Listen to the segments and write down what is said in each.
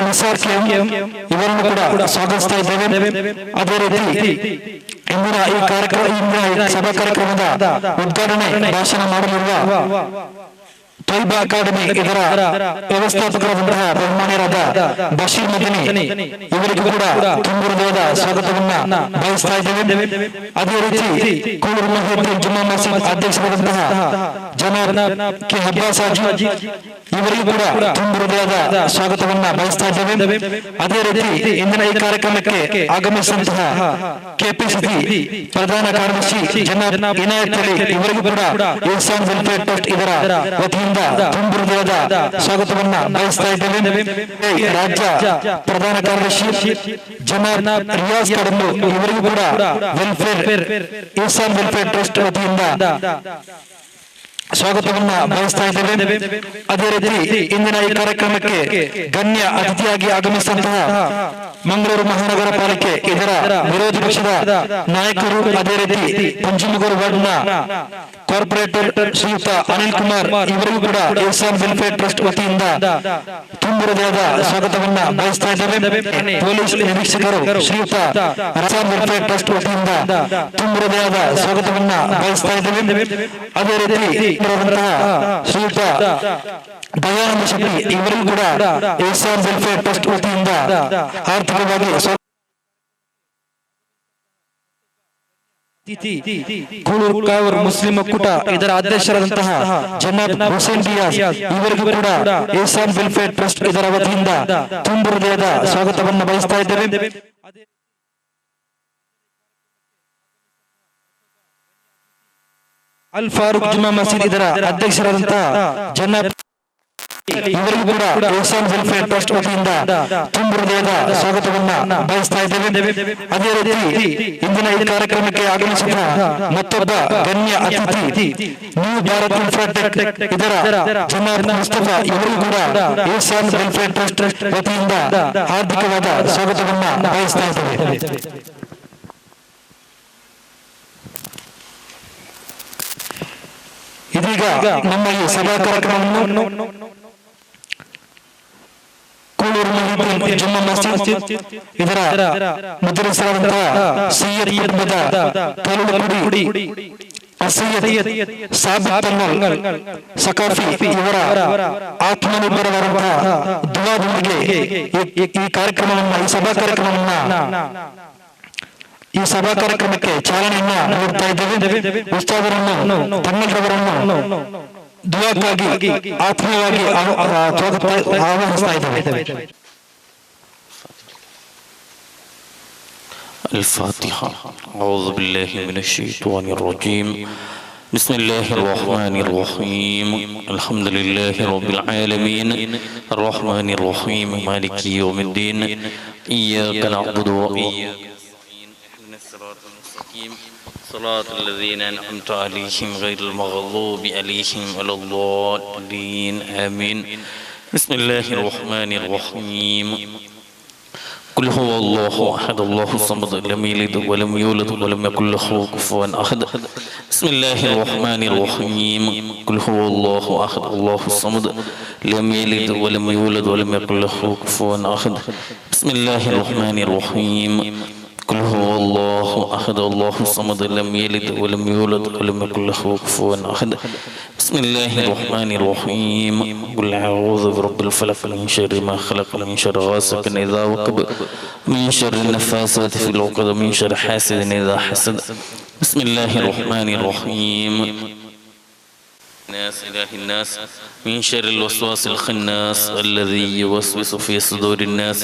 Nisar K ಇವರನ್ನು ಕೂಡ ಸ್ವಾಗತಿಸ್ತಾ ಇದ್ದೇವೆ. ಅದೇ ರೀತಿ ಇಂದಿನ ಈ ಸಭಾ ಕಾರ್ಯಕ್ರಮದ ಉದ್ಘಾಟನೆ ಭಾಷಣ ಮಾಡಲಿರುವ ತೊಯ್ಬಾ ಅಕಾಡೆಮಿ ಇದರ ವ್ಯವಸ್ಥಾಪಕರಾದಂತಹ ಬಹುಮಾನ್ಯರಾದ ಬಶೀರ್ ಮದನಿ ಇವರಿಗೂ ಕೂಡ ತುಂಬ ಹೃದಯದ ಸ್ವಾಗತವನ್ನ ಬಯಸ್ತಾ ಇದ್ದೇವೆ. ಅದೇ ರೀತಿ ಕೂಳೂರು ಮುಹಿದ್ದೀನ್ ಜುಮ್ಮಾ ಮಸೀದ್ ಅಧ್ಯಕ್ಷರಾದಂತಹ ಜನಾಬ್ ಕೆ ಅಬ್ಬಾಸ್ ಹಾಜಿ ಇವರಿಗೂ ಕೂಡ ತುಂಬ ಹೃದಯದ ಸ್ವಾಗತವನ್ನ ಬಯಸ್ತಾ ಇದ್ದೇವೆ. ಅದೇ ರೀತಿ ಇಂದಿನ ಈ ಕಾರ್ಯಕ್ರಮಕ್ಕೆ ಆಗಮಿಸಿದಂತಹ ಕೆಪಿಸಿಸಿ ಪ್ರಧಾನ ಕಾರ್ಯದರ್ಶಿ ಜನಾಬ್ ಇನಾಯತ್ ಅಲಿ ಇವರಿಗೂ ಕೂಡ ಇಹ್ಸಾನ್ ವೆಲ್ಫೇರ್ ಟ್ರಸ್ಟ್ ಇದರ ವತಿಯಿಂದ ತುಂಬ ಹೃದಯದ ಸ್ವಾಗತವನ್ನ ಬಯಸ್ತಾ ಇದ್ದೇವೆ. ರಾಜ್ಯ ಪ್ರಧಾನ ಕಾರ್ಯದರ್ಶಿ ಜನಾಬ್ ರಿಯಾಜ್ ಕಡಂಬು ಇವರಿಗೂ ಕೂಡ ಇಹ್ಸಾನ್ ವೆಲ್ಫೇರ್ ಟ್ರಸ್ಟ್ ವತಿಯಿಂದ ಸ್ವಾಗತವನ್ನ ಬಯಸ್ತಾ ಇದ್ದೇವೆ. ಅದೇ ರೀತಿ ಇಂದಿನ ಈ ಕಾರ್ಯಕ್ರಮಕ್ಕೆ ಗಣ್ಯ ಅತಿಥಿಯಾಗಿ ಆಗಮಿಸಿದಂತಹ ಮಂಗಳೂರು ಮಹಾನಗರ ಪಾಲಿಕೆ ಇದರ ವಿರೋಧ ಪಕ್ಷದ ನಾಯಕರು, ಅದೇ ರೀತಿ ಪಂಚಮುಗೂರು ವಾರ್ಡ್ನ ಕಾರ್ಪೊರೇಟರ್ ಶ್ರೀಯುತ ಅನಿಲ್ ಕುಮಾರ್ ಇವರಿಗೂ ಕೂಡ ಇಹ್ಸಾನ್ ವೆಲ್ಫೇರ್ ಟ್ರಸ್ಟ್ ವತಿಯಿಂದ ತುಂಬ ಹೃದಯದ ಸ್ವಾಗತವನ್ನ ಬಯಸ್ತಾ ಇದ್ದೇವೆ. ಪೊಲೀಸ್ ನಿರೀಕ್ಷಕರು ಶ್ರೀಯುತ ಇಹ್ಸಾನ್ ವೆಲ್ಫೇರ್ ಟ್ರಸ್ಟ್ ವತಿಯಿಂದ ತುಂಬ ಹೃದಯದ ಸ್ವಾಗತವನ್ನ ಬಯಸ್ತಾ ಇದ್ದೇವೆ. ಅದೇ ರೀತಿ ಶ್ರೀಯುತ ದಯಾನಂದ ಶೆಟ್ಟಿ ಇವರಿಗೂ ಕೂಡ ಇಹ್ಸಾನ್ ವೆಲ್ಫೇರ್ ಟ್ರಸ್ಟ್ ವತಿಯಿಂದ ಆರ್ಥಿಕವಾಗಿ ಕೂಳೂರು ಕಾವೂರ್ ಮುಸ್ಲಿಂ ಒಕ್ಕೂಟ ಇದರ ಅಧ್ಯಕ್ಷರಾದಂತಹ ಜನಾಬ್ ಹುಸೇನ್ ಡಿಯಾಸ್ ಇವರಿಗೂ ಕೂಡ ಇಹ್ಸಾನ್ ವೆಲ್ಫೇರ್ ಟ್ರಸ್ಟ್ ಇದರ ವತಿಯಿಂದ ತುಂಬ ಹೃದಯದ ಸ್ವಾಗತವನ್ನು ಬಯಸ್ತಾ ಇದ್ದೇವೆ. ಅಲ್ ಫಾರೂಕ್ ಜುಮ್ಮಾ ಮಸೀದ್ ಇದರ ಅಧ್ಯಕ್ಷರಾದಂತಹ ಜನಾಬ್ ಇವರಿಗೂ ಕೂಡ ಇಹ್ಸಾನ್ ವೆಲ್ಫೇರ್ ಟ್ರಸ್ಟ್ ವತಿಯಿಂದ ತುಂಬ ಹೃದಯದ ಸ್ವಾಗತವನ್ನ ಬಯಸ್ತಾ ಇದ್ದೇವೆ. ಅದೇ ರೀತಿ ಇಂದಿನ ಈ ಕಾರ್ಯಕ್ರಮಕ್ಕೆ ಆಗಮಿಸಿದ ಮತ್ತೊಬ್ಬ ಗಣ್ಯ ಅತಿಥಿ ನ್ಯೂ ಭಾರತ್ ಇನ್ಫ್ರಾಟೆಕ್ ಇದರ ಜನಾಬ್ ಮುಸ್ತಫಾ ಇವರಿಗೂ ಕೂಡ ಇಹ್ಸಾನ್ ವೆಲ್ಫೇರ್ ಟ್ರಸ್ಟ್ ವತಿಯಿಂದ ಹಾರ್ದಿಕವಾದ ಸ್ವಾಗತವನ್ನ ಬಯಸ್ತಾ ಇದ್ದೇವೆ. ಇದೀಗ ನಮ್ಮ ಈ ಸಭಾ ಕಾರ್ಯಕ್ರಮವನ್ನು ಕೂಳೂರು ಮುಹಿದ್ದೀನ್ ಜುಮ್ಮಾ ಮಸೀದ್ ಇದರ ಮುದ್ರಸರಾದಂತಹ ಸೈಯದ್ ಕುಟುಂಬದ ಕರುಳಗುಡಿ ಸೈಯದ್ ಸಾಬಿತ್ ತನ್ನಲ್ ಸಕಾಫಿ ಇವರ ಆತ್ಮನಿರ್ಭರವಾದಂತಹ ದುವಾದೊಂದಿಗೆ ಈ ಕಾರ್ಯಕ್ರಮವನ್ನ ಈ ಸಭಾ ಕಾರ್ಯಕ್ರಮಕ್ಕೆ ಚಾಲನೆಯನ್ನ ನೀಡ್ತಾ ಇದ್ದೇವೆ. ಉಸ್ತಾದರನ್ನು ತಮ್ಮರವರನ್ನು ದುಆಕ್ಕಾಗಿ ಆತ್ಮೀಯವಾಗಿ ಆಹ್ವಾನಿಸ್ತಾ ಇದ್ದೇವೆ. الفاتحة. أعوذ بالله من الشيطان الرجيم. بسم الله الرحمن الرحيم. الحمد لله رب العالمين الرحمن الرحيم مالك يوم الدين إياك نعبد وإياك الصراط المستقيم صراط الذين أنعمت عليهم غير المغضوب عليهم ولا الضالين آمين. بسم الله الرحمن الرحيم. قل هو الله أحد الله الصمد لم يلد ولم يولد ولم يكن له كفوا أحد. بسم الله الرحمن الرحيم. قل هو الله أحد الله الصمد لم يلد ولم يولد ولم يكن له كفوا أحد. بسم الله الرحمن الرحيم. قل هو الله أحد الله الصمد لم يلد ولم يولد ولم يكن له كفوا أحد. بسم الله الرحمن الرحيم. قل أعوذ برب الفلق من شر ما خلق من شر غاسق إذا وقب من شر النفاثات في العقد من شر حاسد إذا حسد. بسم الله الرحمن الرحيم. الناس إله الناس من شر الوسواس الخناس الذي يوسوس في صدور الناس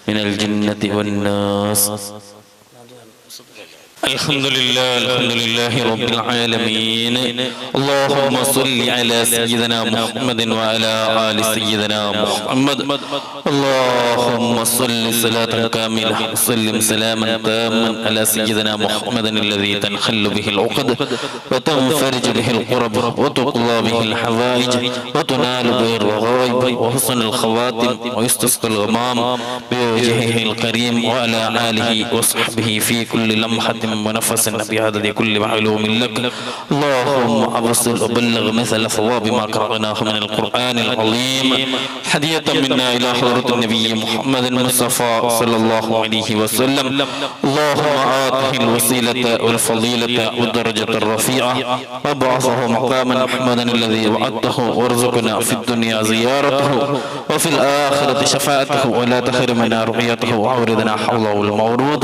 من الجنة والناس. الحمد لله رب العالمين. اللهم صل على سيدنا محمد وعلى آل سيدنا محمد. اللهم صل صلاة كاملة وسلم سلاما تاما على سيدنا محمد الذي تنحل به العقد وتنفرج به القرب وتقضى به الحوائج وتنال به الرغائب وحسن الخواتم ويستسقى الغمام بوجهه الكريم وعلى آله وصحبه في كل لمحة ونفس بعدد كل معلوم لك اللهم أبصر وبلغ مثل ثواب ما قرأناه من القرآن العظيم هدية منا إلى حضرة النبي محمد المصطفى صلى الله عليه وسلم اللهم آته الوسيلة والفضيلة والدرجة الرفيعة وابعثه مقاما محمدا الذي وعدته وارزقنا في الدنيا زيارته وفي الآخرة شفاعته ولا تحرمنا رؤيته وعوردنا حوله المورود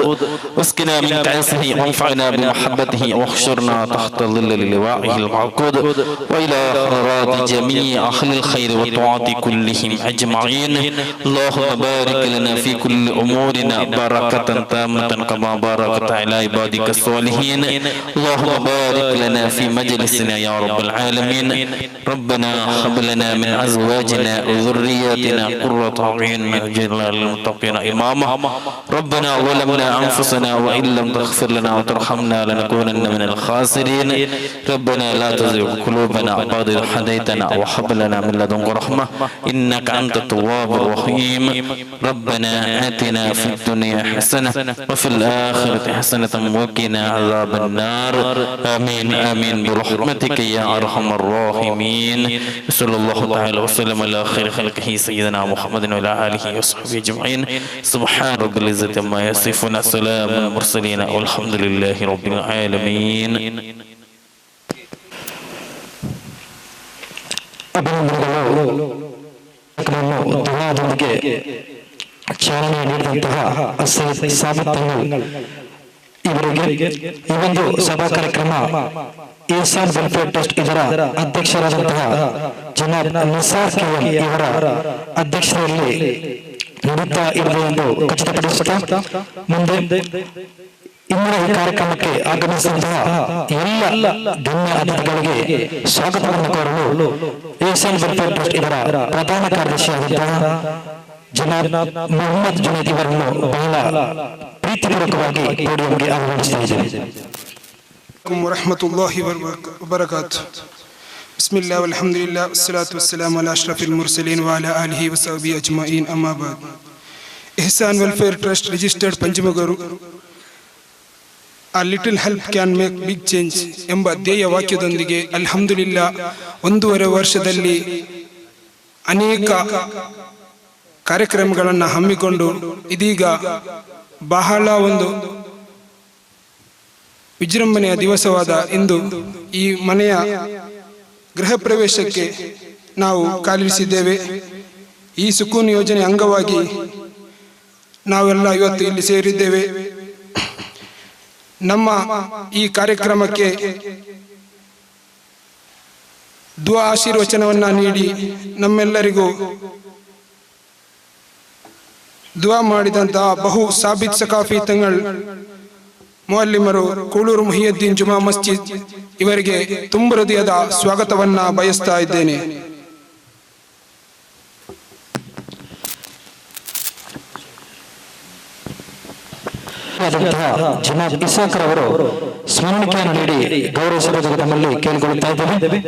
واسقنا من كأسه وانفعنا بمحبته واحشرنا تحت ظل لواءه المعقود وإلى حضرات جميع أهل الخير والطاعة كلهم أجمعين اللهم بارك لنا في كل أمورنا بركة تامة كما باركت على عبادك الصالحين اللهم بارك لنا في مجلسنا يا رب العالمين ربنا هب لنا من أزواجنا وذرياتنا قرة أعين واجعلنا للمتقين إماما ربنا ظلمنا أنفسنا وإن لم تغفر لنا وترحمنا لنكونن من الخاسرين ربنا لا تزغ قلوبنا بعد إذ هديتنا وهب لنا من لدنك رحمة إنك أنت التواب الرحيم ربنا آتنا في الدنيا حسنة وفي الآخرة حسنة وقنا عذاب النار آمين آمين برحمتك يا أرحم الراحمين صلى الله تعالى وسلم على خير خلقه سيدنا محمد وعلى آله وصحبه أجمعين سبحان رب العزة عما يصفون سلام المرسلين والحمد لله رب العالمين ಅಭಿನಂದನೆಗಳು ದುಆದೊಂದಿಗೆ ಚಾಲನೆ ನೀಡಿದಂತಹ ಸೈಯದ್ ಸಾಬಿತ್ ತಂಗಳ್ ಇವರಿಗೆ ಈ ಒಂದು ಸಭಾ ಕಾರ್ಯಕ್ರಮ ihsan ವೆಲ್ಫೇರ್ ಟ್ರಸ್ಟ್ ಇದರ ಅಧ್ಯಕ್ಷರಾದಂತಹ ಜನಾಬ್ ನಿಸಾರ್ ಕೆಎಂ ಇವರ ಅಧ್ಯಕ್ಷತೆಯಲ್ಲಿ ನಡೀತಾ ಇರುವುದು ಎಂದು ಖಚಿತಪಡಿಸುತ್ತಾ ಮುಂದೆ ಇಂದಿನ ಈ ಕಾರ್ಯಕ್ರಮಕ್ಕೆ ಆಗಮಿಸಿದಂತಹ ಎಲ್ಲ ಗಣ್ಯ ಅತಿಥಿಗಳಿಗೆ ಸ್ವಾಗತವನ್ನು ಕೋರಲು ihsan ವೆಲ್ಫೇರ್ ಟ್ರಸ್ಟ್ ಇದರ ಪ್ರಧಾನ ಕಾರ್ಯದರ್ಶಿಯಾದಂತಹ ಜನಾಬ್ ಮೊಹಮ್ಮದ್ ಜುನೈದ್ ಇವರನ್ನು ಬಹಳ ಪ್ರೀತಿಪೂರ್ವಕವಾಗಿ ಪೋಡಿಯಂಗೆ ಆಹ್ವಾನಿಸ್ತಾ ಇದ್ದೇನೆ. ವರಹಮತುಲ್ಲಾಹಿ ವಬರಕಾತು. ಬಿಸ್ಮಿಲ್ಲಾಹ್ ವಲ್ಹಮ್ದುಲಿಲ್ಲಾಹ್ ವಸ್ಸಲಾತು ವಸ್ಸಲಾಮು ಅಲಾ ಅಶ್ರಫಿಲ್ ಮುರ್ಸಲೀನ್ ವ ಅಲಾ ಆಲಿಹಿ ವಸಹಬಿಹಿ ಅಜ್ಮഈನ್ ಅಮ್ಮಾ ಬಾದ್. ihsan ವೆಲ್ಫೇರ್ ಟ್ರಸ್ಟ್ ರಿಜಿಸ್ಟರ್ಡ್ ಪಂಚಮಗರು A little help can make big change ಎಂಬ ಧ್ಯೇಯ ವಾಕ್ಯದೊಂದಿಗೆ ಅಲ್ಹಮ್ದುಲಿಲ್ಲಾ 1.5 ವರ್ಷದಲ್ಲಿ ಅನೇಕ ಕಾರ್ಯಕ್ರಮಗಳನ್ನು ಹಮ್ಮಿಕೊಂಡು ಇದೀಗ ಬಹಳ ಒಂದು ವಿಜೃಂಭಣೆಯ ದಿವಸವಾದ ಇಂದು ಈ ಮನೆಯ ಗೃಹ ಪ್ರವೇಶಕ್ಕೆ ನಾವು ಕಾಲಿರಿಸಿದ್ದೇವೆ. ಈ ಸುಕೂನ್ ಯೋಜನೆ ಅಂಗವಾಗಿ ನಾವೆಲ್ಲ ಇವತ್ತು ಇಲ್ಲಿ ಸೇರಿದ್ದೇವೆ. ನಮ್ಮ ಈ ಕಾರ್ಯಕ್ರಮಕ್ಕೆ ದುಆ ಆಶೀರ್ವಚನವನ್ನ ನೀಡಿ ನಮ್ಮೆಲ್ಲರಿಗೂ ದುಆ ಮಾಡಿದಂತಹ ಬಹು ಸಾಬಿತ್ ಸಕಾಫಿ ತಂಗಳ್ ಮುಅಲ್ಲಿಮರು ಕೂಳೂರು ಮುಹಿಯುದ್ದೀನ್ ಜುಮಾ ಮಸ್ಜಿದ್ ಇವರಿಗೆ ತುಂಬ ಹೃದಯದ ಸ್ವಾಗತವನ್ನ ಬಯಸ್ತಾ ಇದ್ದೇನೆ. ಜನಾಬ್ ಇಸಾಕ್ ರವರು ಸ್ಮರಣಿಕೆಯನ್ನು ನೀಡಿ ಗೌರವಿಸುವುದಕ್ಕೆ ತಮ್ಮಲ್ಲಿ ಕೇಳಿಕೊಳ್ಳುತ್ತಾ ಇದ್ದೇವೆ.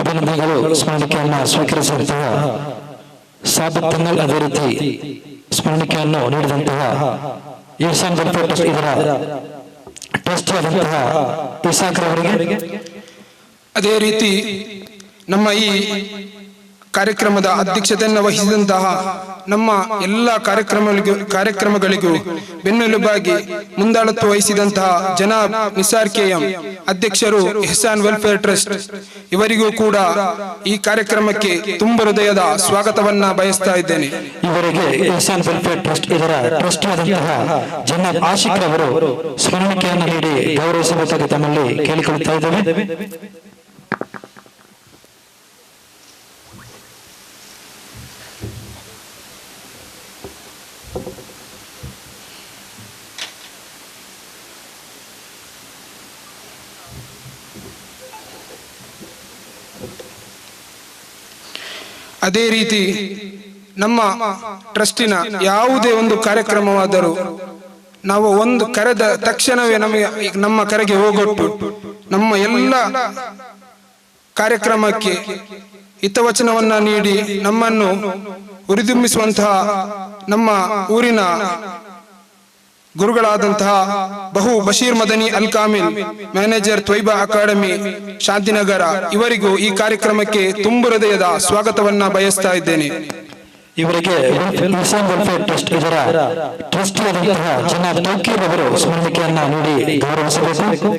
ಅಭಿನಂದನೆಗಳು. ಸ್ಮರಣಿಕೆಯನ್ನು ಸ್ವೀಕರಿಸಿದಂತಹ ಸಾಬಿತ್ ತಂಗಳ್ ಅದೇ ರೀತಿ ಸ್ಮರಣಿಕೆಯನ್ನು ನೀಡಿದಂತಹ ihsan ವೆಲ್ಫೇರ್ ಟ್ರಸ್ಟ್ ಇದರ ಟ್ರಸ್ಟಿ ಆದಂತಹ ಇಸಾಕ್ ರವರಿಗೆ ಅದೇ ರೀತಿ ನಮ್ಮ ಈ ಕಾರ್ಯಕ್ರಮದ ಅಧ್ಯಕ್ಷತೆಯನ್ನು ವಹಿಸಿದಂತಹ ನಮ್ಮ ಎಲ್ಲ ಕಾರ್ಯಕ್ರಮಗಳಿಗೂ ಬೆನ್ನೆಲುಬಾಗಿ ಮುಂದಾಳತ್ವ ವಹಿಸಿದಂತಹ ಜನಾಬ್ ನಿಸಾರ್ ಕೆಎಂ ಅಧ್ಯಕ್ಷರು ihsan ವೆಲ್ಫೇರ್ ಟ್ರಸ್ಟ್ ಇವರಿಗೂ ಕೂಡ ಈ ಕಾರ್ಯಕ್ರಮಕ್ಕೆ ತುಂಬ ಹೃದಯದ ಸ್ವಾಗತವನ್ನ ಬಯಸ್ತಾ ಇದ್ದೇನೆ. ಇವರಿಗೆ ihsan ವೆಲ್ಫೇರ್ ಟ್ರಸ್ಟ್ ಇದರ ಟ್ರಸ್ಟಿ ಆದಂತಹ ಜನಾಬ್ ಆಶಿಕ್ ರವರು ಸ್ಮರಣಿಕೆಯನ್ನು ನೀಡಿ ಗೌರವಿಸಬೇಕಾಗಿ ತಮ್ಮಲ್ಲಿ ಕೇಳಿಕೊಳ್ಳುತ್ತಾ ಇದ್ದೇವೆ. ಅದೇ ರೀತಿ ನಮ್ಮ ಟ್ರಸ್ಟಿನ ಯಾವುದೇ ಒಂದು ಕಾರ್ಯಕ್ರಮವಾದರೂ ನಾವು ಒಂದು ಕರೆದ ತಕ್ಷಣವೇ ನಮಗೆ ನಮ್ಮ ಕರೆಗೆ ಹೋಗೊಟ್ಟು ನಮ್ಮ ಎಲ್ಲ ಕಾರ್ಯಕ್ರಮಕ್ಕೆ ಹಿತವಚನವನ್ನ ನೀಡಿ ನಮ್ಮನ್ನು ಹುರಿದುಂಬಿಸುವಂತಹ ನಮ್ಮ ಊರಿನ ಗುರುಗಳಾದಂತಹ ಬಶೀರ್ ಮದನಿ ಅಲ್ ಕಾಮಿಲ್, ಮ್ಯಾನೇಜರ್ ತ್ವೈಬಾ ಅಕಾಡೆಮಿ ಶಾಂತಿನಗರ, ಇವರಿಗೂ ಈ ಕಾರ್ಯಕ್ರಮಕ್ಕೆ ತುಂಬು ಹೃದಯದ ಸ್ವಾಗತವನ್ನ ಬಯಸ್ತಾ ಇದ್ದೇನೆ. ಇವರಿಗೆ ಇಹ್ಸಾನ್ ವೆಲ್ಫೇರ್ ಟ್ರಸ್ಟ್ ಇದರ ಟ್ರಸ್ಟಿಯಾದಂತಹ ಜನಾಬ್ ತೌಕೀರ್ ಅವರು ಸ್ಮರಣಿಕೆಯನ್ನ ನೀಡಿ ಗೌರವಿಸಬೇಕು.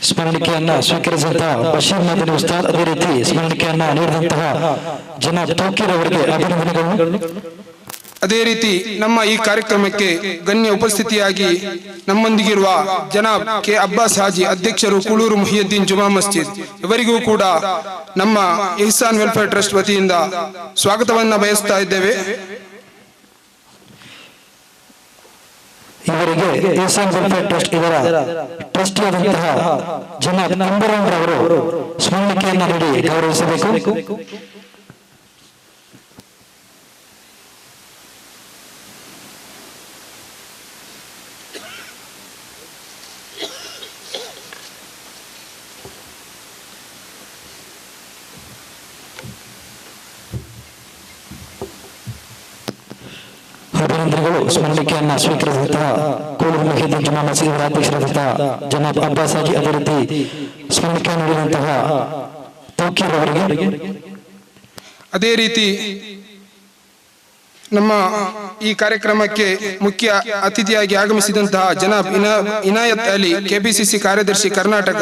ಸ್ಮರಣಿಕೆಯನ್ನ ಸ್ವೀಕರಿಸಿದಂತಹ ಬಶೀರ್ ಮದನಿ ಉಸ್ತಾದ್, ಅದೇ ರೀತಿ ಸ್ಮರಣಿಕೆಯನ್ನ ನೀಡಿದಂತಹ ಜನಾಬ್ ತೌಕೀರ್ ಅವರಿಗೆ ಅಭಿನಂದನೆಗಳು. ಅದೇ ರೀತಿ ನಮ್ಮ ಈ ಕಾರ್ಯಕ್ರಮಕ್ಕೆ ಗಣ್ಯ ಉಪಸ್ಥಿತಿಯಾಗಿ ನಮ್ಮೊಂದಿಗಿರುವ ಜನಾಬ್ ಕೆ ಅಬ್ಬಾಸ್ ಹಾಜಿ, ಅಧ್ಯಕ್ಷರು ಕೂಳೂರು ಮುಹಿಯುದ್ದೀನ್ ಜುಮಾ ಮಸ್ಜಿದ್, ಇವರಿಗೂ ಕೂಡ ನಮ್ಮ ಇಹ್ಸಾನ್ ವೆಲ್ಫೇರ್ ಟ್ರಸ್ಟ್ ವತಿಯಿಂದ ಸ್ವಾಗತವನ್ನ ಬಯಸ್ತಾ ಇದ್ದೇವೆ. ಇವರಿಗೆ ಇಹ್ಸಾನ್ ವೆಲ್ಫೇರ್ ಟ್ರಸ್ಟ್ ಇದರ ಟ್ರಸ್ಟಿಯಾದಂತಹ ಜನಾಬ್ ನಂಬರನ್ ಅವರು ಸ್ಮರಣಿಕೆಯನ್ನ ನೀಡಿ ಗೌರವಿಸಬೇಕು. ಅಭಿನಂದನೆಗಳು. ಸ್ಮರಣಿಕೆಯನ್ನ ಸ್ವೀಕರಿಸಿದಂತಹ ಕೂಳೂರು ಮುಹಿಯುದ್ದೀನ್ ಜುಮಾ ಮಸೀದ್ ಅವರ ಅಧ್ಯಕ್ಷರಾದಂತಹ ಜನಾಬ್ ಅಬ್ಬಾಸ್ ಹಾಜಿ, ಅದೇ ರೀತಿ ಸ್ಮರಣಿಕೆಯನ್ನು ನೀಡಿದಂತಹ ತೌಕೀರ್ ಅವರಿಗೆ. ಅದೇ ರೀತಿ ನಮ್ಮ ಈ ಕಾರ್ಯಕ್ರಮಕ್ಕೆ ಮುಖ್ಯ ಅತಿಥಿಯಾಗಿ ಆಗಮಿಸಿದಂತಹ ಜನಾಬ್ ಇನಾಯತ್ ಅಲಿ, ಕೆಪಿಸಿಸಿ ಕಾರ್ಯದರ್ಶಿ ಕರ್ನಾಟಕ,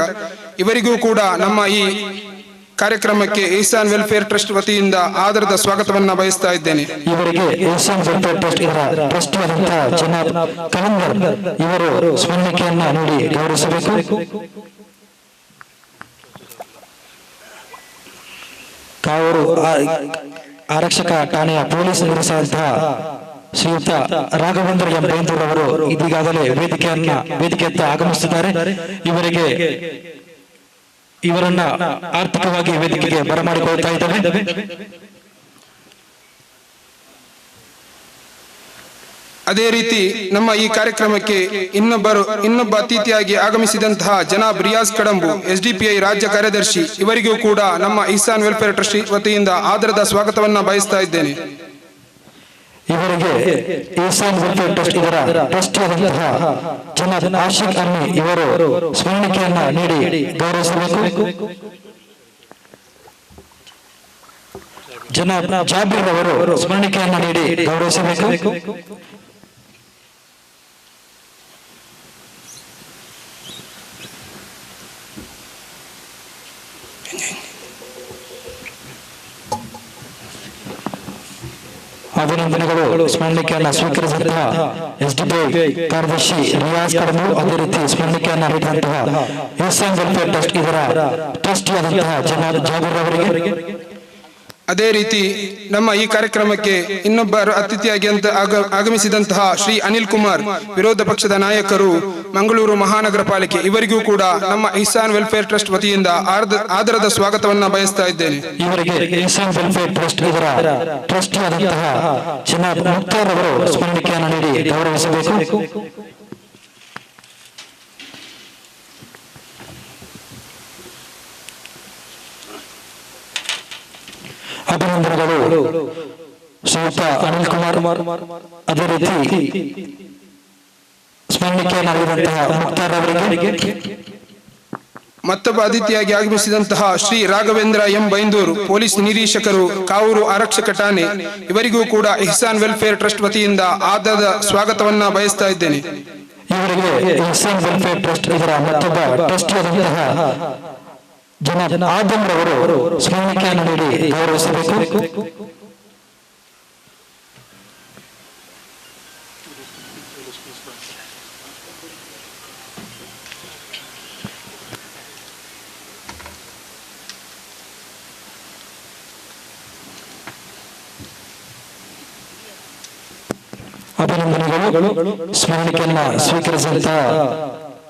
ಇವರಿಗೂ ಕೂಡ ನಮ್ಮ ಈ ಕಾರ್ಯಕ್ರಮಕ್ಕೆ ಇಹ್ಸಾನ್ ವೆಲ್ಫೇರ್ ಟ್ರಸ್ಟ್ ವತಿಯಿಂದ ಆದರದ ಸ್ವಾಗತವನ್ನ ಬಯಸ್ತಾ ಇದ್ದೇನೆ. ಇವರಿಗೆ ಇಹ್ಸಾನ್ ವೆಲ್ಫೇರ್ ಟ್ರಸ್ಟ್ ಇದರ ಟ್ರಸ್ಟಿಯಾದಂತಹ ಜನಾಬ್ ಕಲಂದರ್ ಇವರು ಸ್ಮರಣಿಕೆಯನ್ನ ನೀಡಿ ಗೌರವಿಸಬೇಕು. ಕಾವೂರು ಆರಕ್ಷಕ ಠಾಣೆಯ ಪೊಲೀಸ್ ನಿರೀಕ್ಷಕರಾದಂತಹ ಶ್ರೀಯುತ ರಾಘವೇಂದ್ರ ಎಂ ಬೇಂದೂರ್ ಅವರು ಇದೀಗಾಗಲೇ ವೇದಿಕೆಯತ್ತ ಆಗಮಿಸುತ್ತಿದ್ದಾರೆ. ಇವರನ್ನ ಆರ್ಥಿಕವಾಗಿ ವೇದಿಕೆಗೆ ಬರಮಾಡಿಕೊಳ್ತಾ ಇದ್ದೇವೆ. ಅದೇ ರೀತಿ ನಮ್ಮ ಈ ಕಾರ್ಯಕ್ರಮಕ್ಕೆ ಇನ್ನೊಬ್ಬ ಅತಿಥಿಯಾಗಿ ಆಗಮಿಸಿದಂತಹ ಜನಾಬ್ ರಿಯಾಜ್ ಕಡಂಬು, ಎಸ್ಡಿಪಿಐ ರಾಜ್ಯ ಕಾರ್ಯದರ್ಶಿ, ಇವರಿಗೂ ಕೂಡ ನಮ್ಮ ಇಹ್ಸಾನ್ ವೆಲ್ಫೇರ್ ಟ್ರಸ್ಟ್ ವತಿಯಿಂದ ಆದರದ ಸ್ವಾಗತವನ್ನ ಬಯಸ್ತಾ ಇದ್ದೇನೆ. ಇವರಿಗೆ ಇಹ್ಸಾನ್ ವೆಲ್ಫೇರ್ ಟ್ರಸ್ಟ್ ಇದರ ಟ್ರಸ್ಟಿಯಾದಂತಹ ಜನಾಬ್ ಆಶಿಕ್ ಅಮ್ಮಿ ಇವರು ಸ್ಮರಣಿಕೆಯನ್ನ ನೀಡಿ ಗೌರವಿಸಬೇಕು. ಜನಾಬ್ ಜಾಬೀರ್ ಅವರು ಸ್ಮರಣಿಕೆಯನ್ನ ನೀಡಿ ಗೌರವಿಸಬೇಕು. ಅಭಿನಂದನೆಗಳು. ಸ್ಮರಣಿಕೆಯನ್ನ ಸ್ವೀಕರಿಸಿದಂತಹ ಎಸ್ಡಿಪಿಐ ಕಾರ್ಯದರ್ಶಿ ರಿಯಾಜ್ ಕಡಮು, ಅದೇ ರೀತಿ ಸ್ಮರಣಿಕೆಯನ್ನ ನೀಡಿದಂತಹ ಇಹ್ಸಾನ್ ವೆಲ್ಫೇರ್ ಟ್ರಸ್ಟ್ ಇದರ ಟ್ರಸ್ಟಿಯಾದಂತಹ ಜನಾಬ್ ಜಾಬೀರ್ ಅವರಿಗೆ. ಅದೇ ರೀತಿ ನಮ್ಮ ಈ ಕಾರ್ಯಕ್ರಮಕ್ಕೆ ಇನ್ನೊಬ್ಬರು ಅತಿಥಿಯಾಗಿ ಆಗಮಿಸಿದಂತಹ ಶ್ರೀ ಅನಿಲ್ ಕುಮಾರ್, ವಿರೋಧ ಪಕ್ಷದ ನಾಯಕರು, ಮಂಗಳೂರು ಮಹಾನಗರ ಪಾಲಿಕೆ, ಇವರಿಗೂ ಕೂಡ ನಮ್ಮ ಇಹ್ಸಾನ್ ವೆಲ್ಫೇರ್ ಟ್ರಸ್ಟ್ ವತಿಯಿಂದ ಆದರದ ಸ್ವಾಗತವನ್ನ ಬಯಸ್ತಾ ಇದ್ದೇನೆ. ಇವರಿಗೆ ಇಹ್ಸಾನ್ ವೆಲ್ಫೇರ್ ಟ್ರಸ್ಟ್ ಇದರ ಟ್ರಸ್ಟಿಯಾದಂತಹ ಜನಾಬ್ ಮುಖ್ತಾರ್ ಅವರು ಸ್ಮರಣಿಕೆಯನ್ನು ನೀಡಿ ಗೌರವಿಸಬೇಕು. ಅಭಿನಂದನೆಗಳು. ಶ್ರೀಯುತ ಅನಿಲ್ ಕುಮಾರ್, ಅದೇ ರೀತಿ ಸ್ಮರಣಿಕೆಯನ್ನು ನೀಡಿದಂತಹ ಮುಖ್ತಾರ್ ಅವರಿಗೆ. ಮತ್ತೊಬ್ಬ ಅತಿಥಿಯಾಗಿ ಆಗಮಿಸಿದಂತಹ ಶ್ರೀ ರಾಘವೇಂದ್ರ ಎಂ ಬೈಂದೂರು, ಪೊಲೀಸ್ ನಿರೀಕ್ಷಕರು, ಕಾವೂರು ಆರಕ್ಷಕ ಠಾಣೆ, ಇವರಿಗೂ ಕೂಡ ಇಹ್ಸಾನ್ ವೆಲ್ಫೇರ್ ಟ್ರಸ್ಟ್ ವತಿಯಿಂದ ಆದರದ ಸ್ವಾಗತವನ್ನ ಬಯಸ್ತಾ ಇದ್ದೇನೆ. ಇವರಿಗೆ ಇಹ್ಸಾನ್ ವೆಲ್ಫೇರ್ ಟ್ರಸ್ಟ್ ಇದರ ಮತ್ತೊಬ್ಬ ಟ್ರಸ್ಟಿಯಾದಂತಹ ಜನಾಬ್ ಆದಮ್ ರವರು ಸ್ಮರಣಿಕೆಯನ್ನು ನೀಡಿ ಗೌರವಿಸಬೇಕು. ಅಭಿನಂದನೆಗಳು. ಸ್ಮರಣಿಕೆಯನ್ನ ಸ್ವೀಕರಿಸಿದಂತ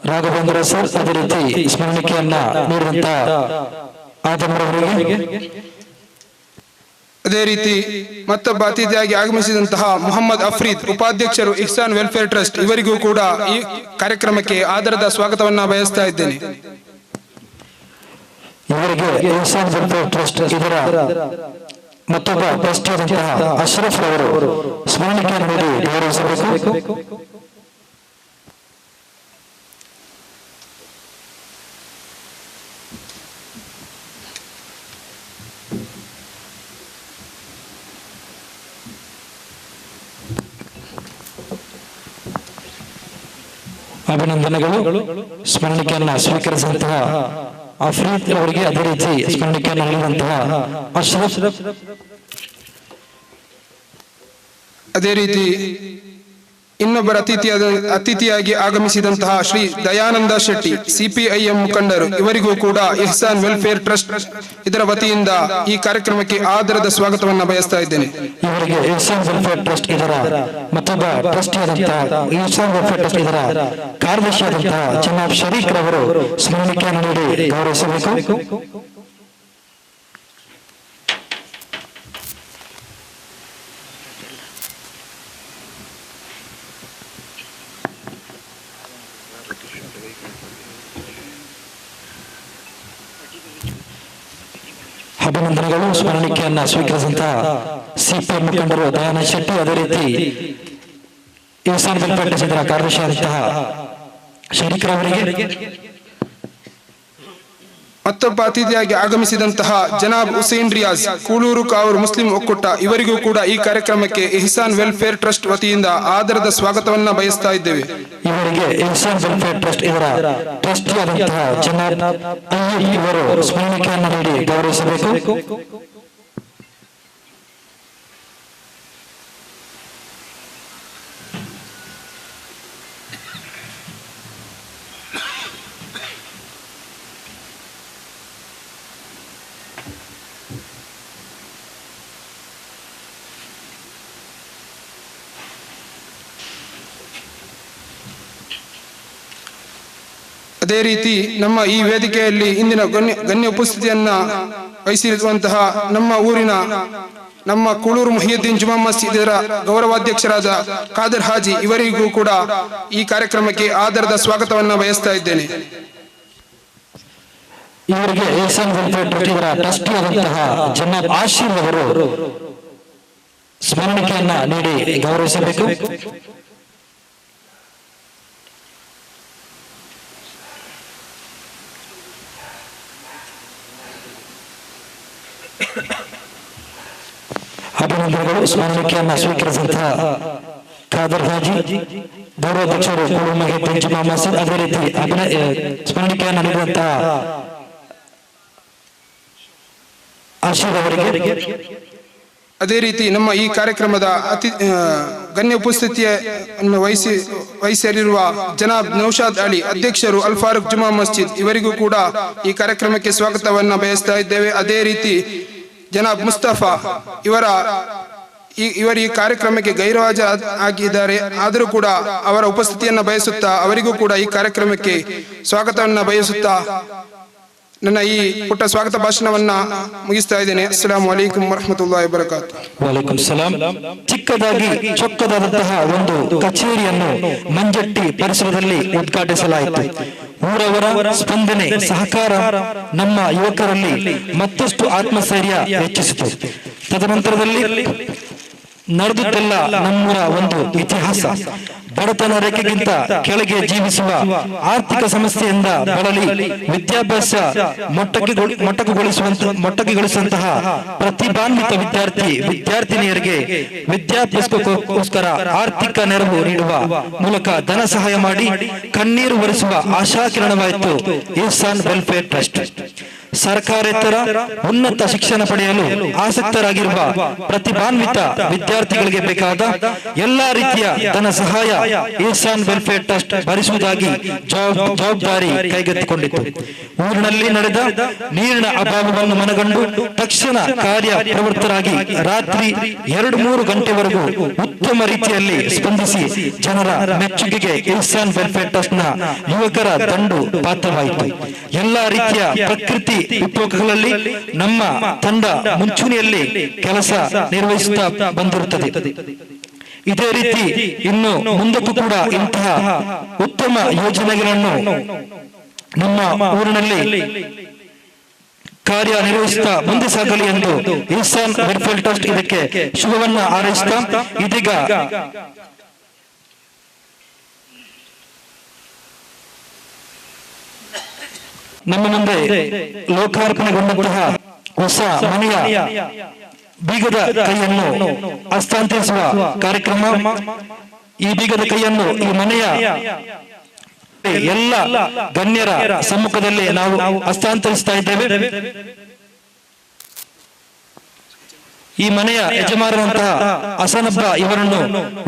ರಾಘವೇಂದ್ರ ಸರ್, ಅದೇ ರೀತಿ ಸ್ಮರಣಿಕೆಯನ್ನ ನೀಡಿದಂತ ಆದಮರವರಿಗೆ, ಅದೇ ರೀತಿ ಮತ್ತೊಬ್ಬ ಅತಿಥಿಯಾಗಿ ಆಗಮಿಸಿದಂತಹ ಮೊಹಮ್ಮದ್ ಅಫ್ರೀದ್, ಉಪಾಧ್ಯಕ್ಷರು ಇಹ್ಸಾನ್ ವೆಲ್ಫೇರ್ ಟ್ರಸ್ಟ್, ಇವರಿಗೂ ಕೂಡ ಈ ಕಾರ್ಯಕ್ರಮಕ್ಕೆ ಆದರದ ಸ್ವಾಗತವನ್ನ ಬಯಸ್ತಾ ಇದ್ದೇನೆ. ಇವರಿಗೆ ಇಹ್ಸಾನ್ ವೆಲ್ಫೇರ್ ಟ್ರಸ್ಟ್ ಇದರ ಮತ್ತೊಬ್ಬ ಟ್ರಸ್ಟ್ ಆದಂತಹ ಅಶ್ರಫ್ ಅವರು ಸ್ಮರಣಿಕೆಯನ್ನು ನೀಡಿ ಗೌರವಿಸಬೇಕು. ಅಭಿನಂದನೆಗಳು. ಸ್ಮರಣಿಕೆಯನ್ನ ಸ್ವೀಕರಿಸಿದಂತಹ ಅಫ್ರೀದ್ ಅವರಿಗೆ, ಅದೇ ರೀತಿ ಸ್ಮರಣಿಕೆಯನ್ನು ನೀಡಿದಂತಹ ಅಶ್ರಫ್, ಅದೇ ರೀತಿ ಇನ್ನೊಬ್ಬರ ಅತಿಥಿಯಾಗಿ ಆಗಮಿಸಿದಂತಹ ಶ್ರೀ ದಯಾನಂದ ಶೆಟ್ಟಿ, ಸಿಪಿಐಎಂ ಮುಖಂಡರು, ಇವರಿಗೂ ಕೂಡ ಇಹ್ಸಾನ್ ವೆಲ್ಫೇರ್ ಟ್ರಸ್ಟ್ ಇದರ ವತಿಯಿಂದ ಈ ಕಾರ್ಯಕ್ರಮಕ್ಕೆ ಆದರದ ಸ್ವಾಗತವನ್ನ ಬಯಸ್ತಾ ಇದ್ದೇನೆ. ಇವರಿಗೆ ಇಹ್ಸಾನ್ ವೆಲ್ಫೇರ್ ಟ್ರಸ್ಟ್ ಇದರ ಮತ್ತೊಬ್ಬ ಟ್ರಸ್ಟ್ ಆದಂತಹ ಇಹ್ಸಾನ್ ವೆಲ್ಫೇರ್ ಟ್ರಸ್ಟ್ ಇದರ ಕಾರ್ಯದರ್ಶಿಯಾದಂತಹ ಜನಾಬ್ ಶರೀಕ್ ರವರು ಸ್ಮರಣಿಕೆಯನ್ನು ನೀಡಿ ಗೌರವಿಸಬೇಕು. ಅಭಿನಂದನೆಗಳು. ಸ್ಮರಣಿಕೆಯನ್ನ ಸ್ವೀಕರಿಸಿದಂತಹ ಸಿಪಿಎಂ ಮುಖಂಡರು ದಯಾನಂದ ಶೆಟ್ಟಿ, ಅದೇ ರೀತಿ ಇಹ್ಸಾನ್ ವೆಲ್ಫೇರ್ ಟ್ರಸ್ಟ್ ಇದರ ಕಾರ್ಯದರ್ಶಿಯಾದಂತಹ ಶರೀಕ್ ರವರಿಗೆ, ಮತ್ತೊಬ್ಬ ಅತಿಥಿಯಾಗಿ ಆಗಮಿಸಿದಂತಹ ಜನಾಬ್ ಹುಸೇನ್ ರಿಯಾಜ್, ಕೂಳೂರು ಕಾವೂರು ಮುಸ್ಲಿಂ ಒಕ್ಕೂಟ, ಇವರಿಗೂ ಕೂಡ ಈ ಕಾರ್ಯಕ್ರಮಕ್ಕೆ ಇಹ್ಸಾನ್ ವೆಲ್ಫೇರ್ ಟ್ರಸ್ಟ್ ವತಿಯಿಂದ ಆದರದ ಸ್ವಾಗತವನ್ನ ಬಯಸ್ತಾ ಇದ್ದೇವೆ. ಇವರಿಗೆ ಇಹ್ಸಾನ್ ವೆಲ್ಫೇರ್ ಟ್ರಸ್ಟ್ ಇದರ ಟ್ರಸ್ಟ್ ಆದಂತಹ ಜನಾಬ್ ಅಯ್ಯೂಬ್ ಇವರು ಸ್ಮರಣಿಕೆಯನ್ನು ನೀಡಿ ಗೌರವಿಸಬೇಕು. ಅದೇ ರೀತಿ ನಮ್ಮ ಈ ವೇದಿಕೆಯಲ್ಲಿ ಇಂದಿನ ಗಣ್ಯ ಉಪಸ್ಥಿತಿಯನ್ನ ವಹಿಸಿರುವಂತಹ ನಮ್ಮ ಊರಿನ ನಮ್ಮ ಕೂಳೂರು ಮುಹಿಯುದ್ದೀನ್ ಜುಮಾ ಮಸ್ಜಿದ್ ಇದರ ಗೌರವಾಧ್ಯಕ್ಷರಾದ ಖಾದರ್ ಹಾಜಿ, ಇವರಿಗೂ ಕೂಡ ಈ ಕಾರ್ಯಕ್ರಮಕ್ಕೆ ಆದರದ ಸ್ವಾಗತವನ್ನ ಬಯಸ್ತಾ ಇದ್ದೇನೆ. ಇವರಿಗೆ ಇಹ್ಸಾನ್ ವೆಲ್ಫೇರ್ ಟ್ರಸ್ಟ್ ಇದರ ಟ್ರಸ್ಟ್ ಆದಂತಹ ಜನಾಬ್ ಆಶೀರ್ ಅವರು ಸ್ಮರಣಿಕೆಯನ್ನ ನೀಡಿ ಗೌರವಿಸಬೇಕು. ಅಭಿನಂದನೆಗಳು. ಸ್ಮರಣಿಕೆಯನ್ನ ಸ್ವೀಕರಿಸಿದಂತಹ ಖಾದರ್ ಹಾಜಿ, ಗೌರವಾಧ್ಯಕ್ಷರು ಕೂಳೂರು ಮುಹಿಯುದ್ದೀನ್ ಜುಮಾ ಮಸ್ಜಿದ್, ಅದೇ ರೀತಿ ಸ್ಮರಣಿಕೆಯನ್ನು ನೀಡಿದಂತಹ ಆಶೀರ್ ಅವರಿಗೆ, ಅದೇ ರೀತಿ ನಮ್ಮ ಈ ಕಾರ್ಯಕ್ರಮದ ಗಣ್ಯ ಉಪಸ್ಥಿತಿಯನ್ನು ವಹಿಸಿರುವ ಜನಾಬ್ ನೌಶಾದ್ ಅಲಿ, ಅಧ್ಯಕ್ಷರು ಅಲ್ ಫಾರೂಕ್ ಜುಮಾ ಮಸ್ಜಿದ್, ಇವರಿಗೂ ಕೂಡ ಈ ಕಾರ್ಯಕ್ರಮಕ್ಕೆ ಸ್ವಾಗತವನ್ನ ಬಯಸ್ತಾ ಇದ್ದೇವೆ. ಅದೇ ರೀತಿ ಜನಾಬ್ ಮುಸ್ತಫಾ ಇವರು ಈ ಕಾರ್ಯಕ್ರಮಕ್ಕೆ ಗೈರುಹಾಜರ್ ಆಗಿದ್ದಾರೆ, ಆದರೂ ಕೂಡ ಅವರ ಉಪಸ್ಥಿತಿಯನ್ನ ಬಯಸುತ್ತಾ ಅವರಿಗೂ ಕೂಡ ಈ ಕಾರ್ಯಕ್ರಮಕ್ಕೆ ಸ್ವಾಗತವನ್ನ ಬಯಸುತ್ತಾ ನನ್ನ ಈ ಪುಟ್ಟ ಸ್ವಾಗತ ಭಾಷಣವನ್ನ ಮುಗಿಸ್ತಾ ಇದ್ದೇನೆ. ಅಸ್ಸಲಾಮು ಅಲೈಕುಂ ವರಹಮತುಲ್ಲಾಹಿ ವಬರಕಾತುಹು. ವಲೈಕುಂ ಸಲಾಂ. ಚಿಕ್ಕದಾಗಿ ಚೊಕ್ಕದಾದಂತಹ ಒಂದು ಕಚೇರಿಯನ್ನು ಮಂಜಟ್ಟಿ ಪರಿಸರದಲ್ಲಿ ಉದ್ಘಾಟಿಸಲಾಯಿತು. ಊರವರ ಸ್ಪಂದನೆ, ಸಹಕಾರ ನಮ್ಮ ಯುವಕರಲ್ಲಿ ಮತ್ತಷ್ಟು ಆತ್ಮಸ್ಥೈರ್ಯ ಹೆಚ್ಚಿಸಿತು. ತದನಂತರದಲ್ಲಿ ನಡೆದುದೆಲ್ಲ ನಮ್ಮೂರ ಒಂದು ಇತಿಹಾಸ. ಬಡತನ ರೇಖೆಗಿಂತ ಕೆಳಗೆ ಜೀವಿಸುವ, ಆರ್ಥಿಕ ಸಮಸ್ಯೆಯಿಂದ ಬಳಲಿ ವಿದ್ಯಾಭ್ಯಾಸ ಮೊಟ್ಟಕುಗೊಳಿಸುವಂತಹ ಪ್ರತಿಭಾನ್ವಿತ ವಿದ್ಯಾರ್ಥಿನಿಯರಿಗೆ ವಿದ್ಯಾಭ್ಯಾಸಕ್ಕೋಸ್ಕರ ಆರ್ಥಿಕ ನೆರವು ನೀಡುವ ಮೂಲಕ ಧನ ಸಹಾಯ ಮಾಡಿ ಕಣ್ಣೀರು ಒರೆಸುವ ಆಶಾಕಿರಣವಾಯಿತು ಇಹ್ಸಾನ್ ವೆಲ್ಫೇರ್ ಟ್ರಸ್ಟ್. ಸರ್ಕಾರೇತರ ಉನ್ನತ ಶಿಕ್ಷಣ ಪಡೆಯಲು ಆಸಕ್ತರಾಗಿರುವ ಪ್ರತಿಭಾನ್ವಿತ ವಿದ್ಯಾರ್ಥಿಗಳಿಗೆ ಬೇಕಾದ ಎಲ್ಲಾ ರೀತಿಯ ಧನ ಸಹಾಯ ಈಶಾನ್ ವೆಲ್ಫೇರ್ ಟ್ರಸ್ಟ್ ಭರಿಸುವುದಾಗಿ ಜವಾಬ್ದಾರಿ ಕೈಗೆತ್ತಿಕೊಂಡಿತು. ಊರಿನಲ್ಲಿ ನಡೆದ ನೀರಿನ ಅಭಾವವನ್ನು ಮನಗಂಡು ತಕ್ಷಣ ಕಾರ್ಯ ಪ್ರವೃತ್ತರಾಗಿ ರಾತ್ರಿ 2-3 ಗಂಟೆವರೆಗೂ ಉತ್ತಮ ರೀತಿಯಲ್ಲಿ ಸ್ಪಂದಿಸಿ ಜನರ ಮೆಚ್ಚುಗೆಗೆ ಈಶಾನ್ ವೆಲ್ಫೇರ್ ಟ್ರಸ್ಟ್ ನ ಯುವಕರ ದಂಡು ಪಾತ್ರವಾಯಿತು. ಎಲ್ಲಾ ರೀತಿಯ ಪ್ರಕೃತಿ ವಿಕೋಪಗಳಲ್ಲಿ ನಮ್ಮ ತಂಡ ಮುಂಚೂಣಿಯಲ್ಲಿ ಕೆಲಸ ನಿರ್ವಹಿಸುತ್ತಾ ಬಂದಿರುತ್ತದೆ. ಇದೇ ರೀತಿ ಇನ್ನು ಮುಂದಕ್ಕೂ ಕೂಡ ಇಂತಹ ಉತ್ತಮ ಯೋಜನೆಗಳನ್ನು ನಮ್ಮ ಊರಿನಲ್ಲಿ ಕಾರ್ಯನಿರ್ವಹಿಸುತ್ತಾ ಮುಂದೆ ಸಾಗಲಿ ಎಂದು ಈಶಾನ್ ವೆಲ್ಫೇರ್ ಟ್ರಸ್ಟ್ ಇದಕ್ಕೆ ಶುಭವನ್ನ ಹಾರೈಸುತ್ತಾ ಇದೀಗ ನಮ್ಮ ಮುಂದೆ ಲೋಕಾರ್ಪಣೆಗೊಂಡಂತಹ ಹೊಸ ಮನೆಯ ಬೀಗದ ಕೈಯನ್ನು ಹಸ್ತಾಂತರಿಸುವ ಕಾರ್ಯಕ್ರಮ. ಈ ಬೀಗದ ಕೈಯನ್ನು ಈ ಮನೆಯ ಎಲ್ಲ ಗಣ್ಯರ ಸಮ್ಮುಖದಲ್ಲಿ ನಾವು ಹಸ್ತಾಂತರಿಸ್ತಾ ಇದ್ದೇವೆ. ಈ ಮನೆಯ ಯಜಮಾನರಂತಹ ಹಸನಬ್ಬ ಇವರನ್ನು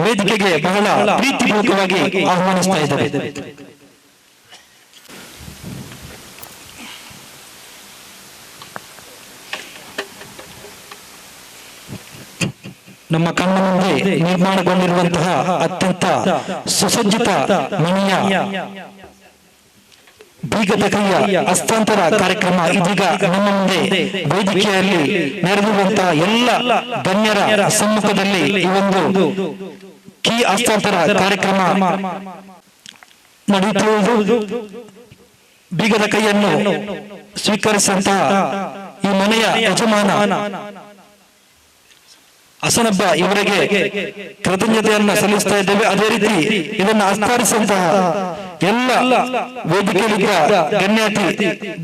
ವೇದಿಕೆಗೆ ಬಹಳ ಪ್ರೀತಿಪೂರ್ವಕವಾಗಿ ಆಹ್ವಾನಿಸ್ತಾ ಇದ್ದೇವೆ. ನಮ್ಮ ಕಣ್ಣ ಮುಂದೆ ನಿರ್ಮಾಣಗೊಂಡಿರುವಂತಹ ಅತ್ಯಂತ ಸುಸಜ್ಜಿತ ಮನೆಯ ಬೀಗದ ಕೈಯ ಹಸ್ತಾಂತರ ಕಾರ್ಯಕ್ರಮ ಇದೀಗ ನಮ್ಮ ಮುಂದೆ ವೇದಿಕೆಯಲ್ಲಿ ನಡೆದಿರುವಂತಹ ಎಲ್ಲ ಗಣ್ಯರ ಸಮ್ಮುಖದಲ್ಲಿ ಈ ಒಂದು ಕೀ ಹಸ್ತಾಂತರ ಕಾರ್ಯಕ್ರಮ ನಡೆಯುತ್ತಿರುವುದು. ಬೀಗದ ಕೈಯನ್ನು ಸ್ವೀಕರಿಸಿದಂತಹ ಈ ಮನೆಯ ಯಜಮಾನ ಹಸನಬ್ಬ ಇವರಿಗೆ ಕೃತಜ್ಞತೆಯನ್ನ ಸಲ್ಲಿಸ್ತಾ ಇದ್ದೇವೆ. ಅದೇ ರೀತಿ ಇದನ್ನು ಹಸ್ತಾಂತರಿಸಿದಂತಹ ಎಲ್ಲ ವೇದಿಕೆಯಲ್ಲಿದ್ದ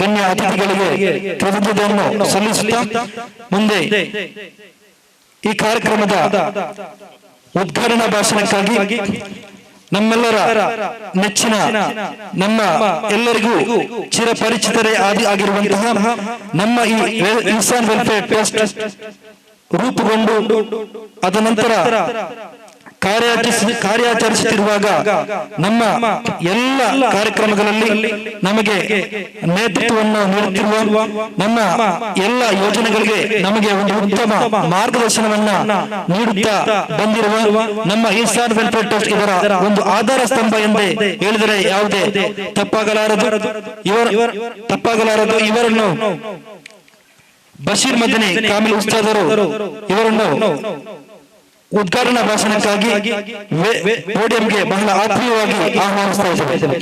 ಗಣ್ಯ ಅತಿಥಿಗಳಿಗೆ ಕೃತಜ್ಞತೆಯನ್ನು ಸಲ್ಲಿಸುತ್ತಾ ಮುಂದೆ ಈ ಕಾರ್ಯಕ್ರಮದ ಉದ್ಘಾಟನಾ ಭಾಷಣಕ್ಕಾಗಿ ನಮ್ಮೆಲ್ಲರ ನೆಚ್ಚಿನ ನಮ್ಮ ಎಲ್ಲರಿಗೂ ಚಿರಪರಿಚಿತರೇ ಆಗಿರುವಂತಹ ನಮ್ಮ ಈ ಈಶಾನ್ ವೆಲ್ಫೇರ್ ಟ್ರಸ್ಟ್ ರೂಪುಗೊಂಡು ಅದ ನಂತರ ಕಾರ್ಯಾಚರಿಸುತ್ತಿರುವಾಗ ನಮ್ಮ ಎಲ್ಲ ಕಾರ್ಯಕ್ರಮಗಳಲ್ಲಿ ನಮಗೆ ನೇತೃತ್ವವನ್ನು ನೀಡುತ್ತಿರುವ ನಮ್ಮ ಎಲ್ಲ ಯೋಜನೆಗಳಿಗೆ ನಮಗೆ ಒಂದು ಉತ್ತಮ ಮಾರ್ಗದರ್ಶನವನ್ನ ನೀಡುತ್ತಾ ಬಂದಿರುವ ನಮ್ಮ ಈಶಾನ್ ವೆಲ್ಫೇರ್ ಟ್ರಸ್ಟ್ ಇದರ ಒಂದು ಆಧಾರ ಸ್ತಂಭ ಎಂದೇ ಹೇಳಿದರೆ ಯಾವುದೇ ತಪ್ಪಾಗಲಾರದು. ಇವರನ್ನು ಬಶೀರ್ ಮದನಿ ಕಾಮಿಲ್ ಉಸ್ತಾದರು ಇವರನ್ನು ಉದ್ಘಾಟನಾ ಭಾಷಣಕ್ಕಾಗಿ ಪೋಡಿಯಂಗೆ ಬಹಳ ಆತ್ಮೀಯವಾಗಿ ಆಹ್ವಾನಿಸ್ತಾ ಇದ್ದೇವೆ.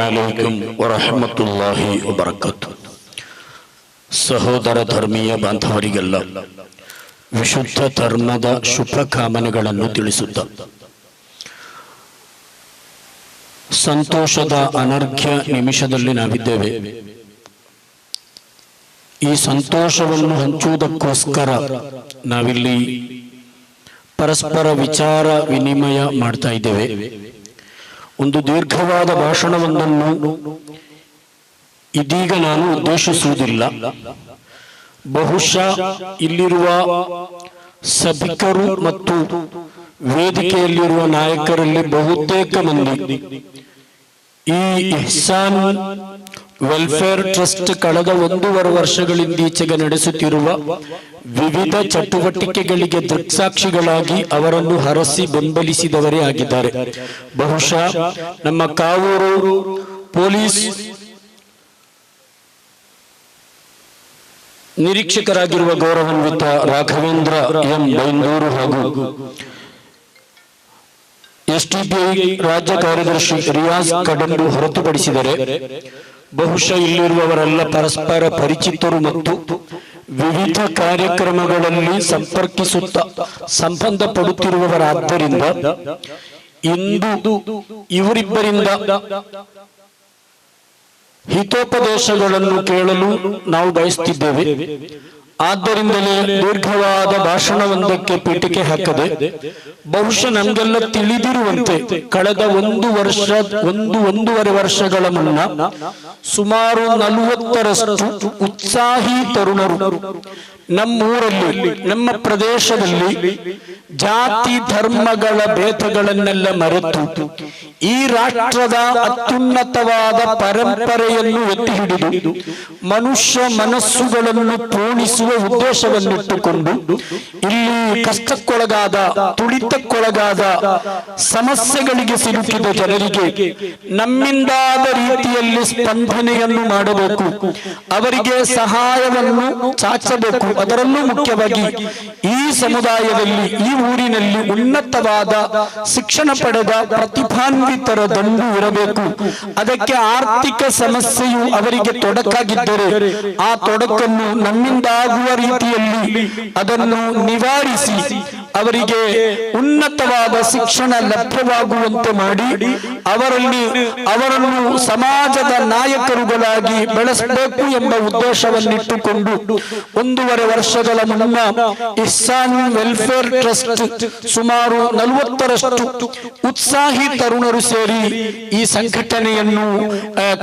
ಅಲೈಕುಂ ವರಹಮತುಲ್ಲಾಹಿ ವಬರಕಾತು. ಸಹೋದರ ಧರ್ಮೀಯ ಬಾಂಧವರಿಗೆಲ್ಲ ವಿಶುದ್ಧ ಧರ್ಮದ ಶುಭ ಕಾಮನೆಗಳನ್ನು ತಿಳಿಸುತ್ತ ಸಂತೋಷದ ಅನರ್ಘ್ಯ ನಿಮಿಷದಲ್ಲಿ ನಾವಿದ್ದೇವೆ. ಈ ಸಂತೋಷವನ್ನು ಹಂಚುವುದಕ್ಕೋಸ್ಕರ ನಾವಿಲ್ಲಿ ಪರಸ್ಪರ ವಿಚಾರ ವಿನಿಮಯ ಮಾಡ್ತಾ ಇದ್ದೇವೆ. ಒಂದು ದೀರ್ಘವಾದ ಭಾಷಣವೊಂದನ್ನು ಇದೀಗ ನಾನು ಉದ್ದೇಶಿಸುವುದಿಲ್ಲ. ಬಹುಶಃ ಇಲ್ಲಿರುವ ಸಭಿಕರು ಮತ್ತು ವೇದಿಕೆಯಲ್ಲಿರುವ ನಾಯಕರಲ್ಲಿ ಬಹುತೇಕ ಮಂದಿ ಈ ಇಹ್ಸಾನ್ ವೆಲ್ಫೇರ್ ಟ್ರಸ್ಟ್ ಕಳೆದ 1.5 ವರ್ಷಗಳಿಂದೀಚೆಗೆ ನಡೆಸುತ್ತಿರುವ ವಿವಿಧ ಚಟುವಟಿಕೆಗಳಿಗೆ ದೃಕ್ಸಾಕ್ಷಿಗಳಾಗಿ ಅವರನ್ನು ಹರಸಿ ಬೆಂಬಲಿಸಿದವರೇ ಆಗಿದ್ದಾರೆ. ಬಹುಶಃ ನಮ್ಮ ಕಾವೂರು ಪೊಲೀಸ್ ನಿರೀಕ್ಷಕರಾಗಿರುವ ಗೌರವಾನ್ವಿತ ರಾಘವೇಂದ್ರ ಎಂ ಬೈಂದೂರು ಹಾಗೂ ಎಸ್ಟಿಪಿಐ ರಾಜ್ಯ ಕಾರ್ಯದರ್ಶಿ ರಿಯಾಜ್ ಕಡಂಡು ಹೊರತುಪಡಿಸಿದರೆ ಬಹುಶಃ ಇಲ್ಲಿರುವವರೆಲ್ಲ ಪರಸ್ಪರ ಪರಿಚಿತರು ಮತ್ತು ವಿವಿಧ ಕಾರ್ಯಕ್ರಮಗಳಲ್ಲಿ ಸಂಪರ್ಕಿಸುತ್ತಾ ಸಂಬಂಧ ಪಡುತ್ತಿರುವವರಾದ್ದರಿಂದ ಇಂದು ಇವರಿಬ್ಬರಿಂದ ಹಿತೋಪದೇಶಗಳನ್ನು ಕೇಳಲು ನಾವು ಬಯಸುತ್ತಿದ್ದೇವೆ. ಆದ್ದರಿಂದಲೇ ದೀರ್ಘವಾದ ಭಾಷಣವೊಂದಕ್ಕೆ ಪೀಠಿಕೆ ಹಾಕದೆ ಬಹುಶಃ ನಮಗೆಲ್ಲ ತಿಳಿದಿರುವಂತೆ ಕಳೆದ ಒಂದೂವರೆ ವರ್ಷಗಳ ಮುನ್ನ ಸುಮಾರು 40ರಷ್ಟು ಉತ್ಸಾಹಿ ತರುಣರು ನಮ್ಮೂರಲ್ಲಿ, ನಮ್ಮ ಪ್ರದೇಶದಲ್ಲಿ ಜಾತಿ ಧರ್ಮಗಳ ಭೇದಗಳನ್ನೆಲ್ಲ ಮರೆತು ಈ ರಾಷ್ಟ್ರದ ಅತ್ಯುನ್ನತವಾದ ಪರಂಪರೆಯನ್ನು ಎತ್ತಿ ಹಿಡಿದು ಮನುಷ್ಯ ಮನಸ್ಸುಗಳನ್ನು ಪೂರ್ಣಿಸುವ ಉದ್ದೇಶವನ್ನಿಟ್ಟುಕೊಂಡು ಇಲ್ಲಿ ಕಷ್ಟಕ್ಕೊಳಗಾದ, ತುಳಿತಕ್ಕೊಳಗಾದ, ಸಮಸ್ಯೆಗಳಿಗೆ ಸಿಲುಕಿದ ಜನರಿಗೆ ನಮ್ಮಿಂದಾದ ರೀತಿಯಲ್ಲಿ ಸ್ಪಂದನೆಯನ್ನು ಮಾಡಬೇಕು, ಅವರಿಗೆ ಸಹಾಯವನ್ನು ಚಾಚಬೇಕು. ಅದರಲ್ಲೂ ಮುಖ್ಯವಾಗಿ ಈ ಸಮುದಾಯದಲ್ಲಿ, ಈ ಊರಿನಲ್ಲಿ ಉನ್ನತವಾದ ಶಿಕ್ಷಣ ಪಡೆದ ಪ್ರತಿಭಾನ್ವಿತರ ದಂಡು ಇರಬೇಕು. ಅದಕ್ಕೆ ಆರ್ಥಿಕ ಸಮಸ್ಯೆಯು ಅವರಿಗೆ ತೊಡಕಾಗಿದ್ದರೆ ಆ ತೊಡಕನ್ನು ನಮ್ಮಿಂದಾಗುವ ರೀತಿಯಲ್ಲಿ ಅದನ್ನು ನಿವಾರಿಸಿ ಅವರಿಗೆ ಉನ್ನತವಾದ ಶಿಕ್ಷಣ ಲಭ್ಯವಾಗುವಂತೆ ಮಾಡಿ ಅವರನ್ನು ಸಮಾಜದ ನಾಯಕರುಗಳಾಗಿ ಬೆಳೆಸಬೇಕು ಎಂಬ ಉದ್ದೇಶವನ್ನಿಟ್ಟುಕೊಂಡು 1.5 ವರ್ಷಗಳ ಮುನ್ನ ಇಹ್ಸಾನ್ ವೆಲ್ಫೇರ್ ಟ್ರಸ್ಟ್ ಸುಮಾರು 40ರಷ್ಟು ಉತ್ಸಾಹಿ ತರುಣರು ಸೇರಿ ಈ ಸಂಘಟನೆಯನ್ನು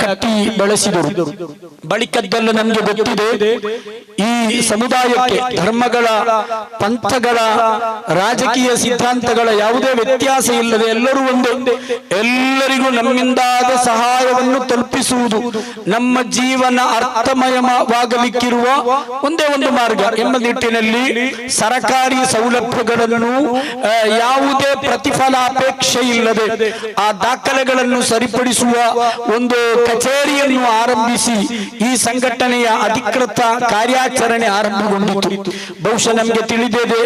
ಕಟ್ಟಿ ಬೆಳೆಸಿದರು. ಬಳಿಕದ್ದೆಲ್ಲ ನಮಗೆ ಗೊತ್ತಿದೆ, ಈ ಸಮುದಾಯಕ್ಕೆ ಧರ್ಮಗಳ, ಪಂಥಗಳ, ರಾಜಕೀಯ ಸಿದ್ಧಾಂತಗಳ ಯಾವುದೇ ವ್ಯತ್ಯಾಸ ಇಲ್ಲದೆ ಎಲ್ಲರೂ ಒಂದೇ, ಎಲ್ಲರಿಗೂ ನಮ್ಮಿಂದಾದ ಸಹಾಯವನ್ನು ತಲುಪಿಸುವುದು ನಮ್ಮ ಜೀವನ ಅರ್ಥಮಯವಾಗಲಿಕ್ಕಿರುವ ಒಂದೇ ಒಂದು ಮಾರ್ಗ ಎಂಬ ನಿಟ್ಟಿನಲ್ಲಿ ಸರಕಾರಿ ಸೌಲಭ್ಯಗಳನ್ನು ಯಾವುದೇ ಪ್ರತಿಫಲಾಪೇಕ್ಷೆ ಇಲ್ಲದೆ ಆ ದಾಖಲೆಗಳನ್ನು ಸರಿಪಡಿಸುವ ಒಂದು ಕಚೇರಿಯನ್ನು ಆರಂಭಿಸಿ ಈ ಸಂಘಟನೆಯ ಅಧಿಕೃತ ಕಾರ್ಯಾಚರಣೆ ಆರಂಭಗೊಂಡಿತು. ಬಹುಶಃ ನಮಗೆ ತಿಳಿದಿದೆ,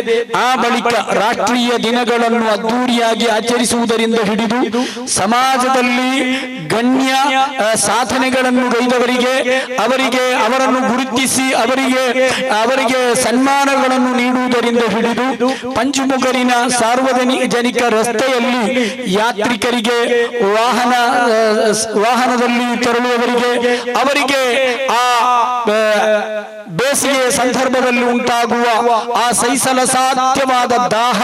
ಆ ಬಳಿಕ ರಾಷ್ಟ್ರೀಯ ದಿನಗಳನ್ನು ಅದ್ದೂರಿಯಾಗಿ ಆಚರಿಸುವುದರಿಂದ ಹಿಡಿದು ಸಮಾಜದಲ್ಲಿ ಗಣ್ಯ ಸಾಧನೆಗಳನ್ನು ಗೈದವರಿಗೆ ಅವರನ್ನು ಗುರುತಿಸಿ ಅವರಿಗೆ ಸನ್ಮಾನಗಳನ್ನು ನೀಡುವುದರಿಂದ ಹಿಡಿದು ಪಂಚಮುಖರಿನ ಸಾರ್ವಜನಿಕ ರಸ್ತೆಯಲ್ಲಿ ಯಾತ್ರಿಕರಿಗೆ ವಾಹನದಲ್ಲಿ ತೆರಳುವವರಿಗೆ ಅವರಿಗೆ ಆ ಬೇಸಿಗೆಯ ಸಂದರ್ಭದಲ್ಲಿ ಉಂಟಾಗುವ ಆ ಸಹಿಸಲ ಸಾಧ್ಯವಾದ ದಾಹ,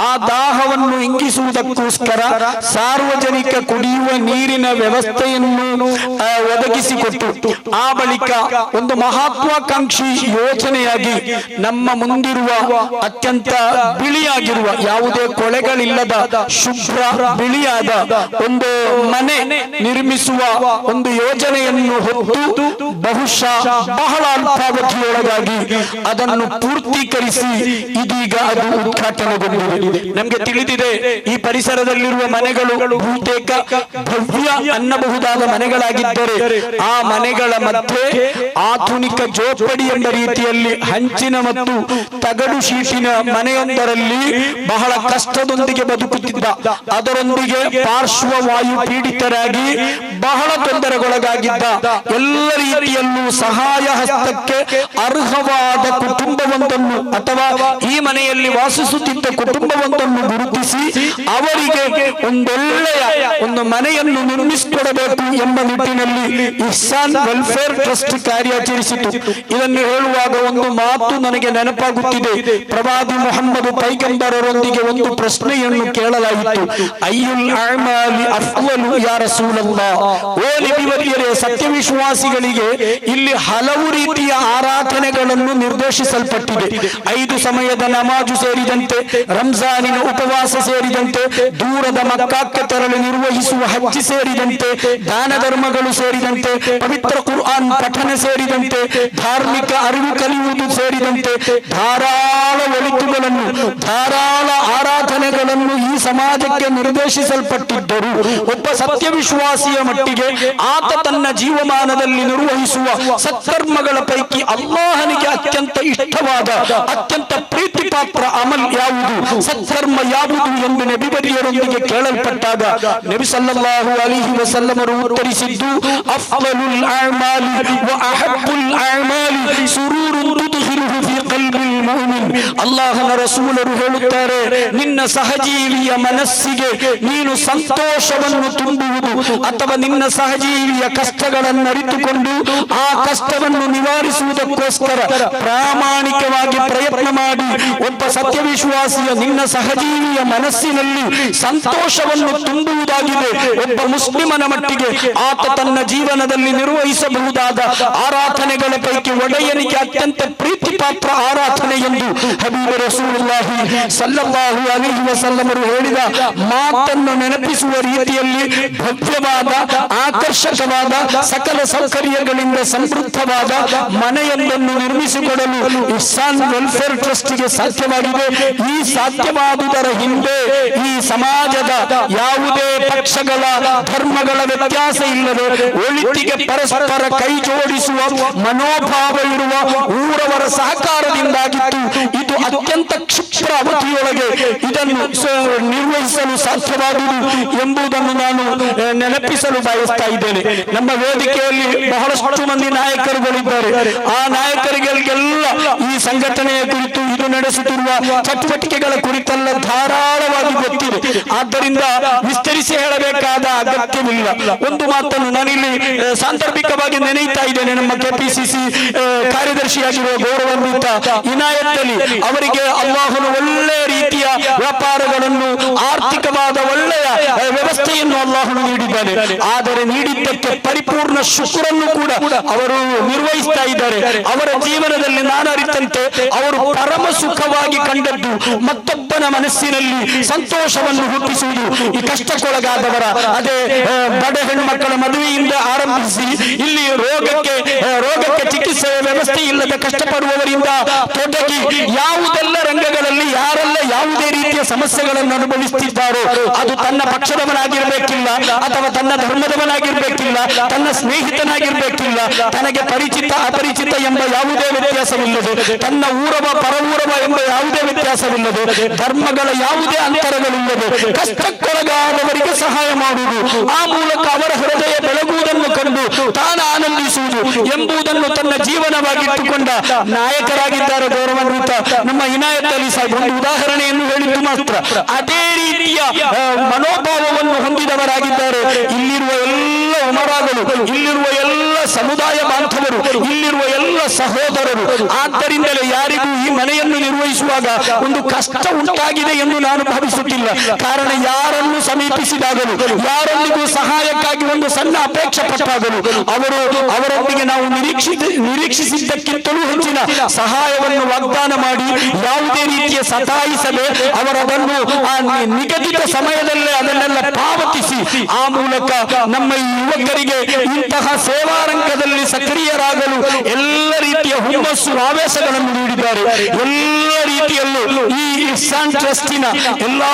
ಆ ದಾಹವನ್ನು ಇಂಗಿಸುವುದಕ್ಕೋಸ್ಕರ ಸಾರ್ವಜನಿಕ ಕುಡಿಯುವ ನೀರಿನ ವ್ಯವಸ್ಥೆಯನ್ನು ಒದಗಿಸಿಕೊಟ್ಟು ಆ ಬಳಿಕ ಒಂದು ಮಹತ್ವಾಕಾಂಕ್ಷಿ ಯೋಜನೆಯಾಗಿ ನಮ್ಮ ಮುಂದಿರುವ ಅತ್ಯಂತ ಬಿಳಿಯಾಗಿರುವ, ಯಾವುದೇ ಕೊಳೆಗಳಿಲ್ಲದ ಶುಭ್ರ ಬಿಳಿಯಾದ ಒಂದು ಮನೆ ನಿರ್ಮಿಸುವ ಒಂದು ಯೋಜನೆಯನ್ನು ಹೊತ್ತು ಬಹುಶಃ ಬಹಳ ಅಲ್ಪಾವಧಿಯೊಳಗಾಗಿ ಅದನ್ನು ಪೂರ್ತೀಕರಿಸಿ ಇದೀಗ ಅದು ಉದ್ಘಾಟನೆಗೊಂಡಿದೆ. ನಮಗೆ ತಿಳಿದಿದೆ, ಈ ಪರಿಸರದಲ್ಲಿರುವ ಮನೆಗಳು ಬಹುತೇಕ ಭವ್ಯ ಅನ್ನಬಹುದಾದ ಮನೆಗಳಾಗಿದ್ದರೆ ಆ ಮನೆಗಳ ಮಧ್ಯೆ ಆಧುನಿಕ ಜೋಪಡಿ ಎಂಬ ರೀತಿಯಲ್ಲಿ ಹಂಚಿನ ಮತ್ತು ತಗಡು ಶೀಟಿನ ಮನೆಯೊಂದರಲ್ಲಿ ಬಹಳ ಕಷ್ಟದೊಂದಿಗೆ ಬದುಕುತ್ತಿದ್ದ, ಅದರೊಂದಿಗೆ ಪಾರ್ಶ್ವವಾಯು ಪೀಡಿತರಾಗಿ ಬಹಳ ತೊಂದರೆಗೊಳಗಾಗಿದ್ದ, ಎಲ್ಲ ರೀತಿಯಲ್ಲೂ ಸಹಾಯ ಹಸ್ತಕ್ಕೆ ಅರ್ಹವಾದ ಕುಟುಂಬವೊಂದನ್ನು ಅಥವಾ ಈ ಮನೆಯಲ್ಲಿ ವಾಸಿಸುತ್ತಿದ್ದ ಕುಟುಂಬವೊಂದನ್ನು ಗುರುತಿಸಿ ಅವರಿಗೆ ಒಂದೊಳ್ಳೆಯ ಒಂದು ಮನೆಯನ್ನು ನಿರ್ಮಿಸಿಕೊಡಬೇಕು ಎಂಬ ನಿಟ್ಟಿನಲ್ಲಿ ಇಹ್ಸಾನ್ ವೆಲ್ಫೇರ್ ಟ್ರಸ್ಟ್ ಕಾರ್ಯಾಚರಿಸಿತು. ಇದನ್ನು ಹೇಳುವಾಗ ಒಂದು ಮಾತು ನನಗೆ ನೆನಪಾಗುತ್ತಿದೆ. ಪ್ರವಾದಿ ಮುಹಮ್ಮದ್ ಪೈಗಂಬರರೊಂದಿಗೆ ಒಂದು ಪ್ರಶ್ನೆಯನ್ನು ಕೇಳಲಾಯಿತು, ಅಯ್ಯುಲ್ ಅಅಮಾಲಿ ಅಫ್ಲಲು ಯಾ ರಸೂಲಲ್ಲಾಹ್, ಓ ನಬಿಯವರೇ, ಸತ್ಯವಿಶ್ವಾಸಿಗಳಿಗೆ ಇಲ್ಲಿ ಹಲವು ರೀತಿಯ ಆರಾಧನೆಗಳನ್ನು ನಿರ್ದೇಶಿಸಲ್ಪಟ್ಟಿದೆ. 5 ಸಮಯದ ನಮಾಜು ಸೇರಿದಂತೆ, ರಂಜಾನಿನ ಉಪವಾಸ ಸೇರಿದಂತೆ, ದೂರದ ಮಕ್ಕಾಕ್ಕೆ ತೆರಳಿ ನಿರ್ವಹಿಸುವ ಹಜ್ ಸೇರಿದಂತೆ, ದಾನ ಧರ್ಮಗಳು ಸೇರಿದಂತೆ, ಪವಿತ್ರ ಕುರ್ಆನ್ ಪಠನ ಸೇರಿದಂತೆ, ಧಾರ್ಮಿಕ ಅರಿವು ಕಲಿಯುವುದು ಸೇರಿದಂತೆ ಧಾರಾಳ ಒಳಿತುಗಳನ್ನು, ಧಾರಾಳ ಆರಾಧನೆಗಳನ್ನು ಈ ಸಮಾಜಕ್ಕೆ ನಿರ್ದೇಶಿಸಲ್ಪಟ್ಟಿದ್ದರು. ಒಬ್ಬ ಸತ್ಯವಿಶ್ವಾಸಿಯ ಮಟ್ಟಿಗೆ ಆತ ತನ್ನ ಜೀವಮಾನದಲ್ಲಿ ನಿರ್ವಹಿಸುವ ಸತ್ಕರ್ಮಗಳ ಪೈಕಿ ಅಲ್ಲಾಹನಿಗೆ ಅತ್ಯಂತ ಇಷ್ಟವಾದ, ಅತ್ಯಂತ ಪ್ರೀತಿ ಪಾತ್ರ ಅಮಲ್ ಯಾವುದು, ಸತ್ಕರ್ಮ ಯಾವುದು ಎಂದು ನಬಿಯವರೊಂದಿಗೆ ಕೇಳಲ್ಪಟ್ಟಾಗ ನಬಿ ಸಲ್ಲಲ್ಲಾಹು ಅಲೈಹಿ ವಸಲ್ಲಮರು ಉತ್ತರಿಸಿದ್ದು, ಅಫ್ಲಲುಲ್ ಅಅಮಾಲಿ ವ ಅಹಬ್ಬುಲ್ ಅಅಮಾಲಿ ಸುರೂರುನ್ ಯುದ್ಖಿಲುಹು ಫೀ ಕಲ್ಬಿಲ್ ಮುಅ್ಮಿನ್. ಅಲ್ಲಾಹನ ರಸೂಲರು ಹೇಳುತ್ತಾರೆ, ನಿನ್ನ ಸಹಜೀವಿಯ ಮನಸ್ಸಿಗೆ ನೀನು ಸಂತೋಷವನ್ನು ತುಂಬುವುದು ಅಥವಾ ನಿನ್ನ ಸಹಜೀವಿಯ ಕಷ್ಟಗಳನ್ನು ಅರಿತುಕೊಂಡು ಆ ಕಷ್ಟವನ್ನು ನಿವಾರಿಸುವುದಕ್ಕೋಸ್ಕರ ಪ್ರಾಮಾಣಿಕವಾಗಿ ಪ್ರಯತ್ನ ಮಾಡಿ ಒಬ್ಬ ಸತ್ಯವಿಶ್ವಾಸಿಯ ನಿನ್ನ ಸಹಜೀವಿಯ ಮನಸ್ಸಿನಲ್ಲಿ ಸಂತೋಷವನ್ನು ತುಂಬುವುದಾಗಿದೆ. ಒಬ್ಬ ಮುಸ್ಲಿಮನ ಮಟ್ಟಿಗೆ ಆತ ತನ್ನ ಜೀವನದಲ್ಲಿ ನಿರ್ವಹಿಸಬಹುದಾದ ಆರಾಧನೆಗಳ ಪೈಕಿ ಒಡೆಯನಿಗೆ ಅತ್ಯಂತ ಪ್ರೀತಿ ಪಾತ್ರ ಆರಾಧನೆ ಎಂದು ಹಬೀಬ ರಸೂಲುಲ್ಲಾಹಿ ಸಲ್ಲಲ್ಲಾಹು ಅಲೈಹಿ ವಸಲ್ಲಮರು ಹೇಳಿದ ಮಾತನ್ನು ನೆನಪಿಸುವ ರೀತಿಯಲ್ಲಿ ಭವ್ಯವಾದ ಆಕರ್ಷಕವಾದ ಸಕಲ ಸೌಕರ್ಯಗಳಿಂದ ಸಮೃದ್ಧವಾದ ಮನೆಯೊಂದನ್ನು ನಿರ್ಮಿಸಿಕೊಡಲು ಇಹ್ಸಾನ್ ವೆಲ್ಫೇರ್ ಟ್ರಸ್ಟ್ಗೆ ಸಾಧ್ಯವಾಗಿದೆ. ಈ ಸಾಧ್ಯವಾದುದರ ಹಿಂದೆ ಈ ಸಮಾಜದ ಯಾವುದೇ ಪಕ್ಷಗಳ ಧರ್ಮಗಳ ವ್ಯತ್ಯಾಸ ಇಲ್ಲದೆ ಒಳಿತಿಗೆ ಪರಸ್ಪರ ಕೈ ಜೋಡಿಸುವ ಮನೋಭಾವ ಇರುವ ಊರವರ ಸಹಕಾರದಿಂದಾಗಿತ್ತು. ಇದು ಅತ್ಯಂತ ಕ್ಷಿಪ್ರ ಅವಧಿಯೊಳಗೆ ಇದನ್ನು ನಿರ್ವಹಿಸಲು ಸಾಧ್ಯವಾಗುವುದು ಎಂಬುದನ್ನು ನಾನು ನೆನಪಿಸಲು ಬಯಸ್ತಾ ಇದ್ದೇನೆ. ನಮ್ಮ ವೇದಿಕೆಯಲ್ಲಿ ಬಹಳಷ್ಟು ಮಂದಿ ನಾಯಕರುಗಳಿದ್ದಾರೆ. ಆ ನಾಯಕರಿಗೆಲ್ಲ ಈ ಸಂಘಟನೆಯ ಕುರಿತು ಇದು ನಡೆಸುತ್ತಿರುವ ಚಟುವಟಿಕೆಗಳ ಕುರಿತೆಲ್ಲ ಧಾರಾಳವಾಗಿ ಗೊತ್ತಿದೆ. ಆದ್ದರಿಂದ ವಿಸ್ತರಿಸಿ ಹೇಳಬೇಕಾದ ಅಗತ್ಯವಿಲ್ಲ. ಒಂದು ಮಾತನ್ನು ನಾನಿಲ್ಲಿ ಸಾಂದರ್ಭಿಕವಾಗಿ ನೆನೆಯುತ್ತಾ ಇದ್ದೇನೆ. ನಮ್ಮ ಕೆಪಿಸಿಸಿ ಕಾರ್ಯದರ್ಶಿಯಾಗಿರುವ ಗೌರವಾನ್ವಿತ ಇನಾಯತ್ ಅಲಿ ಅವರಿಗೆ ಅಲ್ಲಾಹನು ಒಳ್ಳೆಯ ರೀತಿಯ ವ್ಯಾಪಾರಗಳನ್ನು ಆರ್ಥಿಕವಾದ ಒಳ್ಳೆಯ ವ್ಯವಸ್ಥೆಯನ್ನು ಅಲ್ಲಾಹನು ನೀಡಿದ್ದಾನೆ. ಆದರೆ ನೀಡಿದ್ದಕ್ಕೆ ಪರಿಪೂರ್ಣ ಶುಕ್ರನ್ನು ಕೂಡ ಅವರು ನಿರ್ವಹಿಸ್ತಾ ಇದ್ದಾರೆ. ಅವರ ಜೀವನದಲ್ಲಿ ನಾನು ಅರಿತಂತೆ ಅವರು ಪರಮ ಸುಖವಾಗಿ ಕಂಡದ್ದು ಮತ್ತೊಬ್ಬನ ಮನಸ್ಸಿನಲ್ಲಿ ಸಂತೋಷವನ್ನು ಹುಟ್ಟಿಸುವುದು. ಈ ಕಷ್ಟಕ್ಕೊಳಗಾದವರ ಅದೇ ಬಡ ಹೆಣ್ಣು ಮಕ್ಕಳ ಮದುವೆಯಿಂದ ಆರಂಭಿಸಿ ಇಲ್ಲಿ ರೋಗಕ್ಕೆ ಚಿಕಿತ್ಸೆ ವ್ಯವಸ್ಥೆ ಇಲ್ಲದ ಕಷ್ಟಪಡುವವರಿಂದ ತೊಡಗಿ ಯಾವುದೆಲ್ಲ ರಂಗಗಳಲ್ಲಿ ಯಾರೆಲ್ಲ ಯಾವುದೇ ರೀತಿಯ ಸಮಸ್ಯೆಗಳನ್ನು ಅನುಭವಿಸುತ್ತಿದ್ದಾರೋ ಅದು ತನ್ನ ಪಕ್ಷದವನಾಗಿರ್ಬೇಕಿಲ್ಲ ಅಥವಾ ತನ್ನ ಧರ್ಮದವನಾಗಿರ್ಬೇಕಿಲ್ಲ, ತನ್ನ ಸ್ನೇಹಿತನಾಗಿರ್ಬೇಕಿಲ್ಲ, ತನಗೆ ಪರಿಚಿತ ಅಪರಿಚಿತ ಎಂಬ ಯಾವುದೇ ವ್ಯತ್ಯಾಸವಿಲ್ಲದೆ, ತನ್ನ ಊರವ ಪರಊರವ ಎಂಬ ಯಾವುದೇ ವ್ಯತ್ಯಾಸವಿಲ್ಲದೆ, ಧರ್ಮಗಳ ಯಾವುದೇ ಅಂತರಗಳಿಲ್ಲದೆ ಕಷ್ಟಕ್ಕೊಳಗಾದವರಿಗೆ ಸಹಾಯ ಮಾಡುವುದು, ಆ ಮೂಲಕ ಅವರ ಹೃದಯ ಬೆಳಗುವುದನ್ನು ಕಂಡು ತಾನು ಆನಂದಿಸುವುದು ಎಂಬುದನ್ನು ತನ್ನ ಜೀವನವಾಗಿಟ್ಟುಕೊಂಡ ನಾಯಕರಾಗಿದ್ದಾರೆ ಗೌರವಾನ್ವಿತ ನಮ್ಮ ಇನಾಯತ್ ಅಲಿ ಸಾಹೇಬ್. ಒಂದು ಉದಾಹರಣೆಯನ್ನು ಹೇಳಿದ್ದು ಮಾತ್ರ. ಅದೇ ರೀತಿಯ ಮನೋಭಾವವನ್ನು ಹೊಂದಿದವರಾಗಿದ್ದಾರೆ ಇಲ್ಲಿರುವ ಎಲ್ಲ ಉಮರಾಗಳು, ಇಲ್ಲಿರುವ ಎಲ್ಲ ಸಮುದಾಯ ಬಾಂಧವರು, ಇಲ್ಲಿರುವ ಎಲ್ಲ ಸಹೋದರರು. ಆದ್ದರಿಂದಲೇ ಯಾರಿಗೂ ಈ ಮನೆಯನ್ನು ನಿರ್ವಹಿಸುವಾಗ ಒಂದು ಕಷ್ಟ ಉಂಟಾಗಿದೆ ಎಂದು ನಾನು ಭಾವಿಸುತ್ತಿಲ್ಲ. ಕಾರಣ ಯಾರನ್ನು ಸಮೀಪಿಸಿದಾಗಲೂ, ಯಾರೊಂದಿಗೂ ಸಹಾಯಕ್ಕಾಗಿ ಒಂದು ಸಣ್ಣ ಅಪೇಕ್ಷೆ ಪಟ್ಟಾಗಲೂ ಅವರೊಂದಿಗೆ ನಾವು ನಿರೀಕ್ಷಿಸಿದ್ದಕ್ಕಿಂತಲೂ ಹೆಚ್ಚಿನ ಸಹಾಯವನ್ನು ವಾಗ್ದಾನ ಮಾಡಿ ಯಾವುದೇ ರೀತಿಯ ಸತಾಯಿಸದೆ ಅವರದನ್ನು ನಿಗದಿತ ಸಮಯದಲ್ಲೇ ಅದನ್ನೆಲ್ಲ ಪಾವತಿಸಿ ಆ ಮೂಲಕ ನಮ್ಮ ಈ ಯುವಕರಿಗೆ ಇಂತಹ ಸೇವಾ ರಂಗದಲ್ಲಿ ಸಕ್ರಿಯರಾಗಲು ಎಲ್ಲ ರೀತಿಯ ಹುಮ್ಮಸ್ಸು ಆವೇಶಗಳನ್ನು ನೀಡಿದ್ದಾರೆ. ಎಲ್ಲ ರೀತಿಯಲ್ಲೂ ಈ ಇಹ್ಸಾನ್ ಟ್ರಸ್ಟಿನ ಎಲ್ಲಾ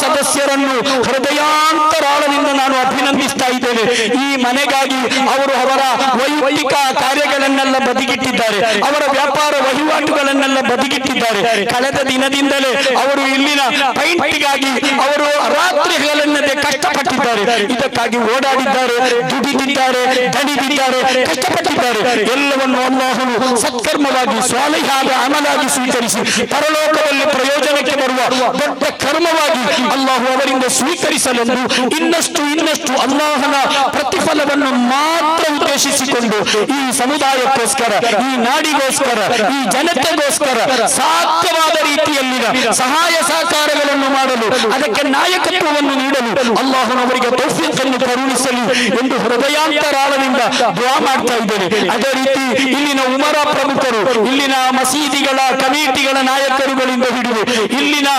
ಸದಸ್ಯರನ್ನು ಹೃದಯಾಂತರಾಳದಿಂದ ನಾನು ಅಭಿನಂದಿಸ್ತಾ ಇದ್ದೇನೆ. ಈ ಮನೆಗಾಗಿ ಅವರು ಅವರ ವೈಯಕ್ತಿಕ ಕಾರ್ಯಗಳನ್ನೆಲ್ಲ ಬದಿಗಿಟ್ಟಿದ್ದಾರೆ, ಅವರ ವ್ಯಾಪಾರ ವಹಿವಾಟುಗಳನ್ನೆಲ್ಲ ಬದಿಗಿಟ್ಟಿದ್ದಾರೆ. ಕಳೆದ ದಿನದಿಂದಲೇ ಅವರು ಇಲ್ಲಿನ ಪೈಂಟಿಗಾಗಿ ಅವರು ರಾತ್ರಿಗಳನ್ನೇ ಕಷ್ಟಪಟ್ಟಿದ್ದಾರೆ. ಇದಕ್ಕಾಗಿ ಓಡಾಡಿದ್ದಾರೆ, ದುಡಿದಿದ್ದಾರೆ, ದಣಿದಿದ್ದಾರೆ, ಕಷ್ಟಪಟ್ಟಿದ್ದಾರೆ. ಎಲ್ಲವನ್ನು ಅಲ್ಲಾಹನು ಸತ್ಕರ್ಮವಾಗಿ ಸ್ವಾಲಿಹಾದ ಅಮಲಾಗಿ ಸ್ವೀಕರಿಸಿ ಪರಲೋಕದಲ್ಲಿ ಪ್ರಯೋಜನಕ್ಕೆ ಬರುವ ದೊಡ್ಡ ಕರ್ಮವಾಗಿ ಅಲ್ಲಾಹು ಅವರಿಂದ ಸ್ವೀಕರಿಸಲೆಂದು ಇನ್ನಷ್ಟು ಅಲ್ಲಾಹನ ಪ್ರತಿಫಲವನ್ನು ಮಾತ್ರ ಉದ್ದೇಶಿಸಿಕೊಂಡು ಈ ಸಮುದಾಯಕ್ಕೋಸ್ಕರ, ಈ ನಾಡಿಗೋಸ್ಕರ, ಈ ಜನತೆಗೋಸ್ಕರ ಸಾಧ್ಯವಾದ ರೀತಿಯಲ್ಲಿನ ಸಹಾಯ ಸಹಕಾರಗಳನ್ನು ಮಾಡಲು, ಅದಕ್ಕೆ ನಾಯಕತ್ವವನ್ನು ನೀಡಲು ಅಲ್ಲಾಹನವರಿಗೆ ತೌಫೀಕನ್ನು ಕರುಣಿಸಲಿ ಎಂದು ಹೃದಯಾಂತರಾಳದಿಂದ ದುಆ ಮಾಡ್ತಾ ಇದ್ದೇನೆ. ಅದೇ ರೀತಿ ಇಲ್ಲಿನ ಉಮರಾ ಪ್ರಮುಖರು, ಇಲ್ಲಿನ ಮಸೀದಿಗಳ ಕಮಿಟಿಗಳ ನಾಯಕರುಗಳಿಂದ ಹಿಡಿದು ಇಲ್ಲಿನ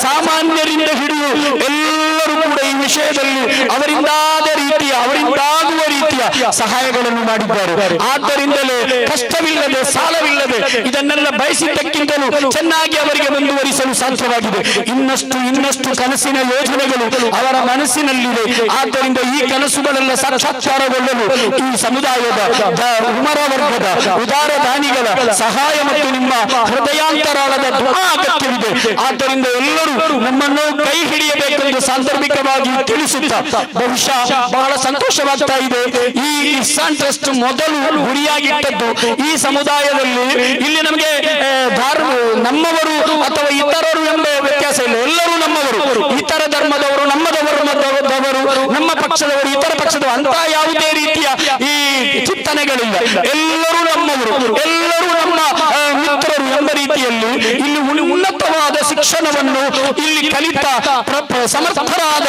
ಸಾಮಾನ್ಯರಿಂದ ಹಿಡಿದು ಎಲ್ಲರೂ ಕೂಡ ಈ ವಿಷಯದಲ್ಲಿ ಅವರಿಂದಾಗುವ ರೀತಿಯ ಸಹಾಯಗಳನ್ನು ಮಾಡಿದ್ದಾರೆ. ಆದ್ದರಿಂದಲೇ ಕಷ್ಟವಿಲ್ಲದೆ, ಸಾಲವಿಲ್ಲದೆ ಇದನ್ನೆಲ್ಲ ಬಯಸಿದ್ದಕ್ಕಿಂತಲೂ ಚೆನ್ನಾಗಿ ಅವರಿಗೆ ಮುಂದುವರಿಸಲು ಸಾಧ್ಯವಾಗಿದೆ. ಇನ್ನಷ್ಟು ಕನಸಿನ ಯೋಜನೆಗಳು ಅವರ ಮನಸ್ಸಿನಲ್ಲಿದೆ. ಆದ್ದರಿಂದ ಈ ಕನಸುಗಳೆಲ್ಲ ಸಾಕ್ಷಾತ್ಕಾರಗೊಳ್ಳಲು ಈ ಸಮುದಾಯದ ಉಮರ ವರ್ಗದ ಉದಾರ ದಾನಿಗಳ ಸಹಾಯ ಮತ್ತು ನಿಮ್ಮ ಹೃದಯಾಂತರಾಳದ ದುಆ ಅಗತ್ಯವಿದೆ. ಆದ್ದರಿಂದ ಎಲ್ಲರೂ ನಮ್ಮನ್ನು ಕೈ ಹಿಡಿಯಬೇಕೆಂದು ಸಾಂದರ್ಭಿಕವಾಗಿ ತಿಳಿಸುತ್ತಾ ಬಹುಶಃ ಬಹಳ ಸಂತೋಷವಾಗ್ತಾ ಇದೆ. ಈ ಇಹ್ಸಾನ್ ಟ್ರಸ್ಟ್ ಮೊದಲು ಗುರಿಯಾಗಿಟ್ಟದ್ದು ಈ ಸಮುದಾಯದಲ್ಲಿ ಇಲ್ಲಿ ನಮಗೆ ನಮ್ಮವರು ಅಥವಾ ಇತರರು ಎಂಬ ವ್ಯತ್ಯಾಸ ಇಲ್ಲ. ಎಲ್ಲರೂ ನಮ್ಮವರು, ಇತರ ಧರ್ಮದವರು, ನಮ್ಮ ಧರ್ಮದವರು, ನಮ್ಮ ಪಕ್ಷದವರು, ಇತರ ಪಕ್ಷದವರು ಅಂತ ಯಾವುದೇ ರೀತಿಯ ಈ ಚಿಂತನೆಗಳಿಲ್ಲ. ಎಲ್ಲರೂ ನಮ್ಮವರು, ಎಲ್ಲರೂ ನಮ್ಮ ಮಿತ್ರರು ಎಂಬ ರೀತಿಯಲ್ಲಿ ಇಲ್ಲಿ ಉನ್ನತವಾದ ಶಿಕ್ಷಣವನ್ನು ಇಲ್ಲಿ ಕಲಿತ ಸಮರ್ಥರಾದ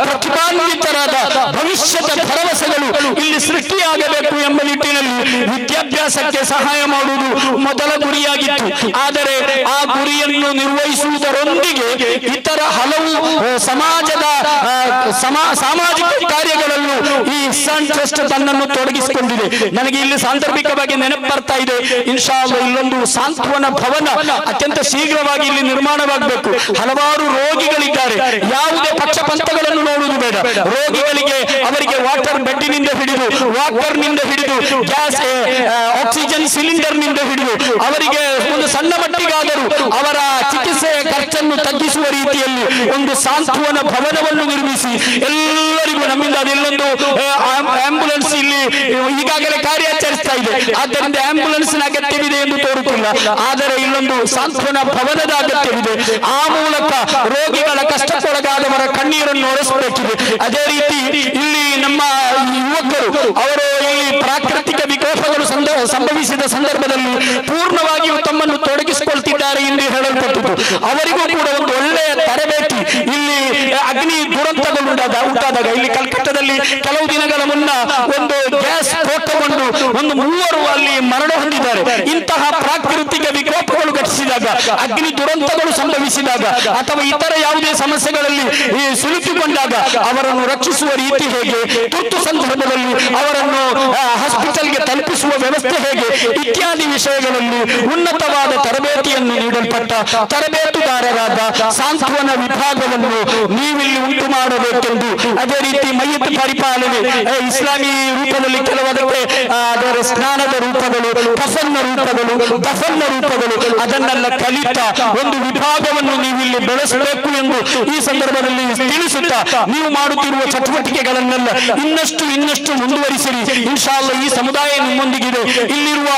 ಪ್ರತಿಭಾನ್ವಿತರಾದ ಭವಿಷ್ಯದ ಭರವಸೆಗಳು ಇಲ್ಲಿ ಸೃಷ್ಟಿಯಾಗಬೇಕು ಎಂಬ ನಿಟ್ಟಿನಲ್ಲಿ ವಿದ್ಯಾಭ್ಯಾಸಕ್ಕೆ ಸಹಾಯ ಮಾಡುವುದು ಮೊದಲ ಗುರಿಯಾಗಿತ್ತು. ಆದರೆ ಆ ಗುರಿಯನ್ನು ನಿರ್ವಹಿಸುವುದರೊಂದಿಗೆ ಇತರ ಹಲವು ಸಮಾಜದ ಸಾಮಾಜಿಕ ಕಾರ್ಯಗಳಲ್ಲೂ ಈ ಇಹ್ಸಾನ್ ಟ್ರಸ್ಟ್ ತನ್ನನ್ನು ತೊಡಗಿಸಿಕೊಂಡಿದೆ. ನನಗೆ ಇಲ್ಲಿ ಸಾಂದರ್ಭಿಕವಾಗಿ ನೆನಪು ಬರ್ತಾ ಇದೆ, ಇನ್ಶಾ ಅಲ್ಲಾಹ್ ಇಲ್ಲೊಂದು ಸಾಂತ್ವನ ಭವನ ಅತ್ಯಂತ ಶೀಘ್ರವಾಗಿ ಇಲ್ಲಿ ನಿರ್ಮಾಣವಾಗಬೇಕು. ಹಲವಾರು ರೋಗಿಗಳಿದ್ದಾರೆ, ಯಾವುದೇ ಪಕ್ಷಪಂಥಗಳನ್ನು ನೋಡುವುದು ಬೇಡ. ರೋಗಿಗಳಿಗೆ ಅವರಿಗೆ ವಾಟರ್ ಬೆಡ್ನಿಂದ ಹಿಡಿದು, ವಾಕರ್ನಿಂದ ಹಿಡಿದು, ಗ್ಯಾಸ್ ಆಕ್ಸಿಜನ್ ಸಿಲಿಂಡರ್ ನಿಂದ ಹಿಡಿದು ಅವರಿಗೆ ಒಂದು ಸಣ್ಣ ಮಟ್ಟಿಗಾದರೂ ಅವರ ಚಿಕಿತ್ಸೆಯ ಖರ್ಚನ್ನು ತಗ್ಗಿಸುವ ರೀತಿಯಲ್ಲಿ ಒಂದು ಸಾಂತ್ವನ ಭವನವನ್ನು ನಿರ್ಮಿಸಿ ಎಲ್ಲರಿಗೂ ನಮ್ಮಿಂದ ಅದೆಲ್ಲೊಂದು ಆಂಬ್ಯುಲೆನ್ಸ್ ಇಲ್ಲಿ ಈಗಾಗಲೇ ಕಾರ್ಯಾಚರಿಸ್ತಾ ಇದೆ. ಆದ್ದರಿಂದ ಆಂಬ್ಯುಲೆನ್ಸ್ ಅಗತ್ಯವಿದೆ ಎಂದು ತೋರುತ್ತಿಲ್ಲ, ಆದರೆ ಇಲ್ಲೊಂದು ಸಾಂತ್ವನ ಭವನದ ಅಗತ್ಯವಿದೆ. ಆ ಮೂಲಕ ರೋಗಿಗಳ ಕಷ್ಟಕ್ಕೊಳಗಾದವರ ಕಣ್ಣೀರನ್ನು ಒರೆಸಬೇಕಿದೆ. ಅದೇ ರೀತಿ ಇಲ್ಲಿ ನಮ್ಮ ಯುವಕರು ಅವರು ಈ ಪ್ರಾಕೃತಿಕ ವಿಕೋಪಗಳು ಸಂಭವಿಸಿದ ಸಂದರ್ಭದಲ್ಲಿ ಪೂರ್ಣವಾಗಿಯೂ ತಮ್ಮನ್ನು ತೊಡಗಿಸಿಕೊಳ್ತಿದ್ದಾರೆ ಎಂದು ಹೇಳಲ್ಪಟ್ಟಿತು. ಅವರಿಗೂ ಕೂಡ ಒಂದು ಒಳ್ಳೆಯ ತರಬೇತಿ ಇಲ್ಲಿ ಅಗ್ನಿ ದುರಂತಗಳು ಉಂಟಾದಾಗ ಇಲ್ಲಿ ಕಲ್ಕತ್ತಾದಲ್ಲಿ ಕೆಲವು ದಿನಗಳ ಮುನ್ನ ಒಂದು ಗ್ಯಾಸ್ ಸ್ಫೋಟಗೊಂಡು ಒಂದು 3 ಅಲ್ಲಿ ಮರಣ ಹೊಂದಿದ್ದಾರೆ. ಇಂತಹ ಪ್ರಾಕೃತಿಕ ವಿಕೋಪಗಳು ಘಟಿಸಿದಾಗ, ಅಗ್ನಿ ದುರಂತಗಳು ಸಂಭವಿಸಿದಾಗ ಅಥವಾ ಇತರ ಯಾವುದೇ ಸಮಸ್ಯೆಗಳಲ್ಲಿ ಸಿಲುಕಿಕೊಂಡಾಗ ಅವರನ್ನು ರಕ್ಷಿಸುವ ರೀತಿ ಹೇಗೆ, ತುರ್ತು ಸಂದರ್ಭದಲ್ಲಿ ಅವರನ್ನು ಹಾಸ್ಪಿಟಲ್ಗೆ ತಲುಪಿಸುವ ವ್ಯವಸ್ಥೆ ಹೇಗೆ ಇತ್ಯಾದಿ ವಿಷಯಗಳಲ್ಲಿ ಉನ್ನತವಾದ ತರಬೇತಿಯನ್ನು ನೀಡಲ್ಪಟ್ಟ ತರಬೇತುದಾರರಾದ ಸಾಂತ್ವನ ವಿಭಾಗವನ್ನು ನೀವಿಲ್ಲಿ ಉಂಟು ಮಾಡಬೇಕೆಂದು, ಅದೇ ರೀತಿ ಮಯ್ಯತ್ ಪರಿಪಾಲನೆ ಇಸ್ಲಾಮಿ ರೂಪದಲ್ಲಿ ಕೆಲವದಕ್ಕೆ ಅದರ ಸ್ನಾನದ ರೂಪಗಳು, ಕಫನ್ನ ರೂಪಗಳು, ದಫನ್ನ ರೂಪಗಳು ಅದನ್ನೆಲ್ಲ ಕಲಿತ ಒಂದು ವಿಭಾಗವನ್ನು ನೀವಿಲ್ಲಿ ಬೆಳೆಸಬೇಕು ಎಂದು ಈ ಸಂದರ್ಭದಲ್ಲಿ ತಿಳಿಸುತ್ತಾ, ನೀವು ಮಾಡುತ್ತಿರುವ ಚಟುವಟಿಕೆಗಳನ್ನೆಲ್ಲ ಇನ್ನಷ್ಟು ಮುಂದುವರಿಸಿರಿ. ಇನ್ಶಾ ಅಲ್ಲಾಹ್ ಈ ಸಮುದಾಯ ನಿಮ್ಮೊಂದಿಗಿದೆ. ಇಲ್ಲಿರುವ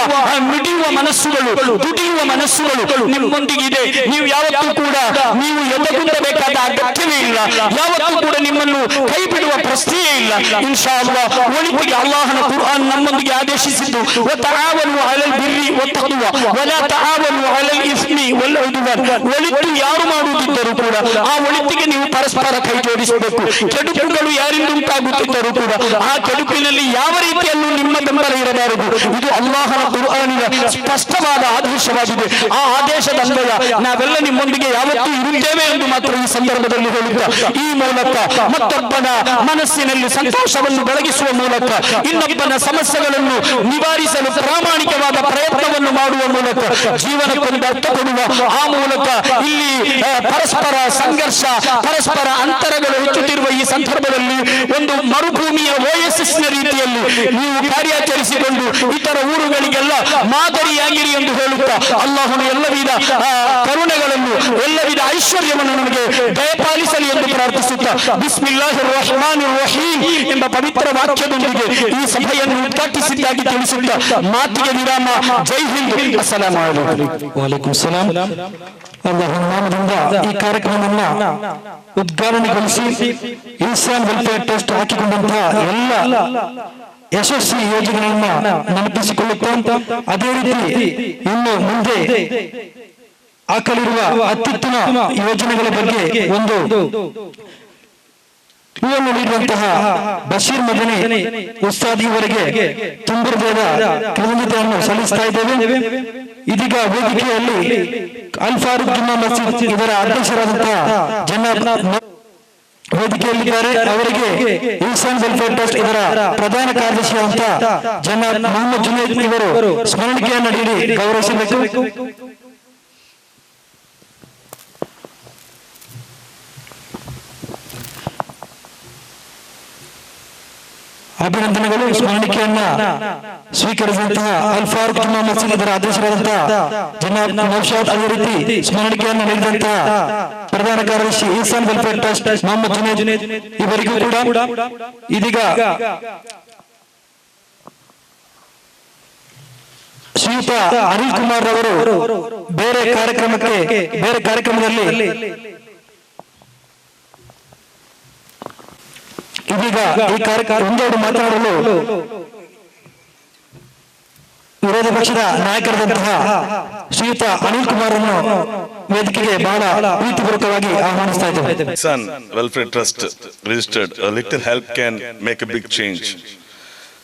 ಮಿಡಿಯುವ ಮನಸ್ಸುಗಳು, ದುಡಿಯುವ ಮನಸ್ಸುಗಳು ನಿಮ್ಮೊಂದಿಗಿದೆ. ನೀವು ಯಾವತ್ತೂ ಕೂಡ ನೀವು ಎದೆಗುಂದಬೇಕಾದ ಅಗತ್ಯವೇ ಇಲ್ಲ. ಯಾವತ್ತೂ ಕೂಡ ನಿಮ್ಮನ್ನು ಕೈ ಬಿಡುವ ಪ್ರಶ್ನೆಯೇ ಇಲ್ಲ. ಇನ್ಶಾ ಅಲ್ಲಾಹ್ ಒಳಿತಿಗೆ ಅಲ್ಲಾಹನ ಕುರ್ಆನ್ ನಮ್ಮೊಂದಿಗೆ ಆದೇಶಿಸಿದ್ದು, ವತಆವನು ಅಲಲ್ ಬಿರ್ರಿ ವತ್ತಖ್ವಾ ವಲಾ ತಆವನು ಅಲಲ್ ಇಸ್ಮಿ ವಲ್ ಉದ್ವಾನ್. ಒಳಿತು ಯಾರು ಮಾಡುತ್ತಿದ್ದರೂ ಕೂಡ ಆ ಒಳಿತಿಗೆ ನೀವು ಪರಸ್ಪರ ಕೈ ಜೋಡಿಸಬೇಕು. ಕೆಡುಕುಗಳು ಯಾರಿಂದ ಉಂಟಾಗುತ್ತಿದ್ದರೂ ಕೂಡ ಆ ಕೆಡುಕಿನಲ್ಲಿ ಯಾವ ರೀತಿಯಲ್ಲೂ ನಿಮ್ಮ ಬೆಂಬಲ ಇರಬಾರದು. ಇದು ಅಲ್ಲಾಹನ ಕುರ್ಆನಿನ ಸ್ಪಷ್ಟವಾದ ಆದೇಶವಾಗಿದೆ. ಆ ಆದೇಶದ ಅನ್ವಯ ನಾವೆಲ್ಲ ನಿಮ್ಮೊಂದಿಗೆ ಯಾವತ್ತೂ ಇರುತ್ತೇವೆ ಎಂದು ಮಾತ್ರ ಈ ಸಂದರ್ಭದಲ್ಲಿ ಹೇಳುತ್ತಾ, ಈ ಮೂಲಕ ಮತ್ತೊಬ್ಬನ ಮನಸ್ಸಿನಲ್ಲಿ ಸಂತೋಷವನ್ನು ಬೆಳಗಿಸುವ ಮೂಲಕ, ಇನ್ನೊಬ್ಬನ ಸಮಸ್ಯೆಗಳನ್ನು ನಿವಾರಿಸಲು ಪ್ರಾಮಾಣಿಕವಾದ ಪ್ರಯತ್ನವನ್ನು ಮಾಡುವ ಮೂಲಕ ಜೀವನಕ್ಕೊಂದು ಅರ್ಥ ಕೊಡುವ ಆ ಮೂಲಕ ಇಲ್ಲಿ ಪರಸ್ಪರ ಸಂಘರ್ಷ, ಪರಸ್ಪರ ಅಂತರಗಳು ಹೆಚ್ಚುತ್ತಿರುವ ಈ ಸಂದರ್ಭದಲ್ಲಿ ಒಂದು ಮರುಭೂಮಿಯ ಓಎಸ್ಎಸ್ನ ರೀತಿಯಲ್ಲಿ ನೀವು ಕಾರ್ಯಾಚರಿಸಿಕೊಂಡು ಇತರ ಊರುಗಳಿಗೆಲ್ಲ ಮಾದರಿಯಾಗಿರಿ ಎಂದು ಹೇಳುತ್ತಾ, ಅಲ್ಲಾಹನು ಎಲ್ಲ ವಿಧ ಕರುಣೆಗಳನ್ನು, ಎಲ್ಲ ವಿಧ ಐಶ್ವರ್ಯವನ್ನು ನಮಗೆ ದಯಪಾಲಿಸಲಿ ಎಂದು ಪ್ರಾರ್ಥಿಸುತ್ತಾ, ಬಿಸ್ಮಿಲ್ಲಾಹಿರ್ ರಹ್ಮಾನಿರ್ ರಹೀಮ್ ಎಂಬ ಪವಿತ್ರ ವಾಕ್ಯದೊಂದಿಗೆ ಈ ಸಭೆಯನ್ನು ಉದ್ಘಾಟಿಸಿದ್ದಾಗಿ ತಿಳಿಸುತ್ತಾ ಮಾತಿಗೆ ವಿರಾಮ. ಜೈ ಹಿಂದ್. ಅಸ್ಸಲಾಮು ಅಲೈಕುಂ. ವಾಲೈಕುಂ ಸಲಾಂ. ಅಲ್ಲಾಹನ ನಾಮದಿಂದ ಈ ಕಾರ್ಯಕ್ರಮವನ್ನ ಉದ್ಘಾಟನೆಗೊಳಿಸಿ ಇಹ್ಸಾನ್ ವೆಲ್ಫೇರ್ ಟ್ರಸ್ಟ್ ಹಾಕಿಕೊಂಡಂತಹ ಎಲ್ಲ ಯಶಸ್ವಿ ಯೋಜನೆಗಳನ್ನ ನೆನಪಿಸಿಕೊಳ್ಳುತ್ತಾ, ಅದೇ ರೀತಿ ಇನ್ನು ಮುಂದೆ ಹಾಕಲಿರುವ ಅತ್ಯುತ್ತಮ ಯೋಜನೆಗಳ ಬಗ್ಗೆ ಒಂದು ಹೂವನ್ನು ನೀಡುವಂತಹ ಬಶೀರ್ ಮದನಿ ಉಸ್ತಾದ್ ಇವರಿಗೆ ತುಂಬ ಹೃದಯದ ಕೃತಜ್ಞತೆಯನ್ನು ಸಲ್ಲಿಸ್ತಾ ಇದ್ದೇವೆ. ಇದೀಗ ವೇದಿಕೆಯಲ್ಲಿ ಅಲ್ ಫಾರೂಕ್ ಜುಮ್ಮಾ ಮಸ್ಜಿದ್ ಇದರ ಅಧ್ಯಕ್ಷರಾದಂತಹ ವೇದಿಕೆಯಲ್ಲಿದ್ದಾರೆ. ಅವರಿಗೆ ಇಹ್ಸಾನ್ ವೆಲ್ಫೇರ್ ಟ್ರಸ್ಟ್ ಇದರ ಪ್ರಧಾನ ಕಾರ್ಯದರ್ಶಿಯಾದಂತಹ ಜನಾಬ್ ಮೊಹಮ್ಮದ್ ಜುನೈದ್ ಇವರು ಸ್ಮರಣಿಕೆಯನ್ನು ನೀಡಿ ಗೌರವಿಸಬೇಕು. ಅಭಿನಂದನೆಗಳು. ಸ್ಮರಣಿಕೆಯನ್ನ ಸ್ವೀಕರಿಸಿದಂತಹ ಅಲ್ ಫಾರೂಕ್ ಜುಮ್ಮಾ ಮಸ್ಜಿದ್ ಇದರ ಅಧ್ಯಕ್ಷರಾದಂತಹ ಜನಾಬ್ ನೌಶಾದ್, ಅದೇ ರೀತಿ ಸ್ಮರಣಿಕೆಯನ್ನು ನೀಡಿದಂತಹ ಪ್ರಧಾನ ಕಾರ್ಯದರ್ಶಿ ಇಹ್ಸಾನ್ ವೆಲ್ಫೇರ್ ಟ್ರಸ್ಟ್ ಮೊಹಮ್ಮದ್ ಜುನೈದ್ ಇವರಿಗೂ ಕೂಡ ಇದೀಗ ಶ್ರೀಯುತ ಅನಿಲ್ ಕುಮಾರ್ ಅವರು ಬೇರೆ ಕಾರ್ಯಕ್ರಮದಲ್ಲಿ ಇದೀಗ ಈ ಕಾರ್ಯಕ್ರಮ ಒಂದೆರಡು ಮಾತನಾಡಲು ವಿರೋಧ ಪಕ್ಷದ ನಾಯಕರಾದಂತಹ ಶ್ರೀಯುತ ಅನಿಲ್ ಕುಮಾರ್ ಅನ್ನು ವೇದಿಕೆಗೆ ಬಹಳ ಪ್ರೀತಿಪೂರ್ವಕವಾಗಿ ಆಹ್ವಾನಿಸ್ತಾ ಇದ್ದೇವೆ. Sun Welfare Trust registered a little help can make a big change.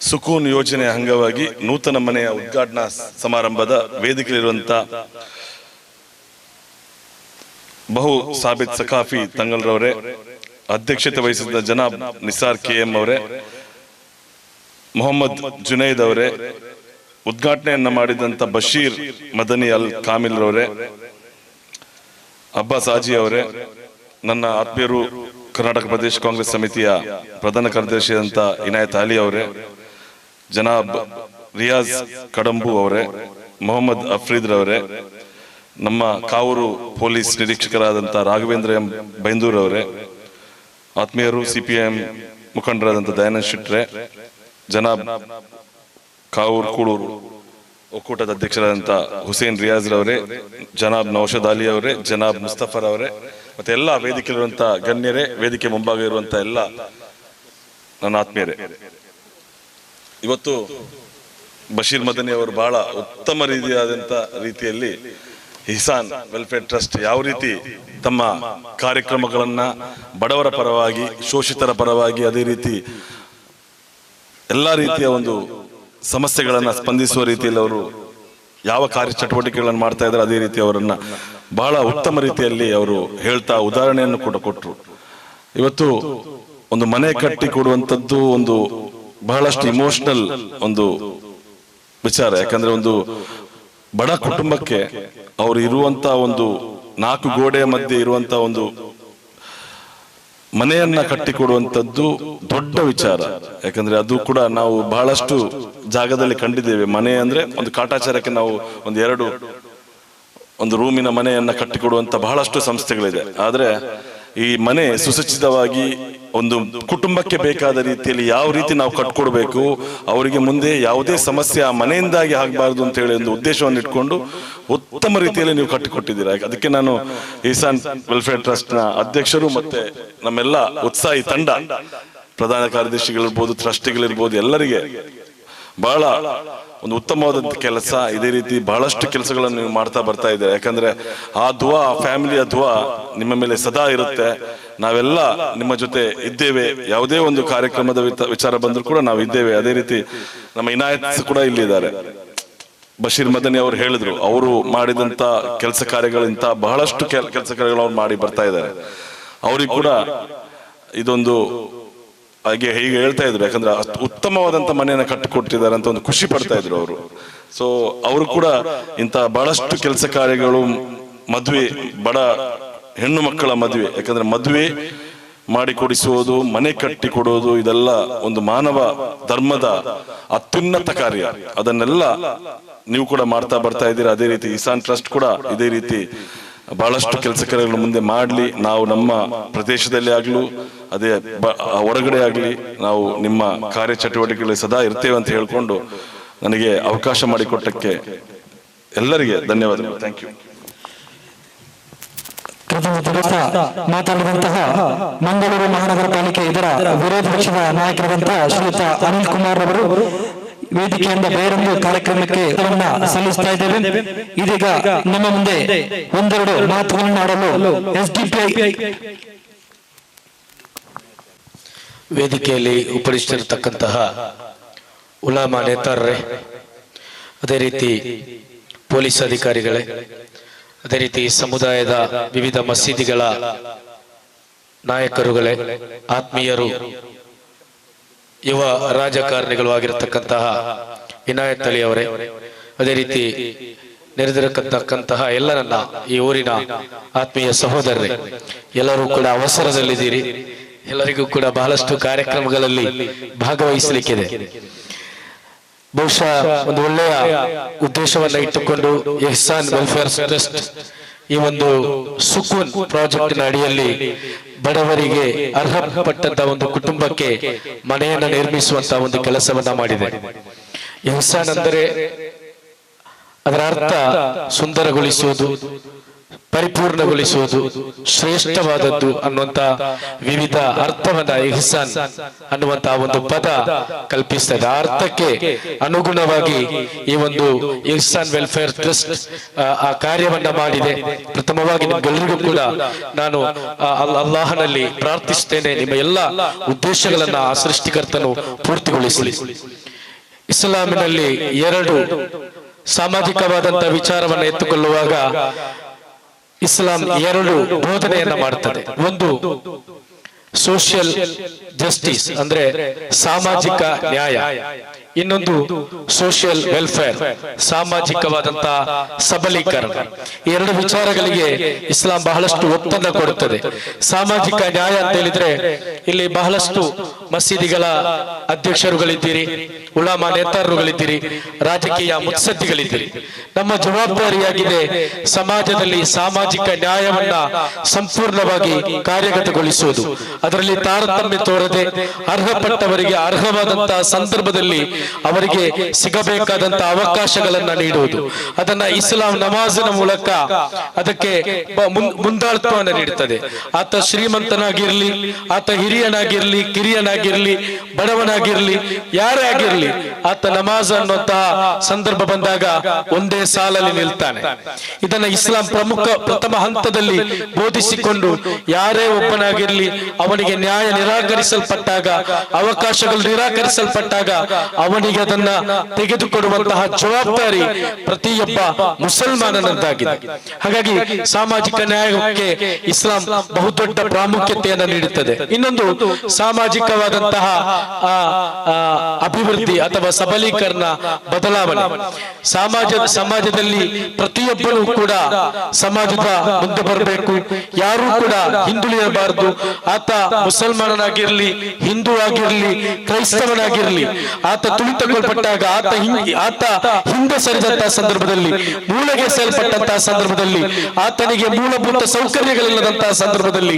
ಸುಕೂನ್ ಯೋಜನೆ ಅಂಗವಾಗಿ ನೂತನ ಮನೆಯ ಉದ್ಘಾಟನಾ ಸಮಾರಂಭದ ವೇದಿಕೆಯಲ್ಲಿರುವಂತಹ ಬಹು ಸಾಬಿತ್ ಸಕಾಫಿ ತಂಗಲ್ರವರೇ, ಅಧ್ಯಕ್ಷತೆ ವಹಿಸಿದ ಜನಾಬ್ ನಿಸಾರ್ KM ಅವರೇ, ಮೊಹಮ್ಮದ್ ಜುನೈದ್ ಅವರೇ, ಉದ್ಘಾಟನೆಯನ್ನ ಮಾಡಿದಂತ ಬಶೀರ್ ಮದನಿ ಅಲ್ ಕಾಮಿಲ್ ರವರೇ, ಅಬ್ಬಾಸ್ ಆಜಿ ಅವರೇ, ನನ್ನ ಆತ್ಮೀಯರು ಕರ್ನಾಟಕ ಪ್ರದೇಶ ಕಾಂಗ್ರೆಸ್ ಸಮಿತಿಯ ಪ್ರಧಾನ ಕಾರ್ಯದರ್ಶಿಯಾದಂತ ಇನಾಯತ್ ಅಲಿ ಅವರೇ, ಜನಾಬ್ ರಿಯಾಜ್ ಕಡಂಬು ಅವರೇ, ಮೊಹಮ್ಮದ್ ಅಫ್ರೀದ್ ರವರೇ, ನಮ್ಮ ಕಾವೂರು ಪೊಲೀಸ್ ನಿರೀಕ್ಷಕರಾದಂತ ರಾಘವೇಂದ್ರ ಎಂ ಬೈಂದೂರ್ ಅವರೇ, ಆತ್ಮೀಯರು CPIM ಮುಖಂಡರಾದಂತ ದಯಾನಂದ್ ಶೆಟ್ರೆ, ಜನಾಬ್ ಕಾವೂರು ಕೂಳೂರು ಒಕ್ಕೂಟದ ಅಧ್ಯಕ್ಷರಾದಂತ ಹುಸೇನ್ ರಿಯಾಜ್ ರವರೇ, ಜನಾಬ್ ನೌಷದ್ ಅಲಿ ಅವರೇ, ಜನಾಬ್ ಮುಸ್ತಫರ್ ಅವರೇ, ಮತ್ತೆ ಎಲ್ಲ ವೇದಿಕೆಯಲ್ಲಿರುವಂತ ಗಣ್ಯರೇ, ವೇದಿಕೆ ಮುಂಭಾಗ ಇರುವಂತ ಎಲ್ಲ ನನ್ನ ಆತ್ಮೀಯರೇ, ಇವತ್ತು ಬಶೀರ್ ಮದನಿ ಅವರು ಬಹಳ ಉತ್ತಮ ರೀತಿಯಲ್ಲಿ ಇಹ್ಸಾನ್ ವೆಲ್ಫೇರ್ ಟ್ರಸ್ಟ್ ಯಾವ ರೀತಿ ತಮ್ಮ ಕಾರ್ಯಕ್ರಮಗಳನ್ನ ಬಡವರ ಪರವಾಗಿ, ಶೋಷಿತರ ಪರವಾಗಿ, ಅದೇ ರೀತಿ ಎಲ್ಲಾ ರೀತಿಯ ಒಂದು ಸಮಸ್ಯೆಗಳನ್ನ ಸ್ಪಂದಿಸುವ ರೀತಿಯಲ್ಲಿ ಅವರು ಯಾವ ಕಾರ್ಯಚಟುವಟಿಕೆಗಳನ್ನು ಮಾಡ್ತಾ ಇದ್ದಾರೆ, ಅದೇ ರೀತಿ ಅವರನ್ನ ಬಹಳ ಉತ್ತಮ ರೀತಿಯಲ್ಲಿ ಅವರು ಹೇಳ್ತಾ ಉದಾಹರಣೆಯನ್ನು ಕೂಡ ಕೊಟ್ಟರು. ಇವತ್ತು ಒಂದು ಮನೆ ಕಟ್ಟಿ ಕೊಡುವಂತದ್ದು ಒಂದು ಬಹಳಷ್ಟು ಇಮೋಷನಲ್ ಒಂದು ವಿಚಾರ. ಯಾಕಂದ್ರೆ ಒಂದು ಬಡ ಕುಟುಂಬಕ್ಕೆ ಅವರು ಇರುವಂತ ಒಂದು 4 ಗೋಡೆಯ ಮಧ್ಯೆ ಇರುವಂತ ಒಂದು ಮನೆಯನ್ನ ಕಟ್ಟಿಕೊಡುವಂತದ್ದು ದೊಡ್ಡ ವಿಚಾರ. ಯಾಕಂದ್ರೆ ಅದು ಕೂಡ ನಾವು ಬಹಳಷ್ಟು ಜಾಗದಲ್ಲಿ ಕಂಡಿದ್ದೇವೆ. ಮನೆ ಅಂದ್ರೆ ಒಂದು ಕಾಟಾಚಾರಕ್ಕೆ ನಾವು ಒಂದು ರೂಮಿನ ಮನೆಯನ್ನ ಕಟ್ಟಿಕೊಡುವಂತ ಬಹಳಷ್ಟು ಸಂಸ್ಥೆಗಳಿದೆ. ಆದ್ರೆ ಈ ಮನೆ ಸುಸಜ್ಜಿತವಾಗಿ ಒಂದು ಕುಟುಂಬಕ್ಕೆ ಬೇಕಾದ ರೀತಿಯಲ್ಲಿ ಯಾವ ರೀತಿ ನಾವು ಕಟ್ಕೊಡ್ಬೇಕು, ಅವರಿಗೆ ಮುಂದೆ ಯಾವುದೇ ಸಮಸ್ಯೆ ಆ ಮನೆಯಿಂದಾಗಿ ಆಗಬಾರ್ದು ಅಂತ ಹೇಳಿ ಒಂದು ಉದ್ದೇಶವನ್ನು ಇಟ್ಕೊಂಡು ಉತ್ತಮ ರೀತಿಯಲ್ಲಿ ನೀವು ಕಟ್ಟಿಕೊಟ್ಟಿದ್ದೀರಾ. ಅದಕ್ಕೆ ನಾನು ಇಹ್ಸಾನ್ ವೆಲ್ಫೇರ್ ಟ್ರಸ್ಟ್ ನ ಅಧ್ಯಕ್ಷರು ಮತ್ತೆ ನಮ್ಮೆಲ್ಲ ಉತ್ಸಾಹಿ ತಂಡ, ಪ್ರಧಾನ ಕಾರ್ಯದರ್ಶಿಗಳಿರ್ಬೋದು, ಟ್ರಸ್ಟಿಗಳಿರ್ಬೋದು, ಎಲ್ಲರಿಗೆ ಬಹಳ ಒಂದು ಉತ್ತಮವಾದಂತ ಕೆಲಸ. ಇದೇ ರೀತಿ ಬಹಳಷ್ಟು ಕೆಲಸಗಳನ್ನು ನೀವು ಮಾಡ್ತಾ ಬರ್ತಾ ಇದ್ದಾರೆ. ಯಾಕಂದ್ರೆ ಆ ದುವಾ, ಆ ಫ್ಯಾಮಿಲಿಯ ದುವಾ ನಿಮ್ಮ ಮೇಲೆ ಸದಾ ಇರುತ್ತೆ. ನಾವೆಲ್ಲ ನಿಮ್ಮ ಜೊತೆ ಇದ್ದೇವೆ. ಯಾವುದೇ ಒಂದು ಕಾರ್ಯಕ್ರಮದ ವಿಚಾರ ಬಂದ್ರು ಕೂಡ ನಾವು ಇದ್ದೇವೆ. ಅದೇ ರೀತಿ ನಮ್ಮ ಇನಾಯತ್ ಕೂಡ ಇಲ್ಲಿದ್ದಾರೆ. ಬಶೀರ್ ಮದನಿ ಅವರು ಹೇಳಿದ್ರು, ಅವರು ಮಾಡಿದಂತ ಕೆಲಸ ಕಾರ್ಯಗಳಿಂತ ಬಹಳಷ್ಟು ಕೆಲಸ ಕಾರ್ಯಗಳು ಅವ್ರು ಮಾಡಿ ಬರ್ತಾ ಇದ್ದಾರೆ. ಅವ್ರಿಗೆ ಕೂಡ ಇದೊಂದು ಹಾಗೆ ಹೀಗೆ ಹೇಳ್ತಾ ಇದ್ರು. ಯಾಕಂದ್ರೆ ಅಷ್ಟು ಉತ್ತಮವಾದಂತ ಮನೆಯನ್ನ ಕಟ್ಟಿಕೊಟ್ಟಿದ್ದಾರೆ ಅಂತ ಒಂದು ಖುಷಿ ಪಡ್ತಾ ಇದ್ರು ಅವರು. ಸೊ ಅವರು ಕೂಡ ಇಂತ ಬಹಳಷ್ಟು ಕೆಲಸ ಕಾರ್ಯಗಳು, ಮದುವೆ, ಬಡ ಹೆಣ್ಣು ಮಕ್ಕಳ ಮದುವೆ, ಯಾಕಂದ್ರೆ ಮದುವೆ ಮಾಡಿ ಕೊಡಿಸುವುದು, ಮನೆ ಕಟ್ಟಿ ಕೊಡುವುದು, ಇದೆಲ್ಲ ಒಂದು ಮಾನವ ಧರ್ಮದ ಅತ್ಯುನ್ನತ ಕಾರ್ಯ. ಅದನ್ನೆಲ್ಲ ನೀವು ಕೂಡ ಮಾಡ್ತಾ ಬರ್ತಾ ಇದ್ದೀರಾ. ಅದೇ ರೀತಿ ಇಹ್ಸಾನ್ ಟ್ರಸ್ಟ್ ಕೂಡ ಇದೇ ರೀತಿ ಬಹಳಷ್ಟು ಕೆಲಸ ಕಾರ್ಯಗಳು ಮುಂದೆ ಮಾಡ್ಲಿ. ನಾವು ನಮ್ಮ ಪ್ರದೇಶದಲ್ಲಿ ಆಗ್ಲೂ ಅದೇ ಹೊರಗಡೆ ಆಗ್ಲಿ ನಾವು ನಿಮ್ಮ ಕಾರ್ಯಚಟುವಟಿಕೆಗಳಲ್ಲಿ ಸದಾ ಇರ್ತೇವೆ ಅಂತ ಹೇಳ್ಕೊಂಡು ನನಗೆ ಅವಕಾಶ ಮಾಡಿಕೊಟ್ಟಕ್ಕೆ ಎಲ್ಲರಿಗೆ ಧನ್ಯವಾದಗಳು. Thank you. ಮಾತಾಡಿದಂತಹ ಮಂಗಳೂರು ಮಹಾನಗರ ಪಾಲಿಕೆ ಇದರ ವಿರೋಧ ಪಕ್ಷದ ನಾಯಕರಾದಂತಹ ಶ್ರೀಯುತ ಅನಿಲ್ ಕುಮಾರ್ ಅವರು ವೇದಿಕೆಯಿಂದ ಬೇರೊಂದು ಕಾರ್ಯಕ್ರಮಕ್ಕೆ ಸಲ್ಲಿಸ್ತಾ ಇದ್ದೇವೆ. ಇದೀಗ ನಮ್ಮ ಮುಂದೆ ಒಂದೆರಡು ಮಾತುಗಳನ್ನು ಆಡಲು SDPI ವೇದಿಕೆಯಲ್ಲಿ ಉಪಸ್ಥಿತರಿರತಕ್ಕಂತಹ ಉಲಾಮಾ ನೇತಾರರೇ, ಅದೇ ರೀತಿ ಪೊಲೀಸ್ ಅಧಿಕಾರಿಗಳೇ, ಅದೇ ರೀತಿ ಸಮುದಾಯದ ವಿವಿಧ ಮಸೀದಿಗಳ ನಾಯಕರುಗಳೇ, ಆತ್ಮೀಯರು, ಯುವ ರಾಜಕಾರಣಿಗಳು ಆಗಿರತಕ್ಕಂತಹ ಇನಾಯತ್ ಅಲಿ ಅವರೇ, ಅದೇ ರೀತಿ ನೆರೆದಿರತಕ್ಕಂತಹ ಎಲ್ಲ ನನ್ನ ಈ ಊರಿನ ಆತ್ಮೀಯ ಸಹೋದರರೇ, ಎಲ್ಲರೂ ಕೂಡ ಅವಸರದಲ್ಲಿದ್ದೀರಿ. ಎಲ್ಲರಿಗೂ ಕೂಡ ಬಹಳಷ್ಟು ಕಾರ್ಯಕ್ರಮಗಳಲ್ಲಿ ಭಾಗವಹಿಸಲಿಕ್ಕಿದೆ. ಬಹುಶಃ ಒಂದು ಒಳ್ಳೆಯ ಉದ್ದೇಶವನ್ನ ಇಟ್ಟುಕೊಂಡು ಇಹ್ಸಾನ್ ವೆಲ್ಫೇರ್ ಟ್ರಸ್ಟ್ ಈ ಒಂದು ಸುಕೂನ್ ಪ್ರಾಜೆಕ್ಟ್ ನ ಅಡಿಯಲ್ಲಿ ಬಡವರಿಗೆ ಅರ್ಹಪಟ್ಟಂತ ಒಂದು ಕುಟುಂಬಕ್ಕೆ ಮನೆಯನ್ನ ನಿರ್ಮಿಸುವಂತ ಒಂದು ಕೆಲಸವನ್ನ ಮಾಡಿದೆ. ಇಹ್ಸಾನ್ ಅಂದರೆ ಅದರ ಅರ್ಥ ಸುಂದರಗೊಳಿಸುವುದು, ಪರಿಪೂರ್ಣಗೊಳಿಸುವುದು, ಶ್ರೇಷ್ಠವಾದದ್ದು ಅನ್ನುವಂತ ವಿವಿಧ ಅರ್ಥವನ್ನ ಇಹ್ಸಾನ್ ಅನ್ನುವಂತಹ ಒಂದು ಪದ ಕಲ್ಪಿಸ್ತದೆ. ಆ ಅರ್ಥಕ್ಕೆ ಅನುಗುಣವಾಗಿ ಈ ಒಂದು ಇಹ್ಸಾನ್ ವೆಲ್ಫೇರ್ ಟ್ರಸ್ಟ್ ಆ ಕಾರ್ಯವನ್ನ ಮಾಡಿದೆ. ಪ್ರಥಮವಾಗಿ ನಿಮ್ಗೆಲ್ಲರಿಗೂ ಕೂಡ ನಾನು ಅಲ್ಲಾಹನಲ್ಲಿ ಪ್ರಾರ್ಥಿಸುತ್ತೇನೆ, ನಿಮ್ಮ ಎಲ್ಲ ಉದ್ದೇಶಗಳನ್ನ ಆ ಸೃಷ್ಟಿಕರ್ತನು ಪೂರ್ತಿಗೊಳಿಸಲಿ. ಇಸ್ಲಾಮಿನಲ್ಲಿ ಎರಡು ಸಾಮಾಜಿಕವಾದಂತಹ ವಿಚಾರವನ್ನು ಎತ್ತುಕೊಳ್ಳುವಾಗ ಇಸ್ಲಾಂ ಎರಡು ಬೋಧನೆಯನ್ನ ಮಾಡುತ್ತದೆ. ಒಂದು ಸೋಷಿಯಲ್ ಜಸ್ಟಿಸ್ ಅಂದ್ರೆ ಸಾಮಾಜಿಕ ನ್ಯಾಯ, ಇನ್ನೊಂದು ಸೋಷಿಯಲ್ ವೆಲ್ಫೇರ್ ಸಾಮಾಜಿಕವಾದಂತಹ ಸಬಲೀಕರಣ. ಈ ಎರಡು ವಿಚಾರಗಳಿಗೆ ಇಸ್ಲಾಂ ಬಹಳಷ್ಟು ಒತ್ತನ್ನು ಕೊಡುತ್ತದೆ. ಸಾಮಾಜಿಕ ನ್ಯಾಯ ಅಂತ ಹೇಳಿದ್ರೆ ಇಲ್ಲಿ ಬಹಳಷ್ಟು ಮಸೀದಿಗಳ ಅಧ್ಯಕ್ಷರುಗಳಿದ್ದೀರಿ, ಉಲಾಮಾ ನೇತಾರರುಗಳಿದ್ದೀರಿ, ರಾಜಕೀಯ ಮುತ್ಸದ್ದಿಗಳಿದ್ದೀರಿ. ನಮ್ಮ ಜವಾಬ್ದಾರಿಯಾಗಿದೆ ಸಮಾಜದಲ್ಲಿ ಸಾಮಾಜಿಕ ನ್ಯಾಯವನ್ನ ಸಂಪೂರ್ಣವಾಗಿ ಕಾರ್ಯಗತಗೊಳಿಸುವುದು, ಅದರಲ್ಲಿ ತಾರತಮ್ಯ ತೋರದೆ ಅರ್ಹಪಟ್ಟವರಿಗೆ ಅರ್ಹವಾದಂತಹ ಸಂದರ್ಭದಲ್ಲಿ ಅವರಿಗೆ ಸಿಗಬೇಕಾದಂತಹ ಅವಕಾಶಗಳನ್ನ ನೀಡುವುದು. ಅದನ್ನ ಇಸ್ಲಾಂ ನಮಾಜಿನ ಮೂಲಕ ಅದಕ್ಕೆ ಮುಂದಾಳತ್ವವನ್ನು ನೀಡುತ್ತದೆ. ಆತ ಶ್ರೀಮಂತನಾಗಿರ್ಲಿ, ಆತ ಹಿರಿಯನಾಗಿರ್ಲಿ, ಕಿರಿಯನಾಗಿರ್ಲಿ, ಬಡವನಾಗಿರ್ಲಿ, ಯಾರೇ ಆಗಿರ್ಲಿ, ಆತ ನಮಾಜ್ ಅನ್ನುವಂತಹ ಸಂದರ್ಭ ಬಂದಾಗ ಒಂದೇ ಸಾಲಲ್ಲಿ ನಿಲ್ತಾನೆ. ಇದನ್ನ ಇಸ್ಲಾಂ ಪ್ರಥಮ ಹಂತದಲ್ಲಿ ಬೋಧಿಸಿಕೊಂಡು ಯಾರೇ ಒಬ್ಬನಾಗಿರ್ಲಿ ಅವನಿಗೆ ನ್ಯಾಯ ನಿರಾಕರಿಸಲ್ಪಟ್ಟಾಗ, ಅವಕಾಶಗಳು ನಿರಾಕರಿಸಲ್ಪಟ್ಟಾಗ ಅವನಿಗೆ ಅದನ್ನ ತೆಗೆದುಕೊಡುವಂತಹ ಜವಾಬ್ದಾರಿ ಪ್ರತಿಯೊಬ್ಬ ಮುಸಲ್ಮಾನನದ್ದಾಗಿದೆ. ಹಾಗಾಗಿ ಸಾಮಾಜಿಕ ನ್ಯಾಯಕ್ಕೆ ಇಸ್ಲಾಂ ಬಹುದೊಡ್ಡ ಪ್ರಾಮುಖ್ಯತೆಯನ್ನು ನೀಡುತ್ತದೆ. ಇನ್ನೊಂದು ಸಾಮಾಜಿಕವಾದಂತಹ ಅಭಿವೃದ್ಧಿ ಅಥವಾ ಸಬಲೀಕರಣ, ಬದಲಾವಣೆ. ಸಮಾಜದಲ್ಲಿ ಪ್ರತಿಯೊಬ್ಬರೂ ಕೂಡ ಸಮಾಜದ ಮುಂದೆ ಬರಬೇಕು, ಯಾರೂ ಕೂಡ ಹಿಂದುಳಿಯಬಾರದು. ಆತ ಮುಸಲ್ಮಾನನಾಗಿರ್ಲಿ, ಹಿಂದೂ ಆಗಿರ್ಲಿ, ಕ್ರೈಸ್ತವನಾಗಿರ್ಲಿ, ಆತ ತುಳಿತಗೊಳ್ಪಟ್ಟಾಗ, ಆತ ಹಿಂದೆ ಸರಿದಂತಹ ಸಂದರ್ಭದಲ್ಲಿ, ಮೂಲೆಗೆ ಸೇಲ್ಪಟ್ಟಂತಹ ಸಂದರ್ಭದಲ್ಲಿ, ಆತನಿಗೆ ಮೂಲಭೂತ ಸೌಕರ್ಯಗಳಿಲ್ಲದಂತಹ ಸಂದರ್ಭದಲ್ಲಿ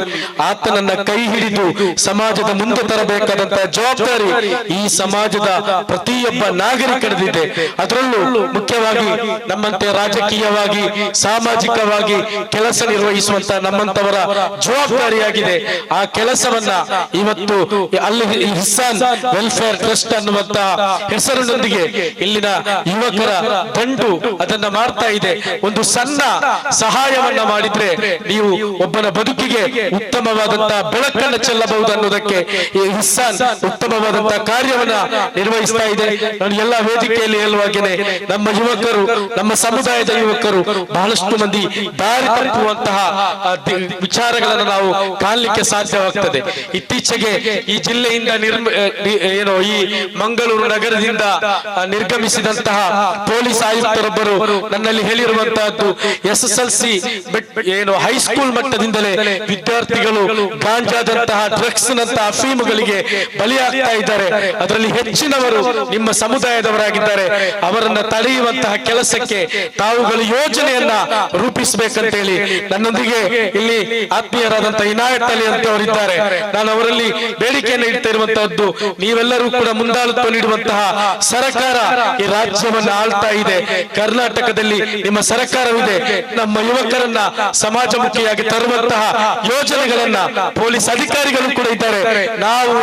ಆತನನ್ನ ಕೈ ಹಿಡಿದು ಸಮಾಜದ ಮುಂದೆ ತರಬೇಕಾದಂತಹ ಜವಾಬ್ದಾರಿ ಈ ಸಮಾಜದ ಪ್ರತಿಯೊಬ್ಬ ನಾಗರಿಕರದಿದೆ. ಅದರಲ್ಲೂ ಮುಖ್ಯವಾಗಿ ನಮ್ಮಂತೆ ರಾಜಕೀಯವಾಗಿ, ಸಾಮಾಜಿಕವಾಗಿ ಕೆಲಸ ನಿರ್ವಹಿಸುವಂತಹ ನಮ್ಮಂತವರ ಜವಾಬ್ದಾರಿಯಾಗಿದೆ. ಆ ಕೆಲಸವನ್ನ ಇವತ್ತು ಅಲ್ಲಿ ಇಹ್ಸಾನ್ ವೆಲ್ಫೇರ್ ಟ್ರಸ್ಟ್ ಅನ್ನುವಂತಹ ಹೆಸರಿನೊಂದಿಗೆ ಇಲ್ಲಿನ ಯುವಕರ ದಂಡು ಅದನ್ನ ಮಾಡ್ತಾ ಇದೆ. ಒಂದು ಸಣ್ಣ ಸಹಾಯವನ್ನ ಮಾಡಿದ್ರೆ ನೀವು ಒಬ್ಬನ ಬದುಕಿಗೆ ಉತ್ತಮವಾದಂತಹ ಬೆಳಕನ್ನು ಚೆಲ್ಲಬಹುದು ಅನ್ನೋದಕ್ಕೆ ಈ ಇಹ್ಸಾನ್ ಉತ್ತಮವಾದಂತಹ ಕಾರ್ಯವನ್ನ ನಿರ್ವಹಿಸ್ತಾ ಇದೆ. ನಾನು ಎಲ್ಲ ವೇದಿಕೆಯಲ್ಲಿ ಹೇಳುವಾಗೇನೆ ನಮ್ಮ ಯುವಕರು, ನಮ್ಮ ಸಮುದಾಯದ ಯುವಕರು ಬಹಳಷ್ಟು ಮಂದಿ ದಾರಿ ತಪ್ಪುವಂತಹ ವಿಚಾರಗಳನ್ನು ನಾವು ಕಾಣಲಿಕ್ಕೆ ಸಾಧ್ಯವಾಗ್ತದೆ. ಇತ್ತೀಚೆಗೆ ಈ ಜಿಲ್ಲೆಯಿಂದ ಈ ಮಂಗಳೂರು ನಗರದಿಂದ ನಿರ್ಗಮಿಸಿದಂತಹ ಪೊಲೀಸ್ ಆಯುಕ್ತರೊಬ್ಬರು ನನ್ನಲ್ಲಿ ಹೇಳಿರುವಂತಹದ್ದು, SSLC ಹೈಸ್ಕೂಲ್ ಮಟ್ಟದಿಂದಲೇ ವಿದ್ಯಾರ್ಥಿಗಳು ಗಾಂಜಾದಂತಹ ಡ್ರಗ್ಸ್ ನಂತಹ ಅಫೀಮುಗಳಿಗೆ ಬಲಿಯಾಗ್ತಾ ಇದ್ದಾರೆ. ಅದರಲ್ಲಿ ಹೆಚ್ಚಿನವರು ನಿಮ್ಮ ಸಮುದಾಯದವರಾಗಿದ್ದಾರೆ. ಅವರನ್ನ ತಡೆಯುವಂತಹ ಕೆಲಸಕ್ಕೆ ತಾವುಗಳು ಯೋಜನೆಯನ್ನ ರೂಪಿಸಬೇಕಂತ ಹೇಳಿ ನನ್ನೊಂದಿಗೆ ಇಲ್ಲಿ ಆತ್ಮೀಯರಾದಂತಹ ಇನಾಯತ್ ಅಲಿ ಅಂತವರಿದ್ದಾರೆ. ನಾನು ಅವರಲ್ಲಿ ಬೇಡಿಕೆಯನ್ನು ಇಡ್ತಾ ಇರುವಂತಹದ್ದು, ನೀವೆಲ್ಲರೂ ಕೂಡ ಮುಂದಾಳತ್ವ ನೀಡುವಂತಹ ಸರ್ಕಾರ ಈ ರಾಜ್ಯವನ್ನ ಆಳ್ತಾ ಇದೆ. ಕರ್ನಾಟಕದಲ್ಲಿ ನಿಮ್ಮ ಸರ್ಕಾರವಿದೆ. ನಮ್ಮ ಯುವಕರನ್ನ ಸಮಾಜಮುಖಿಯಾಗಿ ತರುವಂತಹ ಯೋಜನೆಗಳನ್ನ ಪೊಲೀಸ್ ಅಧಿಕಾರಿಗಳು ಕೂಡ ಇದ್ದಾರೆ.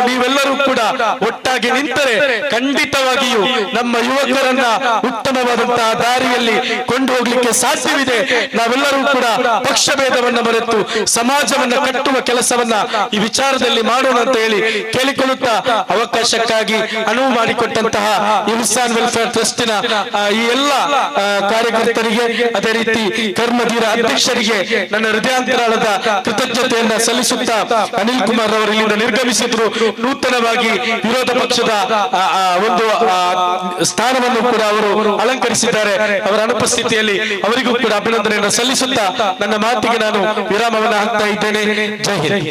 ನೀವೆಲ್ಲರೂ ಕೂಡ ಒಟ್ಟಾಗಿ ನಿಂತರೆ ಖಂಡಿತವಾಗಿಯೂ ನಮ್ಮ ಯುವಕರನ್ನ ಉತ್ತಮವಾದಂತಹ ದಾರಿಯಲ್ಲಿ ಕೊಂಡು ಹೋಗ್ಲಿಕ್ಕೆ ಸಾಧ್ಯವಿದೆ. ನಾವೆಲ್ಲರೂ ಕೂಡ ಪಕ್ಷ ಭೇದವನ್ನ ಮರೆತು ಸಮಾಜವನ್ನ ಕಟ್ಟುವ ಕೆಲಸವನ್ನ ಈ ವಿಚಾರದಲ್ಲಿ ಮಾಡೋಣ ಅಂತ ಹೇಳಿ ಕೇಳಿಕೊಳ್ಳುತ್ತಾ, ಅವಕಾಶಕ್ಕಾಗಿ ಅನುವು ಮಾಡಿಕೊಟ್ಟಂತಹ ಇಹ್ಸಾನ್ ವೆಲ್ಫೇರ್ ಟ್ರಸ್ಟಿನ ಈ ಎಲ್ಲ ಕಾರ್ಯಕರ್ತರಿಗೆ, ಅದೇ ರೀತಿ ಕರ್ಮಧೀರ ಅಧ್ಯಕ್ಷರಿಗೆ ನನ್ನ ಹೃದಯಾಂತರಾಳದ ಕೃತಜ್ಞತೆಯನ್ನ ಸಲ್ಲಿಸುತ್ತಾ, ಅನಿಲ್ ಕುಮಾರ್ ಅವರು ಇಲ್ಲಿಂದ ನಿರ್ಗಮಿಸಿದ್ರು. ನೂತನವಾಗಿ ವಿರೋಧ ಪಕ್ಷದ ಒಂದು ಸ್ಥಾನವನ್ನು ಕೂಡ ಅವರು ಅಲಂಕರಿಸಿದ್ದಾರೆ. ಅವರ ಅನುಪಸ್ಥಿತಿಯಲ್ಲಿ ಅವರಿಗೂ ಕೂಡ ಅಭಿನಂದನೆಯನ್ನು ಸಲ್ಲಿಸುತ್ತಾ ನನ್ನ ಮಾತಿಗೆ ನಾನು ವಿರಾಮವನ್ನು ಹಾಕ್ತಾ ಇದ್ದೇನೆ. ಜೈ ಹಿಂದ್.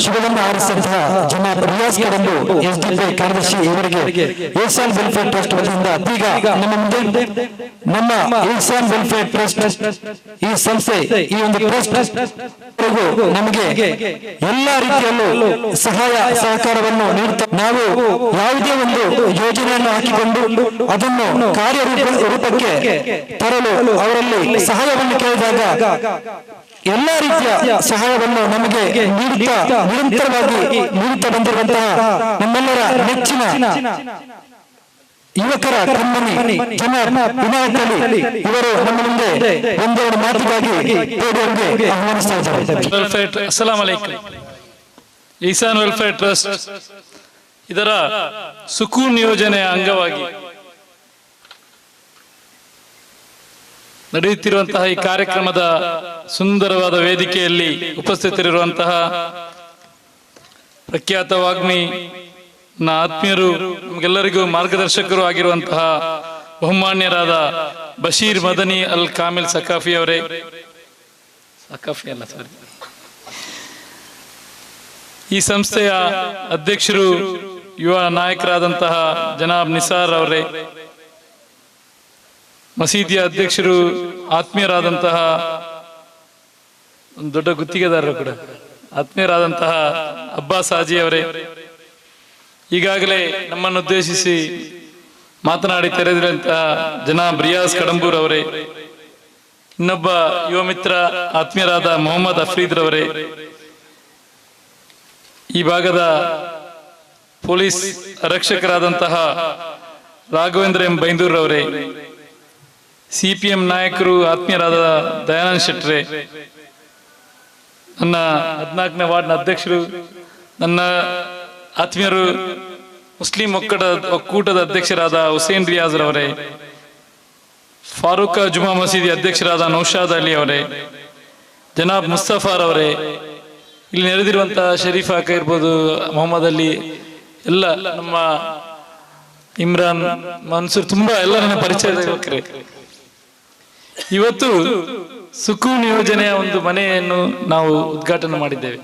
ಶುಭವನ್ನು ಹಾರಿಸಿದಂತಹ ಜನಾಬ್ ರಿಯಾಜ್ ಕಡಂಬು ಎಸ್ಡಿಪಿ ಕಾರ್ಯದರ್ಶಿ ಇವರಿಗೆ ಏಸಾನ್ ವೆಲ್ಫೇರ್ ಟ್ರಸ್ಟ್ ವತಿಯಿಂದ ಈಗ ನಮ್ಮ ಮುಂದೆ ನಮ್ಮ ಏಸಾನ್ ವೆಲ್ಫೇರ್ ಟ್ರಸ್ಟ್ ಈ ಸಂಸ್ಥೆ ಈ ಒಂದು ಟ್ರಸ್ಟ್ ನಮಗೆ ಎಲ್ಲಾ ರೀತಿಯಲ್ಲೂ ಸಹಾಯ ಸಹಕಾರವನ್ನು ನೀಡುತ್ತಾ ನಾವು ಯಾವುದೇ ಒಂದು ಯೋಜನೆಯನ್ನು ಹಾಕಿಕೊಂಡು ಅದನ್ನು ಕಾರ್ಯರೂಪಕ್ಕೆ ತರಲು ಅವರಲ್ಲಿ ಸಹಾಯವನ್ನು ಕೇಳಿದಾಗ ಎಲ್ಲಾ ರೀತಿಯ ಸಹಾಯವನ್ನು ನಮಗೆ ನೀಡುತ್ತಾ ನಿರಂತರವಾಗಿ ನೀಡುತ್ತಾ ಬಂದಿರುವಂತಹ ನಮ್ಮೆಲ್ಲರ ನೆಚ್ಚಿನ ಯುವಕರ ಕಣ್ಮಣಿ ಜನಾಬ್ ವಿನಾಯಕ್ ಅಲಿ ಇವರು ನಮ್ಮ ಮುಂದೆ ಒಂದೆರಡು ಮಾತಿಗಾಗಿ ಪೋಡಿಯಂಗೆ ಆಹ್ವಾನಿಸ್ತಾ ಇದ್ದಾರೆ. ಅಸ್ಸಲಾಂ ಅಲೈಕುಂ. ಈಸಾನ್ ವೆಲ್ಫೇರ್ ಟ್ರಸ್ಟ್ ಇದರ ಸುಕೂನ್ ಯೋಜನೆಯ ಅಂಗವಾಗಿ ನಡೆಯುತ್ತಿರುವಂತಹ ಈ ಕಾರ್ಯಕ್ರಮದ ಸುಂದರವಾದ ವೇದಿಕೆಯಲ್ಲಿ ಉಪಸ್ಥಿತರಿರುವಂತಹ ಪ್ರಖ್ಯಾತ ವಾಗ್ಮಿ ಆತ್ಮೀಯರು, ನಮಗೆಲ್ಲರಿಗೂ ಮಾರ್ಗದರ್ಶಕರು ಆಗಿರುವಂತಹ ಬಹುಮಾನ್ಯರಾದ ಬಶೀರ್ ಮದನಿ ಅಲ್ ಕಾಮಿಲ್ ಸಕಾಫಿ ಅವರೇ, ಸಕಾಫಿ ಅಲ್ಲ ಸಾರಿ, ಈ ಸಂಸ್ಥೆಯ ಅಧ್ಯಕ್ಷರು ಯುವ ನಾಯಕರಾದಂತಹ ಜನಾಬ್ ನಿಸಾರ್ ಅವರೇ, ಮಸೀದಿಯ ಅಧ್ಯಕ್ಷರು ಆತ್ಮೀಯರಾದಂತಹ ಒಂದು ದೊಡ್ಡ ಗುತ್ತಿಗೆದಾರರು ಕೂಡ ಆತ್ಮೀಯರಾದಂತಹ ಅಬ್ಬಾಸ್ ಹಾಜಿ ಅವರೇ, ಈಗಾಗಲೇ ನಮ್ಮನ್ನು ಉದ್ದೇಶಿಸಿ ಮಾತನಾಡಿ ತೆರೆದಿರುವಂತಹ ಜನಾಬ್ ರಿಯಾಜ್ ಕಡಂಬೂರ್ ಅವರೇ, ಇನ್ನೊಬ್ಬ ಯುವ ಮಿತ್ರ ಆತ್ಮೀಯರಾದ ಮೊಹಮ್ಮದ್ ಅಫ್ರೀದ್ ರವರೇ, ಈ ಭಾಗದ ಪೊಲೀಸ್ ಆರಕ್ಷಕರಾದಂತಹ ರಾಘವೇಂದ್ರ ಎಂ ಬೈಂದೂರ್ ಅವರೇ, ಸಿಪಿಎಂ ನಾಯಕರು ಆತ್ಮೀಯರಾದ ದಯಾನಂದ್ ಶೆಟ್ರೆ, ನನ್ನ 14ನೇ ವಾರ್ಡ್ನ ಅಧ್ಯಕ್ಷರು, ನನ್ನ ಆತ್ಮೀಯರು ಮುಸ್ಲಿಂ ಒಕ್ಕೂಟದ ಅಧ್ಯಕ್ಷರಾದ ಹುಸೇನ್ ರಿಯಾಜ್ ರವರೇ, ಫಾರೂಕ್ ಜುಮಾ ಮಸೀದಿ ಅಧ್ಯಕ್ಷರಾದ ನೌಶಾದ್ ಅಲಿ ಅವರೇ, ಜನಾಬ್ ಮುಸ್ತಫಾರ್ ಅವರೇ, ಇಲ್ಲಿ ನೆರೆದಿರುವಂತಹ ಶರೀಫ್ ಅಕ್ಕ ಇರ್ಬೋದು, ಮೊಹಮ್ಮದ್ ಅಲಿ, ಎಲ್ಲ ನಮ್ಮ ಇಮ್ರಾನ್ ಮನ್ಸೂರ್, ತುಂಬಾ ಎಲ್ಲ ನನ್ನ ಪರಿಚಯದ ಯುವಕರೇ, ಇವತ್ತು ಸುಕೂನ್ ಯೋಜನೆಯ ಒಂದು ಮನೆಯನ್ನು ನಾವು ಉದ್ಘಾಟನೆ ಮಾಡಿದ್ದೇವೆ.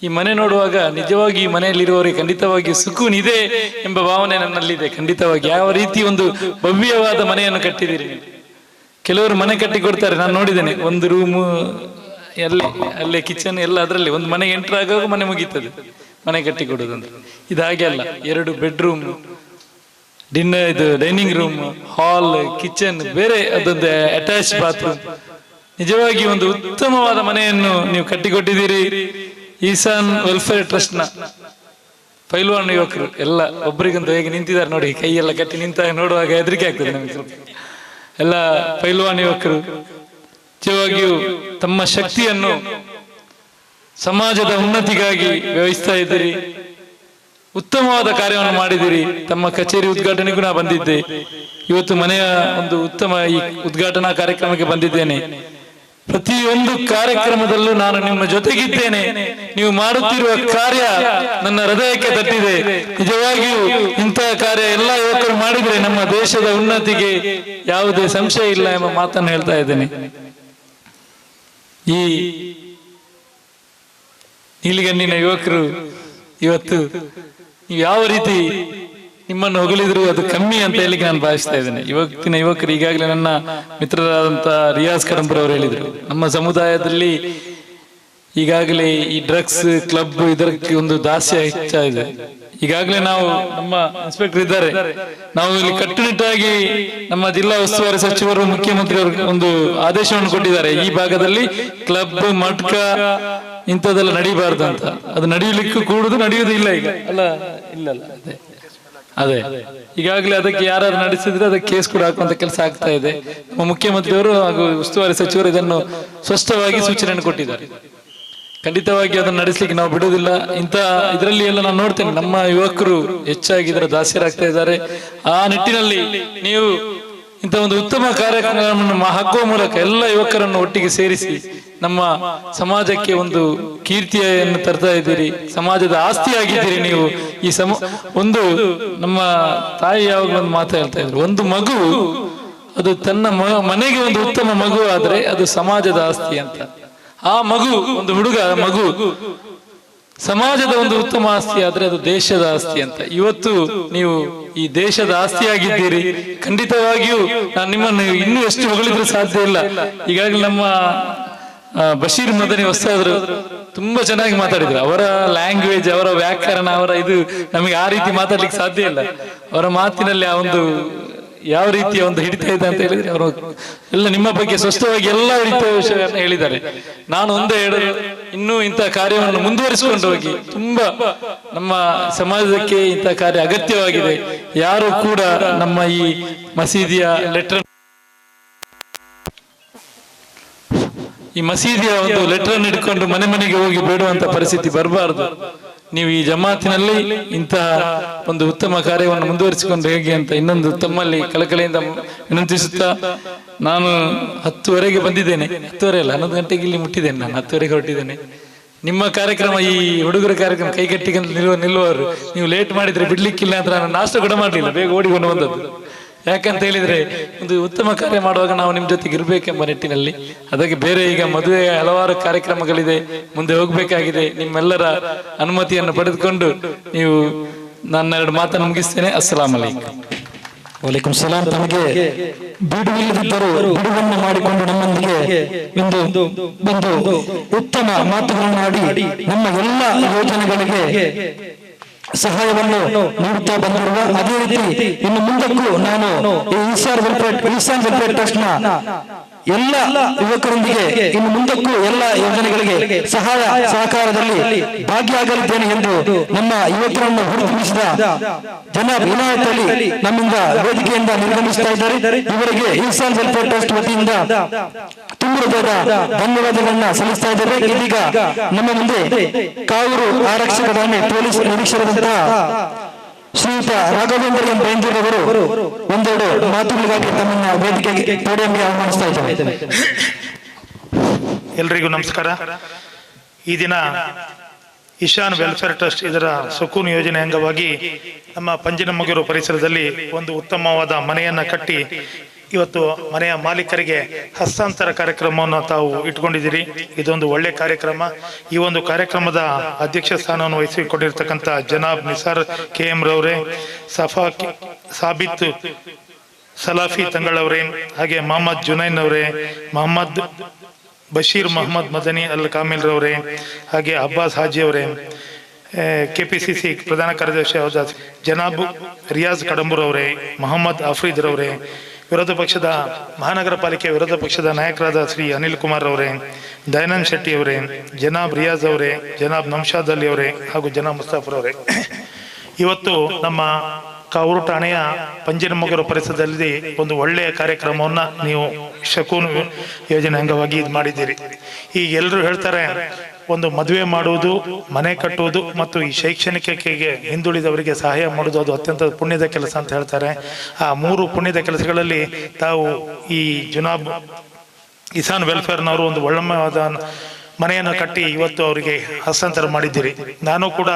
ಈ ಮನೆ ನೋಡುವಾಗ ನಿಜವಾಗಿ ಈ ಮನೆಯಲ್ಲಿರುವವರಿಗೆ ಖಂಡಿತವಾಗಿ ಸುಕೂನ್ ಇದೆ ಎಂಬ ಭಾವನೆ ನನ್ನಲ್ಲಿದೆ. ಖಂಡಿತವಾಗಿ ಯಾವ ರೀತಿ ಒಂದು ಭವ್ಯವಾದ ಮನೆಯನ್ನು ಕಟ್ಟಿದ್ದೀರಿ ನೀವು. ಕೆಲವರು ಮನೆ ಕಟ್ಟಿ ಕೊಡ್ತಾರೆ, ನಾನು ನೋಡಿದ್ದೇನೆ, ಒಂದು ರೂಮು ಅಲ್ಲೇ ಕಿಚನ್ ಎಲ್ಲ ಅದರಲ್ಲಿ ಒಂದು ಮನೆಗೆ ಎಂಟರ್ ಆಗುವಾಗ ಮನೆ ಮುಗೀತದೆ ಮನೆ ಕಟ್ಟಿ ಕೊಡೋದಂದ್ರೆ. ಇದು ಹಾಗೆ ಅಲ್ಲ, 2 ಬೆಡ್ರೂಮ್, ಡೈನಿಂಗ್ ರೂಮ್, ಹಾಲ್, ಕಿಚನ್, ಬೇರೆ ಅದೊಂದು ಅಟ್ಯಾಚ್ ಬಾತ್ರೂಮ್. ನಿಜವಾಗಿ ಒಂದು ಉತ್ತಮವಾದ ಮನೆಯನ್ನು ನೀವು ಕಟ್ಟಿಕೊಟ್ಟಿದ್ದೀರಿ. ಈಸಾನ್ ವೆಲ್ಫೇರ್ ಟ್ರಸ್ಟ್ ನ ಪೈಲ್ವಾನ್ ಯುವಕರು ಎಲ್ಲ ಒಬ್ಬರಿಗಂತೂ ಹೇಗೆ ನಿಂತಿದ್ದಾರೆ ನೋಡಿ, ಕೈಯೆಲ್ಲ ಕಟ್ಟಿ ನಿಂತಾಗ ನೋಡುವಾಗ ಹೆದರಿಕೆ ಆಗ್ತದೆ ನಮಗೆ ಸ್ವಲ್ಪ. ಎಲ್ಲ ಪೈಲ್ವಾನ್ ಯುವಕರು ನಿಜವಾಗಿಯೂ ತಮ್ಮ ಶಕ್ತಿಯನ್ನು ಸಮಾಜದ ಉನ್ನತಿಗಾಗಿ ವ್ಯವಹರಿಸ್ತಾ ಇದ್ದೀರಿ. ಉತ್ತಮವಾದ ಕಾರ್ಯವನ್ನು ಮಾಡಿದಿರಿ. ತಮ್ಮ ಕಚೇರಿ ಉದ್ಘಾಟನೆಗೂ ನಾ ಬಂದಿದ್ದೆ. ಇವತ್ತು ಮನೆಯ ಒಂದು ಉತ್ತಮ ಈ ಉದ್ಘಾಟನಾ ಕಾರ್ಯಕ್ರಮಕ್ಕೆ ಬಂದಿದ್ದೇನೆ. ಪ್ರತಿಯೊಂದು ಕಾರ್ಯಕ್ರಮದಲ್ಲೂ ನಾನು ನಿಮ್ಮ ಜೊತೆಗಿದ್ದೇನೆ. ನೀವು ಮಾಡುತ್ತಿರುವ ಕಾರ್ಯ ನನ್ನ ಹೃದಯಕ್ಕೆ ತಟ್ಟಿದೆ. ನಿಜವಾಗಿಯೂ ಇಂತಹ ಕಾರ್ಯ ಎಲ್ಲ ಯುವಕರು ಮಾಡಿದರೆ ನಮ್ಮ ದೇಶದ ಉನ್ನತಿಗೆ ಯಾವುದೇ ಸಂಶಯ ಇಲ್ಲ ಎಂಬ ಮಾತನ್ನು ಹೇಳ್ತಾ ಇದ್ದೇನೆ. ಈ ನೀಲಿಗಣ್ಣಿನ ಯುವಕರು ಇವತ್ತು ನೀವು ಯಾವ ರೀತಿ ನಿಮ್ಮನ್ನು ಹೊಗಳಿದ್ರು ಅದು ಕಮ್ಮಿ ಅಂತ ಹೇಳಿಕ್ಕೆ ನಾನು ಭಾವಿಸ್ತಾ ಇದ್ದೇನೆ. ಇವತ್ತಿನ ಯುವಕರು ಈಗಾಗಲೇ ನನ್ನ ಮಿತ್ರರಾದಂತ ರಿಯಾಜ್ ಕಡಂಬೂರ್ ಅವರು ಹೇಳಿದ್ರು, ನಮ್ಮ ಸಮುದಾಯದಲ್ಲಿ ಈಗಾಗಲೇ ಈ ಡ್ರಗ್ಸ್ ಕ್ಲಬ್ ಇದಕ್ಕೆ ಒಂದು ದಾಸ್ಯ ಹೆಚ್ಚಾಗಿದೆ. ಈಗಾಗಲೇ ನಾವು ನಮ್ಮ ಇನ್ಸ್ಪೆಕ್ಟರ್ ಇದ್ದಾರೆ, ನಾವು ಇಲ್ಲಿ ಕಟ್ಟುನಿಟ್ಟಾಗಿ ನಮ್ಮ ಜಿಲ್ಲಾ ಉಸ್ತುವಾರಿ ಸಚಿವರು ಮುಖ್ಯಮಂತ್ರಿಯವರು ಒಂದು ಆದೇಶವನ್ನು ಕೊಟ್ಟಿದ್ದಾರೆ, ಈ ಭಾಗದಲ್ಲಿ ಕ್ಲಬ್ ಮಟ್ಕ ಇಂಥದ್ದೆಲ್ಲ ನಡೀಬಾರ್ದು ಅಂತ. ಅದು ನಡೆಯಲಿಕ್ಕೂ ಕೂಡುದು, ನಡೆಯುವುದು ಇಲ್ಲ ಈಗ ಅಲ್ಲ, ಇಲ್ಲಲ್ಲ ಅದೇ ಈಗಾಗಲೇ ಅದಕ್ಕೆ ಯಾರು ನಡೆಸಿದ್ರೆ ಅದಕ್ಕೆ ಕೇಸ್ ಕೂಡ ಹಾಕುವಂತ ಕೆಲಸ ಆಗ್ತಾ ಇದೆ. ನಮ್ಮ ಮುಖ್ಯಮಂತ್ರಿಯವರು ಹಾಗೂ ಉಸ್ತುವಾರಿ ಸಚಿವರು ಇದನ್ನು ಸ್ಪಷ್ಟವಾಗಿ ಸೂಚನೆಯನ್ನು ಕೊಟ್ಟಿದ್ದಾರೆ. ಖಂಡಿತವಾಗಿ ಅದನ್ನು ನಡೆಸಲಿಕ್ಕೆ ನಾವು ಬಿಡುವುದಿಲ್ಲ. ಇಂಥ ಇದರಲ್ಲಿ ಎಲ್ಲ ನಾನು ನೋಡ್ತೇನೆ, ನಮ್ಮ ಯುವಕರು ಹೆಚ್ಚಾಗಿ ಇದರ ದಾಸ್ಯರಾಗ್ತಾ ಇದ್ದಾರೆ. ಆ ನಿಟ್ಟಿನಲ್ಲಿ ನೀವು ಇಂಥ ಒಂದು ಉತ್ತಮ ಕಾರ್ಯಕ್ರಮವನ್ನು ಹಾಕುವ ಮೂಲಕ ಎಲ್ಲ ಯುವಕರನ್ನು ಒಟ್ಟಿಗೆ ಸೇರಿಸಿ ನಮ್ಮ ಸಮಾಜಕ್ಕೆ ಒಂದು ಕೀರ್ತಿಯನ್ನು ತರ್ತಾ ಇದ್ದೀರಿ, ಸಮಾಜದ ಆಸ್ತಿ ಆಗಿದ್ದೀರಿ ನೀವು. ಈ ಒಂದು ನಮ್ಮ ತಾಯಿ ಯಾವಾಗ ಒಂದು ಮಾತು ಹೇಳ್ತಾ ಇದ್ರು, ಒಂದು ಮಗು ಅದು ತನ್ನ ಮನೆಗೆ ಒಂದು ಉತ್ತಮ ಮಗು ಆದ್ರೆ ಅದು ಸಮಾಜದ ಆಸ್ತಿ ಅಂತ. ಆ ಮಗು ಒಂದು ಹುಡುಗ ಮಗು ಸಮಾಜದ ಒಂದು ಉತ್ತಮ ಆಸ್ತಿ ಆದ್ರೆ ಅದು ದೇಶದ ಆಸ್ತಿ ಅಂತ. ಇವತ್ತು ನೀವು ಈ ದೇಶದ ಆಸ್ತಿಯಾಗಿದ್ದೀರಿ. ಖಂಡಿತವಾಗಿಯೂ ನಾನು ನಿಮ್ಮನ್ನು ಇನ್ನೂ ಎಷ್ಟು ಹೊಗಳಿದ್ರೂ ಸಾಧ್ಯ ಇಲ್ಲ. ಈಗಾಗಲೇ ನಮ್ಮ ಬಶೀರ್ ಮದನಿ ವಸ್ತಾದ್ರು ತುಂಬಾ ಚೆನ್ನಾಗಿ ಮಾತಾಡಿದ್ರು. ಅವರ ಲ್ಯಾಂಗ್ವೇಜ್, ಅವರ ವ್ಯಾಕರಣ, ಅವರ ಇದು ನಮಗೆ ಆ ರೀತಿ ಮಾತಾಡ್ಲಿಕ್ಕೆ ಸಾಧ್ಯ ಇಲ್ಲ. ಅವರ ಮಾತಿನಲ್ಲಿ ಆ ಒಂದು ಯಾವ ರೀತಿಯ ಒಂದು ಹಿಡಿತ ಇದೆ ಅಂತ ಹೇಳಿದ್ರೆ ಅವರು ಎಲ್ಲ ನಿಮ್ಮ ಬಗ್ಗೆ ಸ್ಪಷ್ಟವಾಗಿ ಎಲ್ಲ ರೀತಿಯ ವಿಷಯಗಳನ್ನು ಹೇಳಿದ್ದಾರೆ. ನಾನು ಒಂದೇ ಹೇಳಲು, ಇನ್ನೂ ಇಂಥ ಕಾರ್ಯವನ್ನು ಮುಂದುವರಿಸಿಕೊಂಡು ಹೋಗಿ. ತುಂಬಾ ನಮ್ಮ ಸಮಾಜಕ್ಕೆ ಇಂಥ ಕಾರ್ಯ ಅಗತ್ಯವಾಗಿದೆ. ಯಾರು ಕೂಡ ನಮ್ಮ ಈ ಮಸೀದಿಯ ಲೆಟರ್, ಈ ಮಸೀದಿಯ ಒಂದು ಲೆಟರ್ ಅನ್ನು ಹಿಡ್ಕೊಂಡು ಮನೆ ಮನೆಗೆ ಹೋಗಿ ಬೇಡುವಂತ ಪರಿಸ್ಥಿತಿ ಬರಬಾರದು. ನೀವು ಈ ಜಮಾತಿನಲ್ಲಿ ಇಂತಹ ಒಂದು ಉತ್ತಮ ಕಾರ್ಯವನ್ನು ಮುಂದುವರಿಸಿಕೊಂಡು ಹೇಗೆ ಅಂತ ಇನ್ನೊಂದು ತಮ್ಮಲ್ಲಿ ಕಳಕಳಿಯಿಂದ ವಿನಂತಿಸುತ್ತಾ, ನಾನು 10:00 ಬಂದಿದ್ದೇನೆ. 10:30 ಅಲ್ಲ, 11 ಗಂಟೆಗೆ ಇಲ್ಲಿ ಮುಟ್ಟಿದ್ದೇನೆ. ನಾನು 10:00 ಹೊರಟಿದ್ದೇನೆ. ನಿಮ್ಮ ಕಾರ್ಯಕ್ರಮ, ಈ ಹುಡುಗರ ಕಾರ್ಯಕ್ರಮ ಕೈಗಟ್ಟಿಗೆ ನಿಲ್ಲುವವರು, ನೀವು ಲೇಟ್ ಮಾಡಿದ್ರೆ ಬಿಡ್ಲಿಕ್ಕಿಲ್ಲ ಅಂತ ನಾನು ನಾಷ್ಟ ಕೂಡ ಮಾಡಲಿಲ್ಲ, ಬೇಗ ಓಡಿಕೊಂಡು ಬಂದದ್ದು. ಯಾಕಂತ ಹೇಳಿದ್ರೆ ಒಂದು ಉತ್ತಮ ಕಾರ್ಯ ಮಾಡುವಾಗ ನಾವು ನಿಮ್ಮ ಜೊತೆಗೆ ಇರ್ಬೇಕೆಂಬ ನಿಟ್ಟಿನಲ್ಲಿ. ಅದಕ್ಕೆ ಬೇರೆ ಈಗ ಮದುವೆ ಹಲವಾರು ಕಾರ್ಯಕ್ರಮಗಳಿದೆ, ಮುಂದೆ ಹೋಗ್ಬೇಕಾಗಿದೆ. ನಿಮ್ಮೆಲ್ಲರ ಅನುಮತಿಯನ್ನು ಪಡೆದುಕೊಂಡು ನೀವು ನನ್ನ 2 ಮಾತನ್ನು ಮುಗಿಸ್ತೇನೆ. ಅಸ್ಸಲಾಂ ಅಲೈಕುಂ. ವಲೈಕುಂ ಸಲಾಂ. ತಮಗೆ ಬಿಡುವಿಲ್ಲದಿದ್ದರೂ ಬಿಡುವನ್ನು ಮಾಡಿಕೊಂಡು ನಮ್ಮೊಂದಿಗೆ ಒಂದು ಬಂದು ಉತ್ತಮ ಮಾತುಗಳನ್ನಾಡಿ ನಮ್ಮ ಎಲ್ಲ ಯೋಜನೆಗಳಿಗೆ ಸಹಾಯವನ್ನು ನೀಡುತ್ತಾ ಬಂದಿರುವ, ಅದೇ ರೀತಿ ಇನ್ನು ಮುಂದಕ್ಕೂ ನಾನು ಇನ್ಸಾನ್ ವೆಲ್ಫೇರ್ ಟ್ರಸ್ಟ್ ನ ಎಲ್ಲ ಯುವಕರೊಂದಿಗೆ ಇನ್ನು ಮುಂದಕ್ಕೂ ಎಲ್ಲ ಯೋಜನೆಗಳಿಗೆ ಸಹಾಯ ಸಹಕಾರದಲ್ಲಿ ಭಾಗಿಯಾಗಲಿದ್ದೇನೆ ಎಂದು ನಮ್ಮ ಯುವಕರನ್ನು ಹುರಿದುಂಬಿಸಿದ ಜನಾಬ್ ಇನಾಯತ್ ಅಲಿ ನಮ್ಮಿಂದ ವೇದಿಕೆಯಿಂದ ನಿರ್ಗಮಿಸ್ತಾ ಇದ್ದಾರೆ. ಇವರಿಗೆ ಇನ್ಸಾನ್ ವೆಲ್ಫೇರ್ ಟ್ರಸ್ಟ್ ವತಿಯಿಂದ ತುಂಬ ಹೃದಯದ ಧನ್ಯವಾದಗಳನ್ನ ಸಲ್ಲಿಸ್ತಾ ಇದ್ದೇವೆ. ಇದೀಗ ನಮ್ಮ ಮುಂದೆ ಕಾವೂರು ಆರಕ್ಷಕ ಠಾಣೆ ಪೊಲೀಸ್ ನಿರೀಕ್ಷಕರಾದಂತಹ ಶ್ರೀಯುತ ರಾಘವೇಂದ್ರ ಎಂ ಬೇಂದ್ರವರು ಒಂದೆರಡು ಮಾತುಗಳಿಗಾಗಿ ತಮ್ಮನ್ನ ವೇದಿಕೆಗೆ ಪೋಡಿಯಂಗೆ ಆಹ್ವಾನಿಸ್ತಾ ಇದ್ದಾರೆ. ಎಲ್ರಿಗೂ ನಮಸ್ಕಾರ. ಈ ದಿನ ಇಶಾನ್ ವೆಲ್ಫೇರ್ ಟ್ರಸ್ಟ್ ಇದರ ಸುಕೂನ್ ಯೋಜನೆ ಅಂಗವಾಗಿ ನಮ್ಮ ಪಂಜಿನಮಗೂರು ಪರಿಸರದಲ್ಲಿ ಒಂದು ಉತ್ತಮವಾದ ಮನೆಯನ್ನ ಕಟ್ಟಿ ಇವತ್ತು ಮನೆಯ ಮಾಲೀಕರಿಗೆ ಹಸ್ತಾಂತರ ಕಾರ್ಯಕ್ರಮವನ್ನು ತಾವು ಇಟ್ಕೊಂಡಿದ್ದೀರಿ. ಇದೊಂದು ಒಳ್ಳೆ ಕಾರ್ಯಕ್ರಮ. ಈ ಒಂದು ಕಾರ್ಯಕ್ರಮದ ಅಧ್ಯಕ್ಷ ಸ್ಥಾನವನ್ನು ವಹಿಸಿಕೊಂಡಿರ್ತಕ್ಕಂಥ ಜನಾಬ್ ನಿಸಾರ್ KM ರವರೇ, ಸಾಬಿತ್ ಸಲಾಫಿ ತಂಗಳವರೇ, ಹಾಗೆ ಮೊಹಮ್ಮದ್ ಜುನೈನ್ ಅವರೇ, ಮೊಹಮ್ಮದ್ ಬಶೀರ್ ಮೊಹಮ್ಮದ್ ಮದನಿ ಅಲ್ ಕಾಮಿಲ್ ರವರೇ, ಹಾಗೆ ಅಬ್ಬಾಸ್ ಹಾಜಿ ಅವರೇ, KPCC ಪ್ರಧಾನ ಕಾರ್ಯದರ್ಶಿ ಜನಾಬ್ ರಿಯಾಜ್ ಕಡಂಬೂರ್ ಅವರೇ, ಮೊಹಮ್ಮದ್ ಆಫ್ರೀದ್ ರವರೇ, ವಿರೋಧ ಪಕ್ಷದ ಮಹಾನಗರ ಪಾಲಿಕೆ ವಿರೋಧ ಪಕ್ಷದ ನಾಯಕರಾದ ಶ್ರೀ ಅನಿಲ್ ಕುಮಾರ್ ಅವರೇ, ದಯಾನಂದ್ ಶೆಟ್ಟಿ ಅವರೇ, ಜನಾಬ್ ರಿಯಾಜ್ ಅವರೇ, ಜನಾಬ್ ನೌಶಾದ್ ಅಲಿ ಅವರೇ, ಹಾಗೂ ಜನಾಬ್ ಮುಸ್ತಾಫರ್ ಅವರೇ, ಇವತ್ತು ನಮ್ಮ ಕಾವೂರು ಠಾಣೆಯ ಪಂಜಿನಮಗೂರು ಪರಿಸರದಲ್ಲಿ ಒಂದು ಒಳ್ಳೆಯ ಕಾರ್ಯಕ್ರಮವನ್ನ ನೀವು ಶಕೂನ್ ಯೋಜನೆ ಅಂಗವಾಗಿ ಇದು ಮಾಡಿದ್ದೀರಿ. ಈಗ ಎಲ್ಲರೂ ಹೇಳ್ತಾರೆ, ಒಂದು ಮದುವೆ ಮಾಡುವುದು, ಮನೆ ಕಟ್ಟುವುದು ಮತ್ತು ಈ ಶೈಕ್ಷಣಿಕಕ್ಕೆ ಹಿಂದುಳಿದವರಿಗೆ ಸಹಾಯ ಮಾಡುವುದು ಅದು ಅತ್ಯಂತ ಪುಣ್ಯದ ಕೆಲಸ ಅಂತ ಹೇಳ್ತಾರೆ. ಆ 3 ಪುಣ್ಯದ ಕೆಲಸಗಳಲ್ಲಿ ತಾವು ಈ ಜನಾಬ್ ಇಸಾನ್ ವೆಲ್ಫೇರ್ನವರು ಒಂದು ಒಳ್ಳೆಯವಾದ ಮನೆಯನ್ನು ಕಟ್ಟಿ ಇವತ್ತು ಅವರಿಗೆ ಹಸ್ತಾಂತರ ಮಾಡಿದ್ದೀರಿ. ನಾನು ಕೂಡ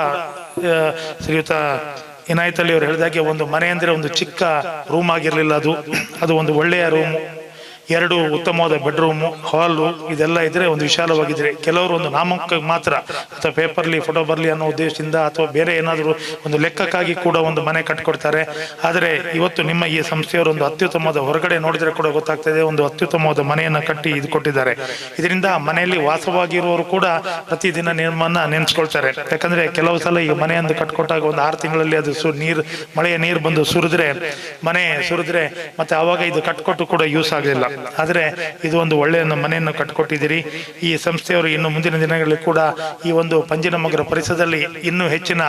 ಶ್ರೀಯುತ ಇನಾಯತ್ ಅಲಿ ಅವರು ಹೇಳಿದಾಗೆ ಒಂದು ಮನೆ ಅಂದರೆ ಒಂದು ಚಿಕ್ಕ ರೂಮ್ ಆಗಿರಲಿಲ್ಲ, ಅದು ಒಂದು ಒಳ್ಳೆಯ ರೂಮು, 2 ಉತ್ತಮವಾದ ಬೆಡ್ರೂಮು, ಹಾಲು, ಇದೆಲ್ಲ ಇದ್ರೆ ಒಂದು ವಿಶಾಲವಾಗಿದ್ರೆ. ಕೆಲವರು ಒಂದು ನಾಮಕ ಮಾತ್ರ ಅಥವಾ ಪೇಪರ್ಲಿ ಫೋಟೋ ಬರಲಿ ಅನ್ನೋ ಉದ್ದೇಶದಿಂದ ಅಥವಾ ಬೇರೆ ಏನಾದರೂ ಒಂದು ಲೆಕ್ಕಕ್ಕಾಗಿ ಕೂಡ ಒಂದು ಮನೆ ಕಟ್ಟಿಕೊಡ್ತಾರೆ. ಆದರೆ ಇವತ್ತು ನಿಮ್ಮ ಈ ಸಂಸ್ಥೆಯವರು ಒಂದು ಅತ್ಯುತ್ತಮವಾದ, ಹೊರಗಡೆ ನೋಡಿದ್ರೆ ಕೂಡ ಗೊತ್ತಾಗ್ತದೆ, ಒಂದು ಅತ್ಯುತ್ತಮವಾದ ಮನೆಯನ್ನು ಕಟ್ಟಿ ಇದು ಕೊಟ್ಟಿದ್ದಾರೆ. ಇದರಿಂದ ಮನೆಯಲ್ಲಿ ವಾಸವಾಗಿರುವವರು ಕೂಡ ಪ್ರತಿದಿನ ನಿಮ್ಮನ್ನ ನೆನೆಸ್ಕೊಳ್ತಾರೆ. ಯಾಕಂದ್ರೆ ಕೆಲವು ಸಲ ಈಗ ಮನೆಯೊಂದು ಕಟ್ಕೊಟ್ಟಾಗ ಒಂದು 6 ತಿಂಗಳಲ್ಲಿ ಅದು ಮಳೆಯ ನೀರು ಬಂದು ಸುರಿದ್ರೆ ಮತ್ತೆ ಆವಾಗ ಇದು ಕಟ್ಕೊಟ್ಟು ಕೂಡ ಯೂಸ್ ಆಗಲಿಲ್ಲ. ಆದ್ರೆ ಇದು ಒಂದು ಒಳ್ಳೆಯ ಮನೆಯನ್ನು ಕಟ್ಟಿಕೊಟ್ಟಿದ್ದೀರಿ. ಈ ಸಂಸ್ಥೆಯವರು ಇನ್ನು ಮುಂದಿನ ದಿನಗಳಲ್ಲಿ ಕೂಡ ಈ ಒಂದು ಪಂಜಿನಮಗೂರು ಪರಿಸರದಲ್ಲಿ ಇನ್ನೂ ಹೆಚ್ಚಿನ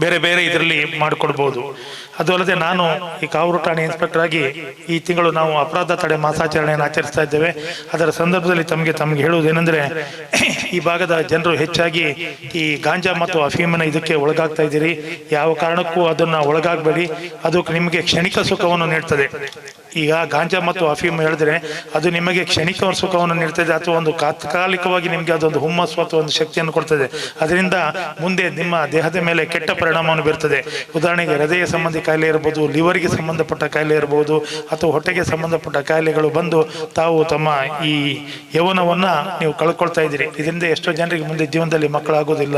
ಬೇರೆ ಬೇರೆ ಇದರಲ್ಲಿ ಮಾಡಿಕೊಡ್ಬೋದು. ಅದು ಅಲ್ಲದೆ ನಾನು ಈ ಕಾವೂರು ಠಾಣೆ ಇನ್ಸ್ಪೆಕ್ಟರ್ ಆಗಿ ಈ ತಿಂಗಳು ನಾವು ಅಪರಾಧ ತಡೆ ಮಾಸಾಚರಣೆಯನ್ನು ಆಚರಿಸ್ತಾ ಇದ್ದೇವೆ. ಅದರ ಸಂದರ್ಭದಲ್ಲಿ ತಮಗೆ ಹೇಳುವುದೇನೆಂದ್ರೆ, ಈ ಭಾಗದ ಜನರು ಹೆಚ್ಚಾಗಿ ಈ ಗಾಂಜಾ ಮತ್ತು ಅಫೀಮಿನ ಇದಕ್ಕೆ ಒಳಗಾಗ್ತಾ ಇದ್ದೀರಿ. ಯಾವ ಕಾರಣಕ್ಕೂ ಅದನ್ನ ಒಳಗಾಗಬೇಡಿ. ಅದು ನಿಮಗೆ ಕ್ಷಣಿಕ ಸುಖವನ್ನು ನೀಡ್ತದೆ. ಈಗ ಗಾಂಜಾ ಮತ್ತು ಅಫೀಮ್ ಹೇಳಿದ್ರೆ ಅದು ನಿಮಗೆ ಕ್ಷಣಿಕ ಸುಖವನ್ನು ನೀಡ್ತದೆ ಅಥವಾ ಒಂದು ತಾತ್ಕಾಲಿಕವಾಗಿ ನಿಮಗೆ ಅದೊಂದು ಹುಮ್ಮಸ್ಸು ಅಥವಾ ಒಂದು ಶಕ್ತಿಯನ್ನು ಕೊಡ್ತದೆ. ಅದರಿಂದ ಮುಂದೆ ನಿಮ್ಮ ದೇಹದ ಮೇಲೆ ಕೆಟ್ಟ ಪರಿಣಾಮವನ್ನು ಬೀರ್ತದೆ. ಉದಾಹರಣೆಗೆ ಹೃದಯ ಸಂಬಂಧಿ ಕಾಯಿಲೆ ಇರ್ಬೋದು, ಲಿವರ್ಗೆ ಸಂಬಂಧಪಟ್ಟ ಕಾಯಿಲೆ ಇರ್ಬೋದು, ಅಥವಾ ಹೊಟ್ಟೆಗೆ ಸಂಬಂಧಪಟ್ಟ ಕಾಯಿಲೆಗಳು ಬಂದು ತಾವು ತಮ್ಮ ಈ ಯೌವನವನ್ನ ನೀವು ಕಳ್ಕೊಳ್ತಾ ಇದ್ದೀರಿ. ಇದರಿಂದ ಎಷ್ಟೋ ಜನರಿಗೆ ಮುಂದೆ ಜೀವನದಲ್ಲಿ ಮಕ್ಕಳಾಗೋದಿಲ್ಲ,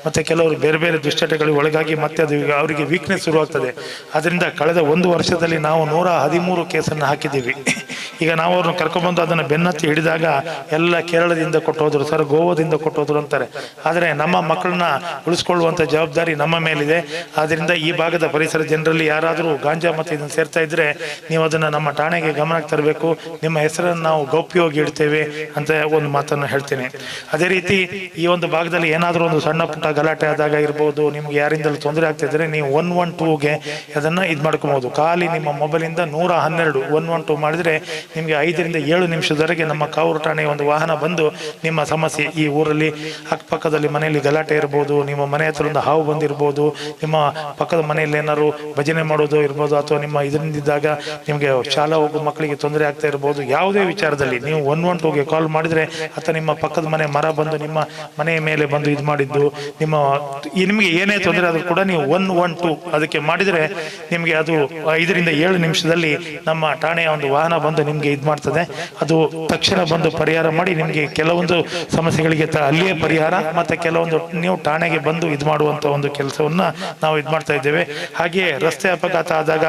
ಮತ್ತೆ ಕೆಲವರು ಬೇರೆ ಬೇರೆ ದುಶ್ಚಟಗಳಿಗೆ ಒಳಗಾಗಿ ಮತ್ತೆ ಅದು ಅವರಿಗೆ ವೀಕ್ನೆಸ್ ಶುರುವಾಗ್ತದೆ. ಅದರಿಂದ ಕಳೆದ 1 ವರ್ಷದಲ್ಲಿ ನಾವು 113 ಕೇಸನ್ನು ಹಾಕಿದ್ದೀವಿ. ಈಗ ನಾವು ಅವ್ರನ್ನ ಕರ್ಕೊಂಡ್ಬಂದು ಅದನ್ನು ಬೆನ್ನತ್ತಿ ಹಿಡಿದಾಗ ಎಲ್ಲ ಕೇರಳದಿಂದ ಕೊಟ್ಟೋದ್ರು ಸರ್, ಗೋವಾದಿಂದ ಕೊಟ್ಟೋದ್ರು ಅಂತಾರೆ. ಆದರೆ ನಮ್ಮ ಮಕ್ಕಳನ್ನ ಉಳಿಸ್ಕೊಳ್ಳುವಂಥ ಜವಾಬ್ದಾರಿ ನಮ್ಮ ಮೇಲಿದೆ. ಆದ್ದರಿಂದ ಈ ಭಾಗದ ಪರಿಸರ ಜನರಲ್ಲಿ ಯಾರಾದರೂ ಗಾಂಜಾ ಮತ್ತು ಇದನ್ನು ಸೇರ್ತಾ ಇದ್ರೆ ನೀವು ಅದನ್ನು ನಮ್ಮ ಠಾಣೆಗೆ ಗಮನಕ್ಕೆ ತರಬೇಕು. ನಿಮ್ಮ ಹೆಸರನ್ನು ನಾವು ಗೌಪ್ಯವಾಗಿ ಇಡ್ತೇವೆ ಅಂತ ಒಂದು ಮಾತನ್ನು ಹೇಳ್ತೇನೆ. ಅದೇ ರೀತಿ ಈ ಒಂದು ಭಾಗದಲ್ಲಿ ಏನಾದರೂ ಒಂದು ಸಣ್ಣ ಪುಟ್ಟ ಗಲಾಟೆ ಆದಾಗ ಇರ್ಬೋದು, ನಿಮ್ಗೆ ಯಾರಿಂದಲೂ ತೊಂದರೆ ಆಗ್ತಾ ಇದ್ರೆ ನೀವು 112ಗೆ ಅದನ್ನು ಇದು ಮಾಡ್ಕೊಬೋದು. ಖಾಲಿ ನಿಮ್ಮ ಮೊಬೈಲಿಂದ 112 112 ಮಾಡಿದ್ರೆ ನಿಮಗೆ 5 ರಿಂದ 7 ನಿಮಿಷದವರೆಗೆ ನಮ್ಮ ಕಾವೂರು ಠಾಣೆಯ ಒಂದು ವಾಹನ ಬಂದು ನಿಮ್ಮ ಸಮಸ್ಯೆ, ಈ ಊರಲ್ಲಿ ಅಕ್ಕಪಕ್ಕದಲ್ಲಿ ಮನೆಯಲ್ಲಿ ಗಲಾಟೆ ಇರ್ಬೋದು, ನಿಮ್ಮ ಮನೆ ಹತ್ರ ಒಂದು ಹಾವು ಬಂದಿರ್ಬೋದು, ನಿಮ್ಮ ಪಕ್ಕದ ಮನೆಯಲ್ಲಿ ಏನಾದ್ರು ಭಜನೆ ಮಾಡೋದು ಇರ್ಬೋದು, ಅಥವಾ ನಿಮ್ಮ ಇದರಿಂದಿದ್ದಾಗ ನಿಮಗೆ ಶಾಲಾ ಹೋಗೋ ಮಕ್ಕಳಿಗೆ ತೊಂದರೆ ಆಗ್ತಾ ಇರ್ಬೋದು, ಯಾವುದೇ ವಿಚಾರದಲ್ಲಿ ನೀವು 112ಗೆ ಕಾಲ್ ಮಾಡಿದ್ರೆ ಅಥವಾ ನಿಮ್ಮ ಪಕ್ಕದ ಮನೆ ಮರ ಬಂದು ನಿಮ್ಮ ಮನೆಯ ಮೇಲೆ ಬಂದು ಇದು ಮಾಡಿದ್ದು, ನಿಮಗೆ ಏನೇ ತೊಂದರೆ ಆದ್ರೂ ಕೂಡ ನೀವು 112 ಅದಕ್ಕೆ ಮಾಡಿದ್ರೆ ನಿಮಗೆ ಅದು 5 ರಿಂದ 7 ನಿಮಿಷದಲ್ಲಿ ನಮ್ಮ ಠಾಣೆಯ ಒಂದು ವಾಹನ ಬಂದು ನಿಮ್ಗೆ ಇದು ಮಾಡ್ತದೆ. ಅದು ತಕ್ಷಣ ಬಂದು ಪರಿಹಾರ ಮಾಡಿ ನಿಮ್ಗೆ ಕೆಲವೊಂದು ಸಮಸ್ಯೆಗಳಿಗೆ ಅಲ್ಲಿಯೇ ಪರಿಹಾರ, ಮತ್ತೆ ಕೆಲವೊಂದು ನೀವು ಠಾಣೆಗೆ ಬಂದು ಇದು ಮಾಡುವಂತ ಒಂದು ಕೆಲಸವನ್ನ ನಾವು ಇದು ಮಾಡ್ತಾ ಇದ್ದೇವೆ. ಹಾಗೆಯೇ ರಸ್ತೆ ಅಪಘಾತ ಆದಾಗ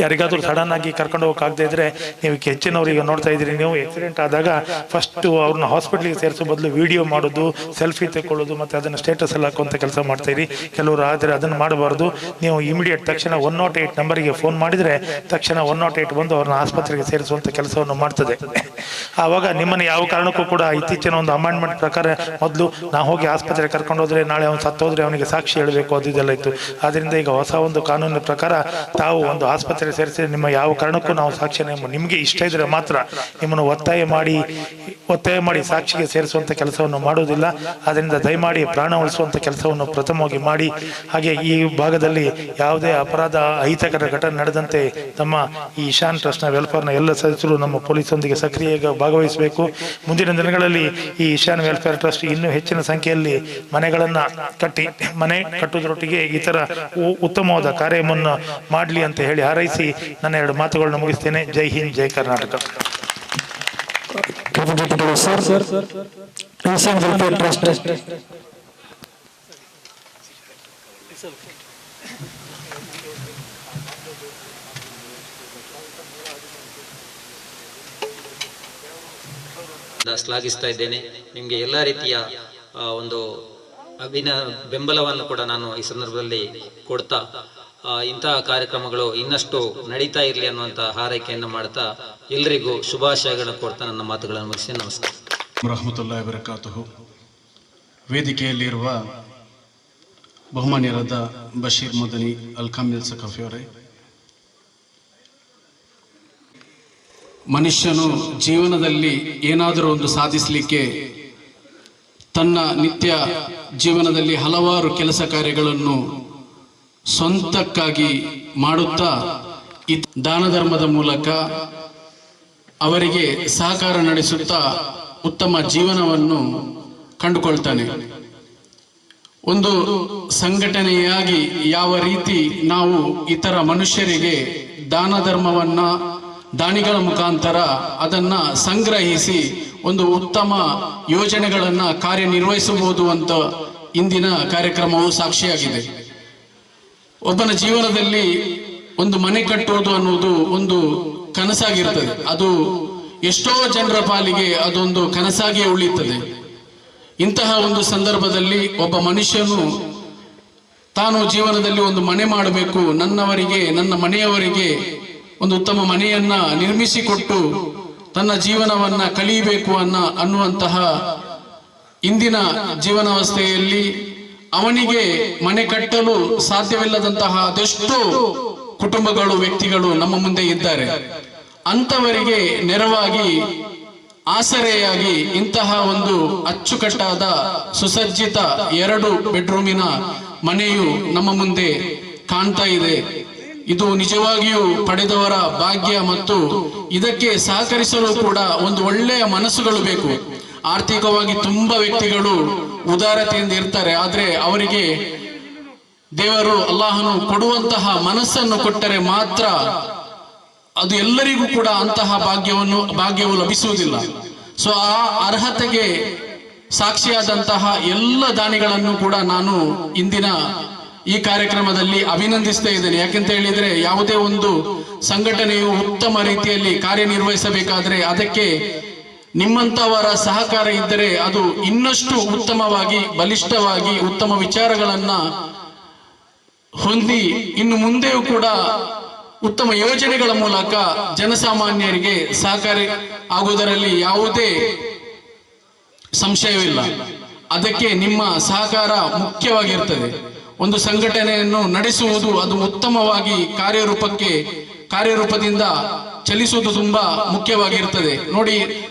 ಯಾರಿಗಾದ್ರೂ ಸಡನ್ ಆಗಿ ಕರ್ಕೊಂಡು ಹೋಗಕ್ಕಾಗದೇ ಇದ್ರೆ, ನೀವು ಹೆಚ್ಚಿನವ್ರಿಗೆ ನೋಡ್ತಾ ಇದ್ದೀರಿ, ನೀವು ಆಕ್ಸಿಡೆಂಟ್ ಆದಾಗ ಫಸ್ಟ್ ಅವ್ರನ್ನ ಹಾಸ್ಪಿಟ್ಲಿಗೆ ಸೇರಿಸೋ ಬದಲು ವಿಡಿಯೋ ಮಾಡೋದು, ಸೆಲ್ಫಿ ತೆಕ್ಕೊಳ್ಳೋದು, ಮತ್ತೆ ಅದನ್ನ ಸ್ಟೇಟಸ್ ಅಲ್ಲಿ ಹಾಕುವಂತ ಕೆಲಸ ಮಾಡ್ತಾ ಇರಿ. ಕೆಲವರು ಆದರೆ ಅದನ್ನು ಮಾಡಬಾರ್ದು. ನೀವು ಇಮಿಡಿಯೇಟ್ ತಕ್ಷಣ 108 ನಂಬರಿಗೆ ಫೋನ್ ಮಾಡಿದ್ರೆ ತಕ್ಷಣ 108 ಬಂದು ಅವ್ರನ್ನ ಆಸ್ಪತ್ರೆಗೆ ಸೇರಿಸುವಂತ ಕೆಲಸವನ್ನು ಮಾಡ್ತದೆ. ಆವಾಗ ನಿಮ್ಮನ್ನು ಯಾವ ಕಾರಣಕ್ಕೂ ಕೂಡ ಇತ್ತೀಚಿನ ಒಂದು ಅಮೆಂಡ್ಮೆಂಟ್ ಪ್ರಕಾರ ಮೊದಲು ನಾವು ಹೋಗಿ ಆಸ್ಪತ್ರೆಗೆ ಕರ್ಕೊಂಡು ಹೋದ್ರೆ ನಾಳೆ ಅವನು ಸತ್ತೋದ್ರೆ ಅವನಿಗೆ ಸಾಕ್ಷಿ ಹೇಳಬೇಕು, ಅದು ಇದೆಲ್ಲ ಇತ್ತು. ಆದ್ರಿಂದ ಈಗ ಹೊಸ ಒಂದು ಕಾನೂನಿನ ಪ್ರಕಾರ ತಾವು ಒಂದು ಆಸ್ಪತ್ರೆ ಸೇರಿಸಿ ನಿಮ್ಮ ಯಾವ ಕಾರಣಕ್ಕೂ ನಾವು ಸಾಕ್ಷಿ ನಿಮಗೆ ಇಷ್ಟ ಇದ್ರೆ ಮಾತ್ರ ನಿಮ್ಮನ್ನು ಒತ್ತಾಯ ಮಾಡಿ ಸಾಕ್ಷಿಗೆ ಸೇರಿಸುವಂತ ಕೆಲಸವನ್ನು ಮಾಡುವುದಿಲ್ಲ. ಅದರಿಂದ ದಯಮಾಡಿ ಪ್ರಾಣ ಉಳಿಸುವಂತ ಕೆಲಸವನ್ನು ಪ್ರಥಮವಾಗಿ ಮಾಡಿ. ಹಾಗೆ ಈ ಭಾಗದಲ್ಲಿ ಯಾವುದೇ ಅಪರಾಧ ಅಹಿತಕರ ಘಟನೆ ನಡೆದಂತೆ ನಮ್ಮ ಈ ಇಶಾನ್ ಟ್ರಸ್ಟ್ನ ವೆಲ್ಫೇರ್ನ ಎಲ್ಲ ಸದಸ್ಯರು ನಮ್ಮ ಪೊಲೀಸರೊಂದಿಗೆ ಸಕ್ರಿಯವಾಗಿ ಭಾಗವಹಿಸಬೇಕು. ಮುಂದಿನ ದಿನಗಳಲ್ಲಿ ಈ ಇಶಾನ್ ವೆಲ್ಫೇರ್ ಟ್ರಸ್ಟ್ ಇನ್ನೂ ಹೆಚ್ಚಿನ ಸಂಖ್ಯೆಯಲ್ಲಿ ಮನೆಗಳನ್ನ ಕಟ್ಟಿ, ಮನೆ ಕಟ್ಟುವುದರೊಟ್ಟಿಗೆ ಇತರ ಉತ್ತಮವಾದ ಕಾರ್ಯವನ್ನು ಮಾಡಲಿ ಅಂತ ಹೇಳಿ ಹಾರೈಸಿ ನನ್ನ 2 ಮಾತುಗಳನ್ನು ಮುಗಿಸ್ತೇನೆ. ಜೈ ಹಿಂದ್, ಜೈ ಕರ್ನಾಟಕ. ಶ್ಲಾಘಿಸ್ತಾ ಇದ್ದೇನೆ. ನಿಮಗೆ ಎಲ್ಲ ರೀತಿಯ ಒಂದು ಬೆಂಬಲವನ್ನು ಕೂಡ ನಾನು ಈ ಸಂದರ್ಭದಲ್ಲಿ ಕೊಡ್ತಾ, ಇಂತಹ ಕಾರ್ಯಕ್ರಮಗಳು ಇನ್ನಷ್ಟು ನಡೀತಾ ಇರಲಿ ಅನ್ನುವಂಥ ಹಾರೈಕೆಯನ್ನು ಮಾಡ್ತಾ ಎಲ್ಲರಿಗೂ ಶುಭಾಶಯಗಳನ್ನು ಕೊಡ್ತಾ ನನ್ನ ಮಾತುಗಳನ್ನು ಮುಗಿಸಿ ನಮಸ್ಕಾರ. ರಹಮತುಲ್ಲಾಹಿ ಬರಕಾತುಹು. ವೇದಿಕೆಯಲ್ಲಿರುವ ಬಹುಮಾನ್ಯರಾದ ಬಶೀರ್ ಮದನಿ ಅಲ್ ಕಾಮಿಲ್ ಸಖಾಫಿ ಅವರೇ, ಮನುಷ್ಯನು ಜೀವನದಲ್ಲಿ ಏನಾದರೂ ಒಂದು ಸಾಧಿಸಲಿಕ್ಕೆ ತನ್ನ ನಿತ್ಯ ಜೀವನದಲ್ಲಿ ಹಲವಾರು ಕೆಲಸ ಕಾರ್ಯಗಳನ್ನು ಸ್ವಂತಕ್ಕಾಗಿ ಮಾಡುತ್ತಾ ದಾನ ಧರ್ಮದ ಮೂಲಕ ಅವರಿಗೆ ಸಹಕಾರ ನಡೆಸುತ್ತಾ ಉತ್ತಮ ಜೀವನವನ್ನು ಕಂಡುಕೊಳ್ತಾನೆ. ಒಂದು ಸಂಘಟನೆಯಾಗಿ ಯಾವ ರೀತಿ ನಾವು ಇತರ ಮನುಷ್ಯರಿಗೆ ದಾನ ಧರ್ಮವನ್ನ ದಾನಿಗಳ ಮುಖಾಂತರ ಅದನ್ನ ಸಂಗ್ರಹಿಸಿ ಒಂದು ಉತ್ತಮ ಯೋಜನೆಗಳನ್ನ ಕಾರ್ಯನಿರ್ವಹಿಸಬಹುದು ಅಂತ ಇಂದಿನ ಕಾರ್ಯಕ್ರಮವು ಸಾಕ್ಷಿಯಾಗಿದೆ. ಒಬ್ಬನ ಜೀವನದಲ್ಲಿ ಒಂದು ಮನೆ ಕಟ್ಟುವುದು ಅನ್ನುವುದು ಒಂದು ಕನಸಾಗಿರ್ತದೆ. ಅದು ಎಷ್ಟೋ ಜನರ ಪಾಲಿಗೆ ಅದೊಂದು ಕನಸಾಗಿಯೇ ಉಳಿಯುತ್ತದೆ. ಇಂತಹ ಒಂದು ಸಂದರ್ಭದಲ್ಲಿ ಒಬ್ಬ ಮನುಷ್ಯನು ತಾನು ಜೀವನದಲ್ಲಿ ಒಂದು ಮನೆ ಮಾಡಬೇಕು, ನನ್ನವರಿಗೆ ನನ್ನ ಮನೆಯವರಿಗೆ ಒಂದು ಉತ್ತಮ ಮನೆಯನ್ನ ನಿರ್ಮಿಸಿಕೊಟ್ಟು ತನ್ನ ಜೀವನವನ್ನ ಕಲಿಯಬೇಕು ಅನ್ನುವಂತಹ ಇಂದಿನ ಜೀವನಾವಸ್ಥೆಯಲ್ಲಿ ಅವನಿಗೆ ಮನೆ ಕಟ್ಟಲು ಸಾಧ್ಯವಿಲ್ಲದಂತಹ ಅದೆಷ್ಟೋ ಕುಟುಂಬಗಳು, ವ್ಯಕ್ತಿಗಳು ನಮ್ಮ ಮುಂದೆ ಇದ್ದಾರೆ. ಅಂತವರಿಗೆ ನೆರವಾಗಿ ಆಸರೆಯಾಗಿ ಇಂತಹ ಒಂದು ಅಚ್ಚುಕಟ್ಟಾದ ಸುಸಜ್ಜಿತ 2 ಬೆಡ್ರೂಮಿನ ಮನೆಯು ನಮ್ಮ ಮುಂದೆ ಕಾಣ್ತಾ ಇದೆ. ಇದು ನಿಜವಾಗಿಯೂ ಪಡೆದವರ ಭಾಗ್ಯ ಮತ್ತು ಇದಕ್ಕೆ ಸಹಕರಿಸಲು ಕೂಡ ಒಂದು ಒಳ್ಳೆಯ ಮನಸ್ಸುಗಳು ಬೇಕು. ಆರ್ಥಿಕವಾಗಿ ತುಂಬಾ ವ್ಯಕ್ತಿಗಳು ಉದಾರತೆಯಿಂದ ಇರ್ತಾರೆ, ಆದ್ರೆ ಅವರಿಗೆ ದೇವರು ಅಲ್ಲಾಹನು ಕೊಡುವಂತಹ ಮನಸ್ಸನ್ನು ಕೊಟ್ಟರೆ ಮಾತ್ರ ಅದು ಎಲ್ಲರಿಗೂ ಕೂಡ ಅಂತಹ ಭಾಗ್ಯವು ಲಭಿಸುವುದಿಲ್ಲ. ಸೊ ಆ ಅರ್ಹತೆಗೆ ಸಾಕ್ಷಿಯಾದಂತಹ ಎಲ್ಲ ದಾನಿಗಳನ್ನು ಕೂಡ ನಾನು ಇಂದಿನ ಈ ಕಾರ್ಯಕ್ರಮದಲ್ಲಿ ಅಭಿನಂದಿಸ್ತಾ ಇದ್ದೇನೆ. ಯಾಕೆಂತ ಹೇಳಿದ್ರೆ ಯಾವುದೇ ಒಂದು ಸಂಘಟನೆಯು ಉತ್ತಮ ರೀತಿಯಲ್ಲಿ ಕಾರ್ಯನಿರ್ವಹಿಸಬೇಕಾದ್ರೆ ಅದಕ್ಕೆ ನಿಮ್ಮಂತವರ ಸಹಕಾರ ಇದ್ದರೆ ಅದು ಇನ್ನಷ್ಟು ಉತ್ತಮವಾಗಿ ಬಲಿಷ್ಠವಾಗಿ ಉತ್ತಮ ವಿಚಾರಗಳನ್ನ ಹೊಂದಿ ಇನ್ನು ಮುಂದೆಯೂ ಕೂಡ ಉತ್ತಮ ಯೋಜನೆಗಳ ಮೂಲಕ ಜನಸಾಮಾನ್ಯರಿಗೆ ಸಹಕಾರಿ ಆಗುವುದರಲ್ಲಿ ಯಾವುದೇ ಸಂಶಯವಿಲ್ಲ. ಅದಕ್ಕೆ ನಿಮ್ಮ ಸಹಕಾರ ಮುಖ್ಯವಾಗಿರ್ತದೆ. ಒಂದು ಸಂಘಟನೆಯನ್ನು ನಡೆಸುವುದು ಅದು ಉತ್ತಮವಾಗಿ ಕಾರ್ಯರೂಪದಿಂದ ಚಲಿಸುವುದು ತುಂಬಾ ಮುಖ್ಯವಾಗಿರ್ತದೆ. ನೋಡಿ,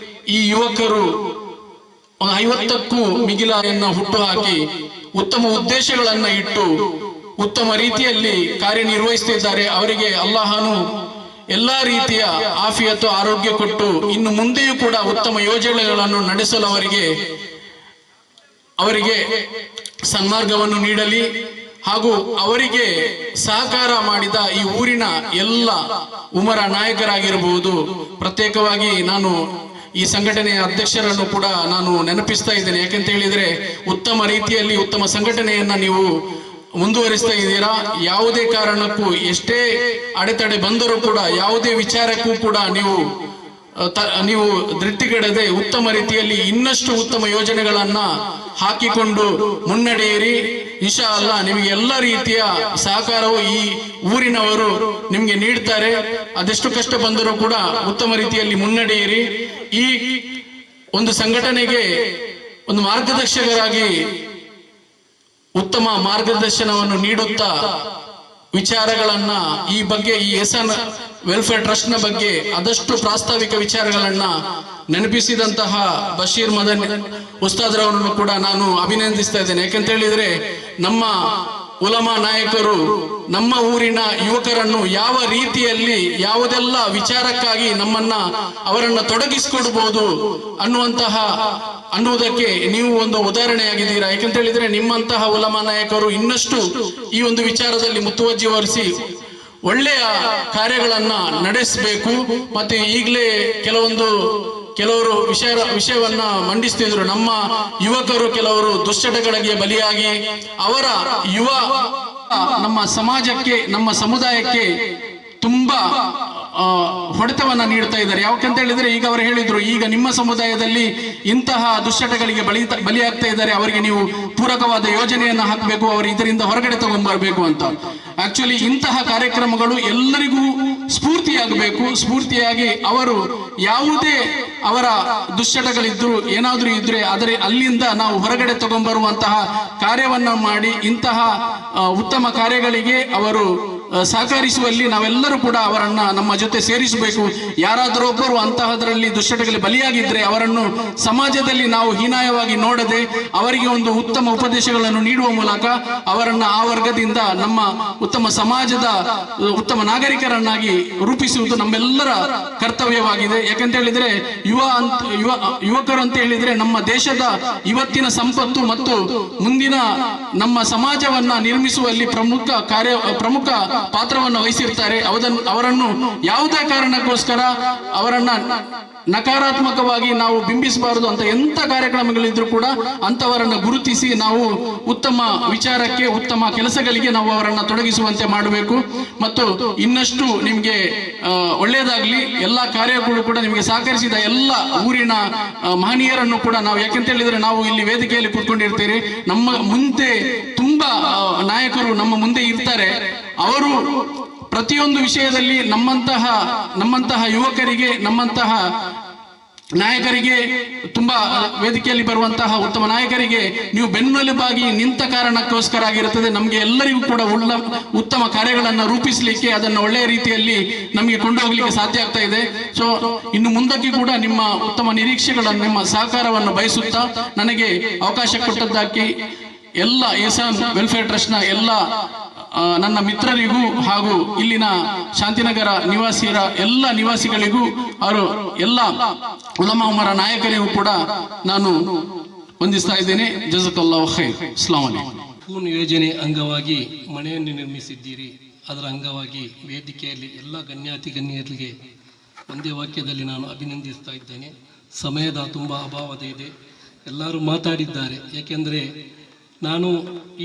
ಈ ಯುವಕರು 50ಕ್ಕೂ ಮಿಗಿಲನ್ನು ಹುಟ್ಟುಹಾಕಿ ಉತ್ತಮ ಉದ್ದೇಶಗಳನ್ನ ಇಟ್ಟು ಉತ್ತಮ ರೀತಿಯಲ್ಲಿ ಕಾರ್ಯನಿರ್ವಹಿಸುತ್ತಿದ್ದಾರೆ. ಅವರಿಗೆ ಅಲ್ಲಾಹನು ಎಲ್ಲಾ ರೀತಿಯ ಆಫಿಯತ್ತು ಆರೋಗ್ಯ ಕೊಟ್ಟು ಇನ್ನು ಮುಂದೆಯೂ ಕೂಡ ಉತ್ತಮ ಯೋಜನೆಗಳನ್ನು ನಡೆಸಲು ಅವರಿಗೆ ಸನ್ಮಾರ್ಗವನ್ನು ನೀಡಲಿ. ಹಾಗೂ ಅವರಿಗೆ ಸಹಕಾರ ಮಾಡಿದ ಈ ಊರಿನ ಎಲ್ಲ ಉಮರ ನಾಯಕರಾಗಿರಬಹುದು, ಪ್ರತ್ಯೇಕವಾಗಿ ನಾನು ಈ ಸಂಘಟನೆಯ ಅಧ್ಯಕ್ಷರನ್ನು ಕೂಡ ನಾನು ನೆನಪಿಸ್ತಾ ಇದ್ದೇನೆ. ಯಾಕೆಂತ ಹೇಳಿದ್ರೆ ಉತ್ತಮ ರೀತಿಯಲ್ಲಿ ಉತ್ತಮ ಸಂಘಟನೆಯನ್ನ ನೀವು ಮುಂದುವರಿಸ್ತಾ ಇದ್ದೀರಾ. ಯಾವುದೇ ಕಾರಣಕ್ಕೂ ಎಷ್ಟೇ ಅಡೆತಡೆ ಬಂದರೂ ಕೂಡ ಯಾವುದೇ ವಿಚಾರಕ್ಕೂ ಕೂಡ ನೀವು ಧೃತಿಗೆಡದೆ ಉತ್ತಮ ರೀತಿಯಲ್ಲಿ ಇನ್ನಷ್ಟು ಉತ್ತಮ ಯೋಜನೆಗಳನ್ನ ಹಾಕಿಕೊಂಡು ಮುನ್ನಡೆಯಿರಿ. ಇನ್ಶಾ ಅಲ್ಲಾ ನಿಮಗೆ ಎಲ್ಲ ರೀತಿಯ ಸಹಕಾರವು ಈ ಊರಿನವರು ನಿಮ್ಗೆ ನೀಡ್ತಾರೆ. ಅದೆಷ್ಟು ಕಷ್ಟ ಬಂದರೂ ಕೂಡ ಉತ್ತಮ ರೀತಿಯಲ್ಲಿ ಮುನ್ನಡೆಯಿರಿ. ಈ ಒಂದು ಸಂಘಟನೆಗೆ ಒಂದು ಮಾರ್ಗದರ್ಶಕರಾಗಿ ಉತ್ತಮ ಮಾರ್ಗದರ್ಶನವನ್ನು ನೀಡುತ್ತಾ ವಿಚಾರಗಳನ್ನ ಈ ಬಗ್ಗೆ ಈ ಎಹ್ಸಾನ್ ವೆಲ್ಫೇರ್ ಟ್ರಸ್ಟ್ ನ ಬಗ್ಗೆ ಆದಷ್ಟು ಪ್ರಾಸ್ತಾವಿಕ ವಿಚಾರಗಳನ್ನ ನೆನಪಿಸಿದಂತಹ ಬಶೀರ್ ಮದನಿ ಉಸ್ತಾದ್ರವರನ್ನು ಕೂಡ ನಾನು ಅಭಿನಂದಿಸ್ತಾ ಇದ್ದೇನೆ. ಯಾಕಂತ ಹೇಳಿದ್ರೆ ನಮ್ಮ ಉಲಮಾ ನಾಯಕರು ನಮ್ಮ ಊರಿನ ಯುವಕರನ್ನು ಯಾವ ರೀತಿಯಲ್ಲಿ ಯಾವುದೆಲ್ಲ ವಿಚಾರಕ್ಕಾಗಿ ಅವರನ್ನ ತೊಡಗಿಸಿಕೊಡ್ಬಹುದು ಅನ್ನುವುದಕ್ಕೆ ನೀವು ಒಂದು ಉದಾಹರಣೆಯಾಗಿದ್ದೀರಾ. ಯಾಕಂತ ಹೇಳಿದ್ರೆ ನಿಮ್ಮಂತಹ ಉಲಮಾ ನಾಯಕರು ಇನ್ನಷ್ಟು ಈ ಒಂದು ವಿಚಾರದಲ್ಲಿ ಮುತುವರ್ಜಿ ವಹಿಸಿ ಒಳ್ಳೆಯ ಕಾರ್ಯಗಳನ್ನ ನಡೆಸಬೇಕು. ಮತ್ತೆ ಈಗಲೇ ಕೆಲವರು ವಿಷಯವನ್ನ ಮಂಡಿಸ್ತಿದ್ರು. ನಮ್ಮ ಯುವಕರು ಕೆಲವರು ದುಶ್ಚಟಗಳಿಗೆ ಬಲಿಯಾಗಿ ಅವರ ನಮ್ಮ ಸಮಾಜಕ್ಕೆ ನಮ್ಮ ಸಮುದಾಯಕ್ಕೆ ತುಂಬಾ ಹೊಡೆತವನ್ನ ನೀಡ್ತಾ ಇದ್ದಾರೆ. ಯಾಕಂತ ಹೇಳಿದ್ರೆ ಈಗ ಅವರು ಹೇಳಿದ್ರು, ಈಗ ನಿಮ್ಮ ಸಮುದಾಯದಲ್ಲಿ ಇಂತಹ ದುಶ್ಚಟಗಳಿಗೆ ಬಲಿಯಾಗ್ತಾ ಇದ್ದಾರೆ, ಅವರಿಗೆ ನೀವು ಪೂರಕವಾದ ಯೋಜನೆಯನ್ನ ಹಾಕಬೇಕು, ಅವರು ಇದರಿಂದ ಹೊರಗಡೆ ತಗೊಂಡ್ಬರ್ಬೇಕು ಅಂತ. ಆಕ್ಚುಲಿ ಇಂತಹ ಕಾರ್ಯಕ್ರಮಗಳು ಎಲ್ಲರಿಗೂ ಸ್ಫೂರ್ತಿಯಾಗಿ ಅವರು ಯಾವುದೇ ಅವರ ದುಶ್ಚಟಗಳಿದ್ರು ಏನಾದ್ರೂ ಇದ್ರೆ ಅಲ್ಲಿಂದ ನಾವು ಹೊರಗಡೆ ತಗೊಂಡ್ಬರುವಂತಹ ಕಾರ್ಯವನ್ನ ಮಾಡಿ ಇಂತಹ ಉತ್ತಮ ಕಾರ್ಯಗಳಿಗೆ ಅವರು ಸಹಕರಿಸುವಲ್ಲಿ ನಾವೆಲ್ಲರೂ ಕೂಡ ಅವರನ್ನ ನಮ್ಮ ಜೊತೆ ಸೇರಿಸಬೇಕು. ಯಾರಾದರೂ ಒಬ್ಬರು ಅಂತಹದರಲ್ಲಿ ದುಶ್ಚಟಗಳಿಗೆ ಬಲಿಯಾಗಿದ್ರೆ ಅವರನ್ನು ಸಮಾಜದಲ್ಲಿ ನಾವು ಹೀನಾಯವಾಗಿ ನೋಡದೆ ಅವರಿಗೆ ಒಂದು ಉತ್ತಮ ಉಪದೇಶಗಳನ್ನು ನೀಡುವ ಮೂಲಕ ಅವರನ್ನ ಆ ವರ್ಗದಿಂದ ನಮ್ಮ ಉತ್ತಮ ಸಮಾಜದ ಉತ್ತಮ ನಾಗರಿಕರನ್ನಾಗಿ ರೂಪಿಸುವುದು ನಮ್ಮೆಲ್ಲರ ಕರ್ತವ್ಯವಾಗಿದೆ. ಯಾಕಂತ ಹೇಳಿದ್ರೆ ಯುವಕರು ಅಂತ ಹೇಳಿದ್ರೆ ನಮ್ಮ ದೇಶದ ಇವತ್ತಿನ ಸಂಪತ್ತು ಮತ್ತು ಮುಂದಿನ ನಮ್ಮ ಸಮಾಜವನ್ನ ನಿರ್ಮಿಸುವಲ್ಲಿ ಪ್ರಮುಖ ಪಾತ್ರವನ್ನು ವಹಿಸಿರ್ತಾರೆ. ಅವರನ್ನು ಯಾವುದೇ ಕಾರಣಕ್ಕೋಸ್ಕರ ಅವರನ್ನ ನಕಾರಾತ್ಮಕವಾಗಿ ನಾವು ಬಿಂಬಿಸಬಾರದು ಅಂತ ಎಂತ ಕಾರ್ಯಕ್ರಮಗಳಿದ್ರು ಕೂಡ ಅಂತವರನ್ನ ಗುರುತಿಸಿ ನಾವು ಉತ್ತಮ ವಿಚಾರಕ್ಕೆ ಉತ್ತಮ ಕೆಲಸಗಳಿಗೆ ನಾವು ಅವರನ್ನ ತೊಡಗಿಸುವಂತೆ ಮಾಡಬೇಕು. ಮತ್ತು ಇನ್ನಷ್ಟು ನಿಮ್ಗೆ ಒಳ್ಳೆಯದಾಗ್ಲಿ. ಎಲ್ಲಾ ಕಾರ್ಯಗಳು ಕೂಡ ನಿಮಗೆ ಸಹಕರಿಸಿದ ಎಲ್ಲ ಊರಿನ ಮಹನೀಯರನ್ನು ಕೂಡ ನಾವು, ಯಾಕೆಂತ ಹೇಳಿದ್ರೆ ನಾವು ಇಲ್ಲಿ ವೇದಿಕೆಯಲ್ಲಿ ಕೂತ್ಕೊಂಡಿರ್ತೀರಿ, ನಮ್ಮ ಮುಂದೆ ತುಂಬಾ ನಾಯಕರು ನಮ್ಮ ಮುಂದೆ ಇರ್ತಾರೆ. ಅವರು ಪ್ರತಿಯೊಂದು ವಿಷಯದಲ್ಲಿ ನಮ್ಮಂತಹ ಯುವಕರಿಗೆ ನಮ್ಮಂತಹ ನಾಯಕರಿಗೆ ತುಂಬಾ ವೇದಿಕೆಯಲ್ಲಿ ಬರುವಂತಹ ಉತ್ತಮ ನಾಯಕರಿಗೆ ನೀವು ಬೆನ್ನೆಲುಬಾಗಿ ನಿಂತ ಕಾರಣಕ್ಕೋಸ್ಕರ ಆಗಿರುತ್ತದೆ. ನಮಗೆ ಎಲ್ಲರಿಗೂ ಕೂಡ ಉತ್ತಮ ಕಾರ್ಯಗಳನ್ನು ರೂಪಿಸಲಿಕ್ಕೆ ಅದನ್ನು ಒಳ್ಳೆಯ ರೀತಿಯಲ್ಲಿ ನಮಗೆ ಕೊಂಡೋಗ್ಲಿಕ್ಕೆ ಸಾಧ್ಯ ಆಗ್ತಾ ಇದೆ. ಸೊ ಇನ್ನು ಮುಂದಕ್ಕೆ ಕೂಡ ನಿಮ್ಮ ಉತ್ತಮ ನಿರೀಕ್ಷೆಗಳನ್ನು ನಿಮ್ಮ ಸಹಕಾರವನ್ನು ಬಯಸುತ್ತಾ ನನಗೆ ಅವಕಾಶ ಕೊಟ್ಟದ್ದಕ್ಕೆ ಎಲ್ಲ ಎಹ್ಸಾನ್ ವೆಲ್ಫೇರ್ ಟ್ರಸ್ಟ್ ನ ಎಲ್ಲ ನನ್ನ ಮಿತ್ರರಿಗೂ ಹಾಗೂ ಇಲ್ಲಿನ ಶಾಂತಿನಗರ ಎಲ್ಲ ನಿವಾಸಿಗಳಿಗೂ ಅವರು ಎಲ್ಲ ಉಲಮಾ ಉಮರ ನಾಯಕರಿಗೂ ಕೂಡ ನಾನು ವಂದಿಸ್ತಾ ಇದ್ದೇನೆ. ಜಜಾಕಲ್ಲಾಹು ಖೈರ್. ಅಸ್ಸಲಾಮು ಅಲೈಕುಂ. ಸುಕೂನ್ ಯೋಜನೆ ಅಂಗವಾಗಿ ಮನೆಯನ್ನು ನಿರ್ಮಿಸಿದ್ದೀರಿ. ಅದರ ಅಂಗವಾಗಿ ವೇದಿಕೆಯಲ್ಲಿ ಎಲ್ಲ ಗಣ್ಯರಿಗೆ ಒಂದೇ ವಾಕ್ಯದಲ್ಲಿ ನಾನು ಅಭಿನಂದಿಸ್ತಾ ಇದ್ದೇನೆ. ಸಮಯದ ತುಂಬ ಅಭಾವದ ಇದೆ, ಎಲ್ಲರೂ ಮಾತಾಡಿದ್ದಾರೆ. ಏಕೆಂದರೆ ನಾನು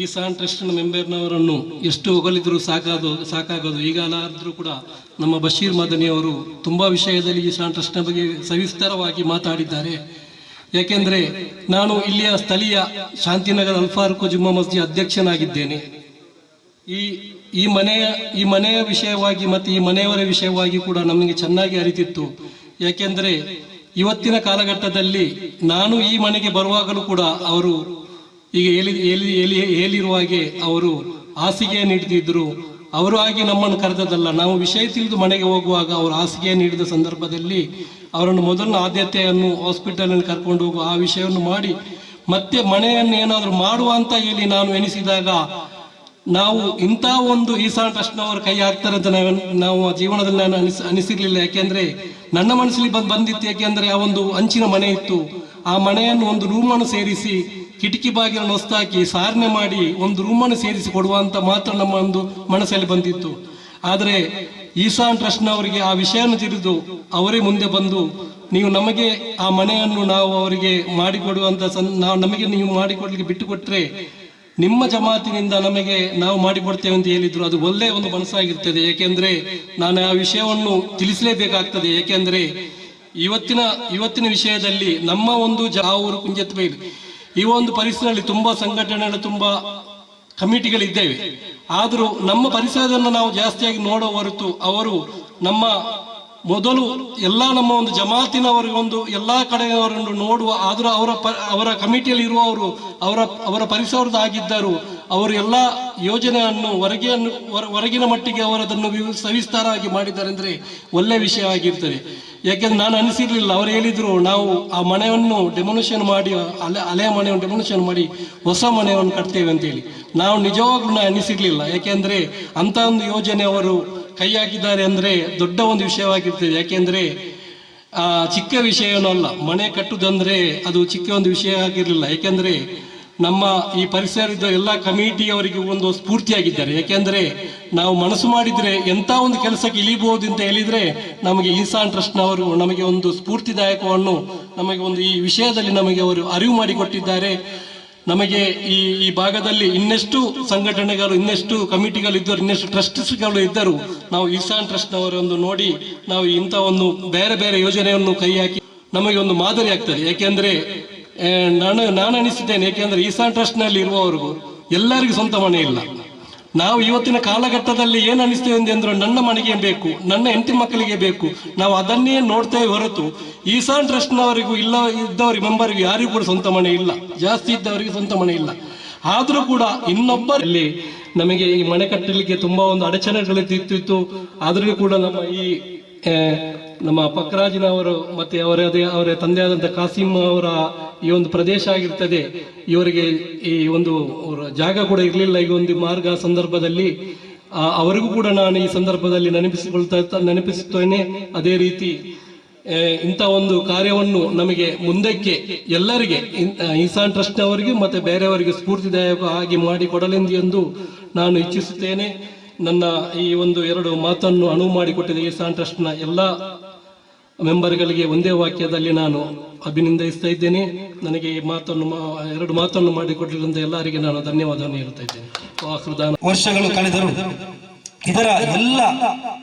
ಈಸಾನ್ ಟ್ರಸ್ಟ್ನ ಮೆಂಬರ್ನವರನ್ನು ಎಷ್ಟು ಹೊಗಳಿದರೂ ಸಾಕಾಗೋದು. ಈಗಲಾದರೂ ಕೂಡ ನಮ್ಮ ಬಶೀರ್ ಮದನಿಯವರು ತುಂಬ ವಿಷಯದಲ್ಲಿ ಈಸಾನ್ ಟ್ರಸ್ಟ್ನ ಬಗ್ಗೆ ಸವಿಸ್ತರವಾಗಿ ಮಾತಾಡಿದ್ದಾರೆ. ಏಕೆಂದರೆ ನಾನು ಇಲ್ಲಿಯ ಸ್ಥಳೀಯ ಶಾಂತಿನಗರ ಅಲ್ಫಾರುಖ್ ಜುಮ್ಮಾ ಮಸ್ಜಿದ್ ಅಧ್ಯಕ್ಷನಾಗಿದ್ದೇನೆ. ಈ ಮನೆಯ ವಿಷಯವಾಗಿ ಮತ್ತು ಈ ಮನೆಯವರ ವಿಷಯವಾಗಿ ಕೂಡ ನಮಗೆ ಚೆನ್ನಾಗಿ ಅರಿತಿತ್ತು. ಏಕೆಂದರೆ ಇವತ್ತಿನ ಕಾಲಘಟ್ಟದಲ್ಲಿ ನಾನು ಈ ಮನೆಗೆ ಬರುವಾಗಲೂ ಕೂಡ ಅವರು ಈಗ ಹೇಳಿರುವ ಹಾಗೆ ಅವರು ಹಾಸಿಗೆ ನೀಡುತ್ತಿದ್ದರು. ಅವರು ಆಗಿ ನಮ್ಮನ್ನು ಕರೆದದಲ್ಲ, ನಾವು ವಿಷಯ ತಿಳಿದು ಮನೆಗೆ ಹೋಗುವಾಗ ಅವರು ಹಾಸಿಗೆ ನೀಡಿದ ಸಂದರ್ಭದಲ್ಲಿ ಅವರನ್ನು ಮೊದಲ ಆದ್ಯತೆಯನ್ನು ಹಾಸ್ಪಿಟಲಲ್ಲಿ ಕರ್ಕೊಂಡು ಹೋಗುವ ಆ ವಿಷಯವನ್ನು ಮಾಡಿ ಮತ್ತೆ ಮನೆಯನ್ನು ಏನಾದರೂ ಮಾಡುವ ಅಂತ ಹೇಳಿ ನಾನು ಎನಿಸಿದಾಗ ನಾವು ಇಂಥ ಒಂದು ಈಸಾನ್ ಟ್ರಸ್ಟ್ನವರು ಕೈ ಹಾಕ್ತಾರೆ ಅಂತ ನಾವು ಜೀವನದಲ್ಲಿ ನಾನು ಅನಿಸಿರ್ಲಿಲ್ಲ. ಯಾಕೆಂದ್ರೆ ನನ್ನ ಮನಸ್ಸಲ್ಲಿ ಬಂದಿತ್ತು. ಯಾಕೆಂದ್ರೆ ಆ ಒಂದು ಹಂಚಿನ ಮನೆ ಇತ್ತು. ಆ ಮನೆಯನ್ನು ಒಂದು ರೂಮನ್ನು ಸೇರಿಸಿ ಕಿಟಕಿ ಬಾಗಿಲನ್ನು ಹೊಸ್ತಾಕಿ ಸಾರಣೆ ಮಾಡಿ ಒಂದು ರೂಮನ್ನು ಸೇರಿಸಿ ಕೊಡುವಂತ ಮಾತ್ರ ನಮ್ಮ ಒಂದು ಮನಸ್ಸಲ್ಲಿ ಬಂದಿತ್ತು. ಆದರೆ ಈಸಾನ್ ಟ್ರಸ್ಟ್ನವರಿಗೆ ಆ ವಿಷಯವನ್ನು ತಿಳಿದು ಅವರೇ ಮುಂದೆ ಬಂದು ನೀವು ನಮಗೆ ಆ ಮನೆಯನ್ನು ನಾವು ಅವರಿಗೆ ಮಾಡಿಕೊಡುವಂತ ನಮಗೆ ನೀವು ಮಾಡಿಕೊಡ್ಲಿಕ್ಕೆ ಬಿಟ್ಟುಕೊಟ್ರೆ ನಿಮ್ಮ ಜಮಾತಿನಿಂದ ನಾವು ಮಾಡಿಕೊಡ್ತೇವೆ ಅಂತ ಹೇಳಿದ್ರು. ಅದು ಒಳ್ಳೆಯ ಒಂದು ಮನಸ್ಸಾಗಿರ್ತದೆ. ಏಕೆಂದ್ರೆ ನಾನು ಆ ವಿಷಯವನ್ನು ತಿಳಿಸಲೇಬೇಕಾಗ್ತದೆ. ಏಕೆಂದ್ರೆ ಇವತ್ತಿನ ವಿಷಯದಲ್ಲಿ ನಮ್ಮ ಒಂದು ಜಾವೂರು ಕುಂಜತ್ಬೈಲ್ ಈ ಒಂದು ಪರಿಸರದಲ್ಲಿ ತುಂಬಾ ಸಂಘಟನೆಗಳು ತುಂಬಾ ಕಮಿಟಿಗಳಿದ್ದೇವೆ. ಆದರೂ ನಮ್ಮ ಪರಿಸರವನ್ನು ನಾವು ಜಾಸ್ತಿಯಾಗಿ ನೋಡೋ ಹೊರತು ಅವರು ನಮ್ಮ ಮೊದಲು ಎಲ್ಲ ನಮ್ಮ ಒಂದು ಜಮಾತಿನವರಿಗೆ ಒಂದು ಎಲ್ಲಾ ಕಡೆಯವರನ್ನು ನೋಡುವ. ಆದರೂ ಅವರ ಕಮಿಟಿಯಲ್ಲಿ ಇರುವವರು ಅವರ ಪರಿಸರದಾಗಿದ್ದರು. ಅವರು ಎಲ್ಲ ಯೋಜನೆಯನ್ನು ಹೊರಗಿನ ಮಟ್ಟಿಗೆ ಅವರದನ್ನು ಸವಿಸ್ತಾರವಾಗಿ ಮಾಡಿದ್ದಾರೆ ಅಂದ್ರೆ ಒಳ್ಳೆಯ ವಿಷಯ ಆಗಿರ್ತದೆ. ಯಾಕೆಂದ್ರೆ ನಾನು ಅನಿಸಿರ್ಲಿಲ್ಲ. ಅವರು ಹೇಳಿದ್ರು ನಾವು ಆ ಮನೆಯನ್ನು ಡೆಮೊಲಿಷನ್ ಮಾಡಿ ಹಳೆಯ ಮನೆಯನ್ನು ಡೆಮೊಲಿಷನ್ ಮಾಡಿ ಹೊಸ ಮನೆಯನ್ನು ಕಟ್ತೇವೆ ಅಂತೇಳಿ. ನಾವು ನಿಜವಾಗ್ಲೂ ಅನಿಸಿರ್ಲಿಲ್ಲ. ಯಾಕೆಂದ್ರೆ ಅಂತ ಒಂದು ಯೋಜನೆ ಅವರು ಕೈ ಹಾಕಿದ್ದಾರೆ ಅಂದ್ರೆ ದೊಡ್ಡ ಒಂದು ವಿಷಯವಾಗಿರ್ತದೆ. ಯಾಕೆಂದ್ರೆ ಚಿಕ್ಕ ವಿಷಯನೂ ಅಲ್ಲ. ಮನೆ ಕಟ್ಟುದಂದ್ರೆ ಅದು ಚಿಕ್ಕ ಒಂದು ವಿಷಯ ಆಗಿರ್ಲಿಲ್ಲ. ಯಾಕೆಂದ್ರೆ ನಮ್ಮ ಈ ಪರಿಸರದ ಎಲ್ಲ ಕಮಿಟಿಯವರಿಗೆ ಒಂದು ಸ್ಫೂರ್ತಿಯಾಗಿದ್ದಾರೆ. ಯಾಕೆಂದ್ರೆ ನಾವು ಮನಸ್ಸು ಮಾಡಿದ್ರೆ ಎಂತ ಒಂದು ಕೆಲಸಕ್ಕೆ ಇಳಿಬಹುದು ಅಂತ ಹೇಳಿದ್ರೆ ನಮಗೆ ಈಸಾನ್ ಟ್ರಸ್ಟ್ನವರು ನಮಗೆ ಒಂದು ಸ್ಫೂರ್ತಿದಾಯಕವನ್ನು ನಮಗೆ ಒಂದು ಈ ವಿಷಯದಲ್ಲಿ ನಮಗೆ ಅವರು ಅರಿವು ಮಾಡಿಕೊಟ್ಟಿದ್ದಾರೆ. ನಮಗೆ ಈ ಭಾಗದಲ್ಲಿ ಇನ್ನೆಷ್ಟು ಸಂಘಟನೆಗಳು, ಇನ್ನೆಷ್ಟು ಕಮಿಟಿಗಳು ಇದ್ದರು, ಇನ್ನೆಷ್ಟು ಟ್ರಸ್ಟ್ಸ್ಗಳು ಇದ್ದರು. ನಾವು ಈಸಾನ್ ಟ್ರಸ್ಟ್ನವರೊಂದು ನೋಡಿ ನಾವು ಇಂಥ ಒಂದು ಬೇರೆ ಬೇರೆ ಯೋಜನೆಯನ್ನು ಕೈ ಹಾಕಿ ನಮಗೆ ಒಂದು ಮಾದರಿ ಆಗ್ತದೆ. ಯಾಕೆಂದ್ರೆ ನಾನು ಅನಿಸಿದ್ದೇನೆ. ಯಾಕೆಂದ್ರೆ ಈಸಾನ್ ಟ್ರಸ್ಟ್ನಲ್ಲಿ ಇರುವವರಿಗೂ ಎಲ್ಲರಿಗೂ ಸ್ವಂತ ಮನೆ ಇಲ್ಲ. ನಾವು ಇವತ್ತಿನ ಕಾಲಘಟ್ಟದಲ್ಲಿ ಏನು ಅನಿಸ್ತೇವೆ ಅಂದ್ರೆ ನನ್ನ ಮನೆಗೆ ಬೇಕು, ನನ್ನ ಹೆಂಡತಿ ಮಕ್ಕಳಿಗೆ ಬೇಕು, ನಾವು ಅದನ್ನೇ ನೋಡ್ತೇವೆ ಹೊರತು ಈಸಾನ್ ಟ್ರಸ್ಟ್ನವರಿಗೂ ಇದ್ದವರಿಗೆ ಮೆಂಬರ್ಗೆ ಯಾರಿಗೂ ಕೂಡ ಸ್ವಂತ ಮನೆ ಇಲ್ಲ. ಜಾಸ್ತಿ ಇದ್ದವರಿಗೆ ಸ್ವಂತ ಮನೆ ಇಲ್ಲ. ಆದರೂ ಕೂಡ ಇನ್ನೊಬ್ಬರಲ್ಲಿ ನಮಗೆ ಈ ಮನೆ ಕಟ್ಟಲಿಕ್ಕೆ ತುಂಬಾ ಒಂದು ಅಡಚಣೆಗಳಿತ್ತು. ಆದ್ರೂ ಕೂಡ ನಮ್ಮ ಪಕ್ರಾಜಿನವರು ಮತ್ತೆ ಅವರ ತಂದೆಯಾದಂಥ ಕಾಸಿಂ ಅವರ ಈ ಒಂದು ಪ್ರದೇಶ ಆಗಿರ್ತದೆ. ಇವರಿಗೆ ಈ ಒಂದು ಜಾಗ ಕೂಡ ಇರಲಿಲ್ಲ. ಈ ಒಂದು ಮಾರ್ಗ ಸಂದರ್ಭದಲ್ಲಿ ಅವರಿಗೂ ಕೂಡ ನಾನು ಈ ಸಂದರ್ಭದಲ್ಲಿ ನೆನಪಿಸುತ್ತೇನೆ. ಅದೇ ರೀತಿ ಇಂಥ ಒಂದು ಕಾರ್ಯವನ್ನು ನಮಗೆ ಮುಂದಕ್ಕೆ ಎಲ್ಲರಿಗೆ ಈಸಾನ್ ಟ್ರಸ್ಟ್ನವರಿಗೆ ಮತ್ತೆ ಬೇರೆಯವರಿಗೆ ಸ್ಫೂರ್ತಿದಾಯಕ ಆಗಿ ಮಾಡಿಕೊಡಲೆಂದು ನಾನು ಇಚ್ಛಿಸುತ್ತೇನೆ. ನನ್ನ ಈ ಒಂದು 2 ಮಾತನ್ನು ಅನುವು ಮಾಡಿಕೊಟ್ಟಿದೆ ಈಸಾನ್ ಟ್ರಸ್ಟ್ನ ಎಲ್ಲ ಮೆಂಬರ್ಗಳಿಗೆ ಒಂದೇ ವಾಕ್ಯದಲ್ಲಿ ನಾನು ಅಭಿನಂದಿಸ್ತಾ ಇದ್ದೇನೆ. ನನಗೆ ಈ 2 ಮಾತನ್ನು ಮಾಡಿಕೊಟ್ಟಿರುವಂತ ಎಲ್ಲರಿಗೆ ನಾನು ಧನ್ಯವಾದವನ್ನು ಹೇಳ್ತಾ ಇದ್ದೇನೆ. ವರ್ಷಗಳು ಕಳೆದರು. ಇದರ ಎಲ್ಲ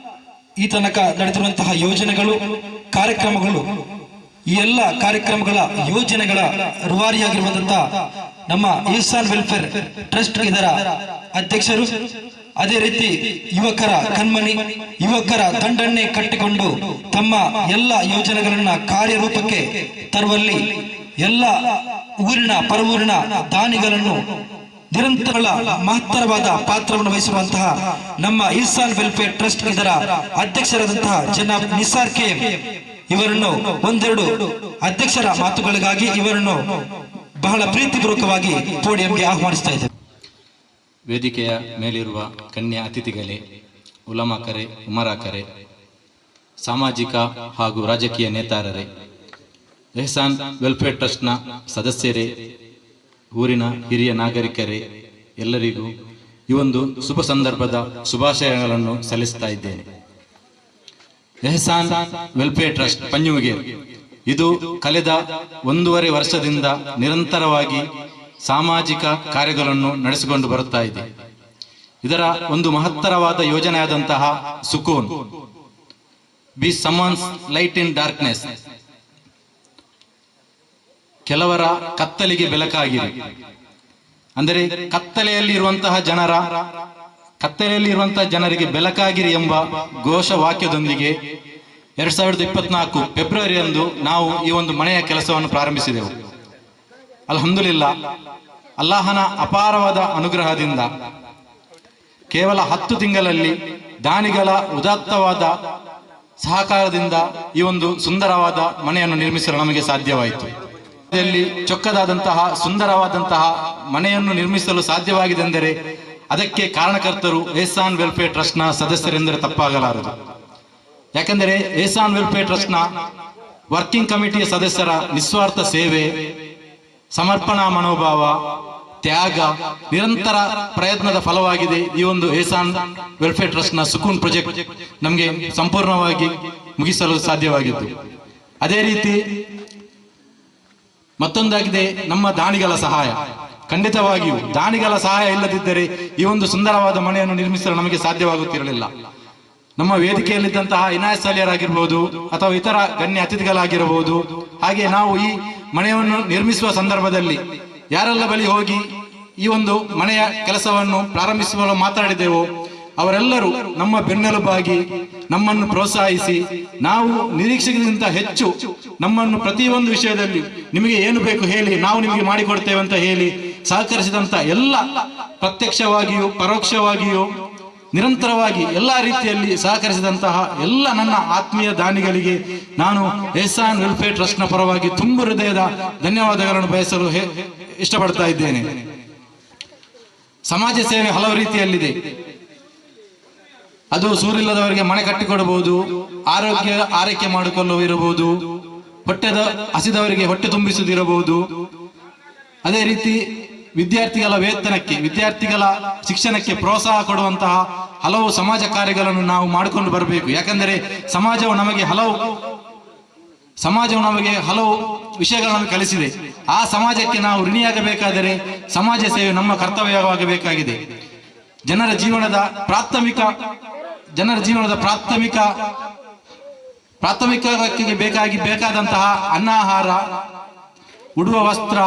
ಈ ತನಕ ನಡೆದಿರುವಂತಹ ಯೋಜನೆಗಳು, ಕಾರ್ಯಕ್ರಮಗಳು, ಈ ಎಲ್ಲ ಕಾರ್ಯಕ್ರಮಗಳ ಯೋಜನೆಗಳ ರೂವಾರಿಯಾಗಿರುವಂತಹ ನಮ್ಮ ಈಸಾನ್ ವೆಲ್ಫೇರ್ ಟ್ರಸ್ಟ್ ಇದರ ಅಧ್ಯಕ್ಷರು, ಅದೇ ರೀತಿ ಯುವಕರ ಕಣ್ಮಣಿ, ಯುವಕರ ದಂಡನ್ನೇ ಕಟ್ಟಿಕೊಂಡು ತಮ್ಮ ಎಲ್ಲ ಯೋಜನೆಗಳನ್ನ ಕಾರ್ಯರೂಪಕ್ಕೆ ತರುವಲ್ಲಿ ಎಲ್ಲ ಊರಿನ ಪರವೂರಿನ ದಾನಿಗಳನ್ನು ನಿರಂತರ ಮಹತ್ತರವಾದ ಪಾತ್ರವನ್ನು ವಹಿಸುವಂತಹ ನಮ್ಮ ಈಸಾನ್ ವೆಲ್ಫೇರ್ ಟ್ರಸ್ಟ್ ಇದರ ಅಧ್ಯಕ್ಷರಾದಂತಹ ಜನಾಬ್ ನಿಸಾರ್ ಕೆ ಇವರನ್ನು ಒಂದೆರಡು ಅಧ್ಯಕ್ಷರ ಮಾತುಗಳಿಗಾಗಿ ಇವರನ್ನು ಬಹಳ ಪ್ರೀತಿಪೂರ್ವಕವಾಗಿ ಪೋಡಿಯಂಗೆ ಆಹ್ವಾನಿಸ್ತಾ ಇದ್ದಾರೆ. ವೇದಿಕೆಯ ಮೇಲಿರುವ ಗಣ್ಯ ಅತಿಥಿಗಳೇ, ಉಲಮಾಕರೇ, ಉಮರಾಕರೇ, ಸಾಮಾಜಿಕ ಹಾಗೂ ರಾಜಕೀಯ ನೇತಾರರೇ, ಎಹ್ಸಾನ್ ವೆಲ್ಫೇರ್ ಟ್ರಸ್ಟ್ನ ಸದಸ್ಯರೇ, ಊರಿನ ಹಿರಿಯ ನಾಗರಿಕರೇ, ಎಲ್ಲರಿಗೂ ಈ ಒಂದು ಶುಭ ಸಂದರ್ಭದ ಶುಭಾಶಯಗಳನ್ನು ಸಲ್ಲಿಸ್ತಾ ಇದ್ದೇನೆ. ಎಹ್ಸಾನ್ ವೆಲ್ಫೇರ್ ಟ್ರಸ್ಟ್ ಪಂಜುಮುಗೇರ್ ಇದು ಕಳೆದ 1.5 ವರ್ಷದಿಂದ ನಿರಂತರವಾಗಿ ಸಾಮಾಜಿಕ ಕಾರ್ಯಗಳನ್ನು ನಡೆಸಿಕೊಂಡು ಬರುತ್ತಾ ಇದೆ. ಇದರ ಒಂದು ಮಹತ್ತರವಾದ ಯೋಜನೆಯಾದಂತಹ Sukoon, be someone's light in darkness, ಕೆಲವರ ಕತ್ತಲಿಗೆ ಬೆಳಕಾಗಿರಿ. ಅಂದರೆ ಕತ್ತಲೆಯಲ್ಲಿ ಇರುವಂತಹ ಜನರಿಗೆ ಬೆಳಕಾಗಿರಿ ಎಂಬ ಘೋಷ ವಾಕ್ಯದೊಂದಿಗೆ 2024 ಫೆಬ್ರವರಿಯಂದು ನಾವು ಈ ಒಂದು ಮನೆಯ ಕೆಲಸವನ್ನು ಪ್ರಾರಂಭಿಸಿದೆವು. ಅಲ್ಹಮ್ದುಲಿಲ್ಲಾ, ಅಲ್ಲಾಹನ ಅಪಾರವಾದ ಅನುಗ್ರಹದಿಂದ ಕೇವಲ 10 ತಿಂಗಳಲ್ಲಿ ದಾನಿಗಳ ಉದಾತ್ತವಾದ ಸಹಕಾರದಿಂದ ಈ ಒಂದು ಸುಂದರವಾದ ಮನೆಯನ್ನು ನಿರ್ಮಿಸಲು ನಮಗೆ ಸಾಧ್ಯವಾಯಿತು. ಇದರಲ್ಲಿ ಚೊಕ್ಕದಾದಂತಹ ಸುಂದರವಾದಂತಹ ಮನೆಯನ್ನು ನಿರ್ಮಿಸಲು ಸಾಧ್ಯವಾಗಿದೆ ಎಂದರೆ ಅದಕ್ಕೆ ಕಾರಣಕರ್ತರು ಎಹ್ಸಾನ್ ವೆಲ್ಫೇರ್ ಟ್ರಸ್ಟ್ನ ಸದಸ್ಯರೆಂದರೆ ತಪ್ಪಾಗಲಾರದು. ಯಾಕೆಂದರೆ ಎಹ್ಸಾನ್ ವೆಲ್ಫೇರ್ ಟ್ರಸ್ಟ್ನ ವರ್ಕಿಂಗ್ ಕಮಿಟಿಯ ಸದಸ್ಯರ ನಿಸ್ವಾರ್ಥ ಸೇವೆ, ಸಮರ್ಪಣಾ ಮನೋಭಾವ, ತ್ಯಾಗ, ನಿರಂತರ ಪ್ರಯತ್ನದ ಫಲವಾಗಿದೆ ಈ ಒಂದು ಎಹ್ಸಾನ್ ವೆಲ್ಫೇರ್ ಟ್ರಸ್ಟ್ನ ಸುಕೂನ್ ಪ್ರಾಜೆಕ್ಟ್ ನಮಗೆ ಸಂಪೂರ್ಣವಾಗಿ ಮುಗಿಸಲು ಸಾಧ್ಯವಾಗಿತ್ತು. ಅದೇ ರೀತಿ ಮತ್ತೊಂದಾಗಿದೆ ನಮ್ಮ ದಾನಿಗಳ ಸಹಾಯ. ಖಂಡಿತವಾಗಿಯೂ ದಾನಿಗಳ ಸಹಾಯ ಇಲ್ಲದಿದ್ದರೆ ಈ ಒಂದು ಸುಂದರವಾದ ಮನೆಯನ್ನು ನಿರ್ಮಿಸಲು ನಮಗೆ ಸಾಧ್ಯವಾಗುತ್ತಿರಲಿಲ್ಲ. ನಮ್ಮ ವೇದಿಕೆಯಲ್ಲಿದ್ದಂತಹ ಇನಾಯತ್ ಸಾಲಿಯರಾಗಿರ್ಬೋದು ಅಥವಾ ಇತರ ಗಣ್ಯ ಅತಿಥಿಗಳಾಗಿರಬಹುದು, ಹಾಗೆ ನಾವು ಈ ಮನೆಯನ್ನು ನಿರ್ಮಿಸುವ ಸಂದರ್ಭದಲ್ಲಿ ಯಾರೆಲ್ಲ ಬಳಿ ಹೋಗಿ ಈ ಒಂದು ಮನೆಯ ಕೆಲಸವನ್ನು ಪ್ರಾರಂಭಿಸುವ ಮಾತಾಡಿದೆವೋ ಅವರೆಲ್ಲರೂ ನಮ್ಮ ಬೆನ್ನೆಲುಬಾಗಿ ನಮ್ಮನ್ನು ಪ್ರೋತ್ಸಾಹಿಸಿ, ನಾವು ನಿರೀಕ್ಷೆಗಿಂತ ಹೆಚ್ಚು ನಮ್ಮನ್ನು ಪ್ರತಿಯೊಂದು ವಿಷಯದಲ್ಲಿ ನಿಮಗೆ ಏನು ಬೇಕು ಹೇಳಿ, ನಾವು ನಿಮಗೆ ಮಾಡಿಕೊಡ್ತೇವೆ ಅಂತ ಹೇಳಿ ಸಹಕರಿಸಿದಂತ ಎಲ್ಲ, ಪ್ರತ್ಯಕ್ಷವಾಗಿಯೂ ಪರೋಕ್ಷವಾಗಿಯೂ ನಿರಂತರವಾಗಿ ಎಲ್ಲ ರೀತಿಯಲ್ಲಿ ಸಹಕರಿಸಿದಂತಹ ಎಲ್ಲ ನನ್ನ ಆತ್ಮೀಯ ದಾನಿಗಳಿಗೆ ನಾನು ಎಹ್ಸಾನ್ ವೆಲ್ಫೇರ್ ಟ್ರಸ್ಟ್ನ ಪರವಾಗಿ ತುಂಬ ಹೃದಯದ ಧನ್ಯವಾದಗಳನ್ನು ಬಯಸಲು ಇಷ್ಟಪಡ್ತಾ ಇದ್ದೇನೆ. ಸಮಾಜ ಸೇವೆ ಹಲವು ರೀತಿಯಲ್ಲಿದೆ. ಅದು ಸೂರಿಲ್ಲದವರಿಗೆ ಮನೆ ಕಟ್ಟಿಕೊಡಬಹುದು, ಆರೈಕೆ ಮಾಡಿಕೊಳ್ಳುವಿರಬಹುದು, ಹೊಟ್ಟೆದ ಹಸಿದವರಿಗೆ ಹೊಟ್ಟೆ ತುಂಬಿಸುವುದಿರಬಹುದು. ಅದೇ ರೀತಿ ವಿದ್ಯಾರ್ಥಿಗಳ ವೇತನಕ್ಕೆ, ವಿದ್ಯಾರ್ಥಿಗಳ ಶಿಕ್ಷಣಕ್ಕೆ ಪ್ರೋತ್ಸಾಹ ಕೊಡುವಂತಹ ಹಲವು ಸಮಾಜ ಕಾರ್ಯಗಳನ್ನು ನಾವು ಮಾಡಿಕೊಂಡು ಬರಬೇಕು. ಯಾಕಂದರೆ ಸಮಾಜವು ನಮಗೆ ಹಲವು ವಿಷಯಗಳನ್ನು ಕಲಿಸಿದೆ. ಆ ಸಮಾಜಕ್ಕೆ ನಾವು ಋಣಿಯಾಗಬೇಕಾದರೆ ಸಮಾಜ ಸೇವೆ ನಮ್ಮ ಕರ್ತವ್ಯವಾಗಬೇಕಾಗಿದೆ. ಜನರ ಜೀವನದ ಪ್ರಾಥಮಿಕಕ್ಕೆ ಬೇಕಾದಂತಹ ಅನ್ನಾಹಾರ, ಉಡುವ ವಸ್ತ್ರ,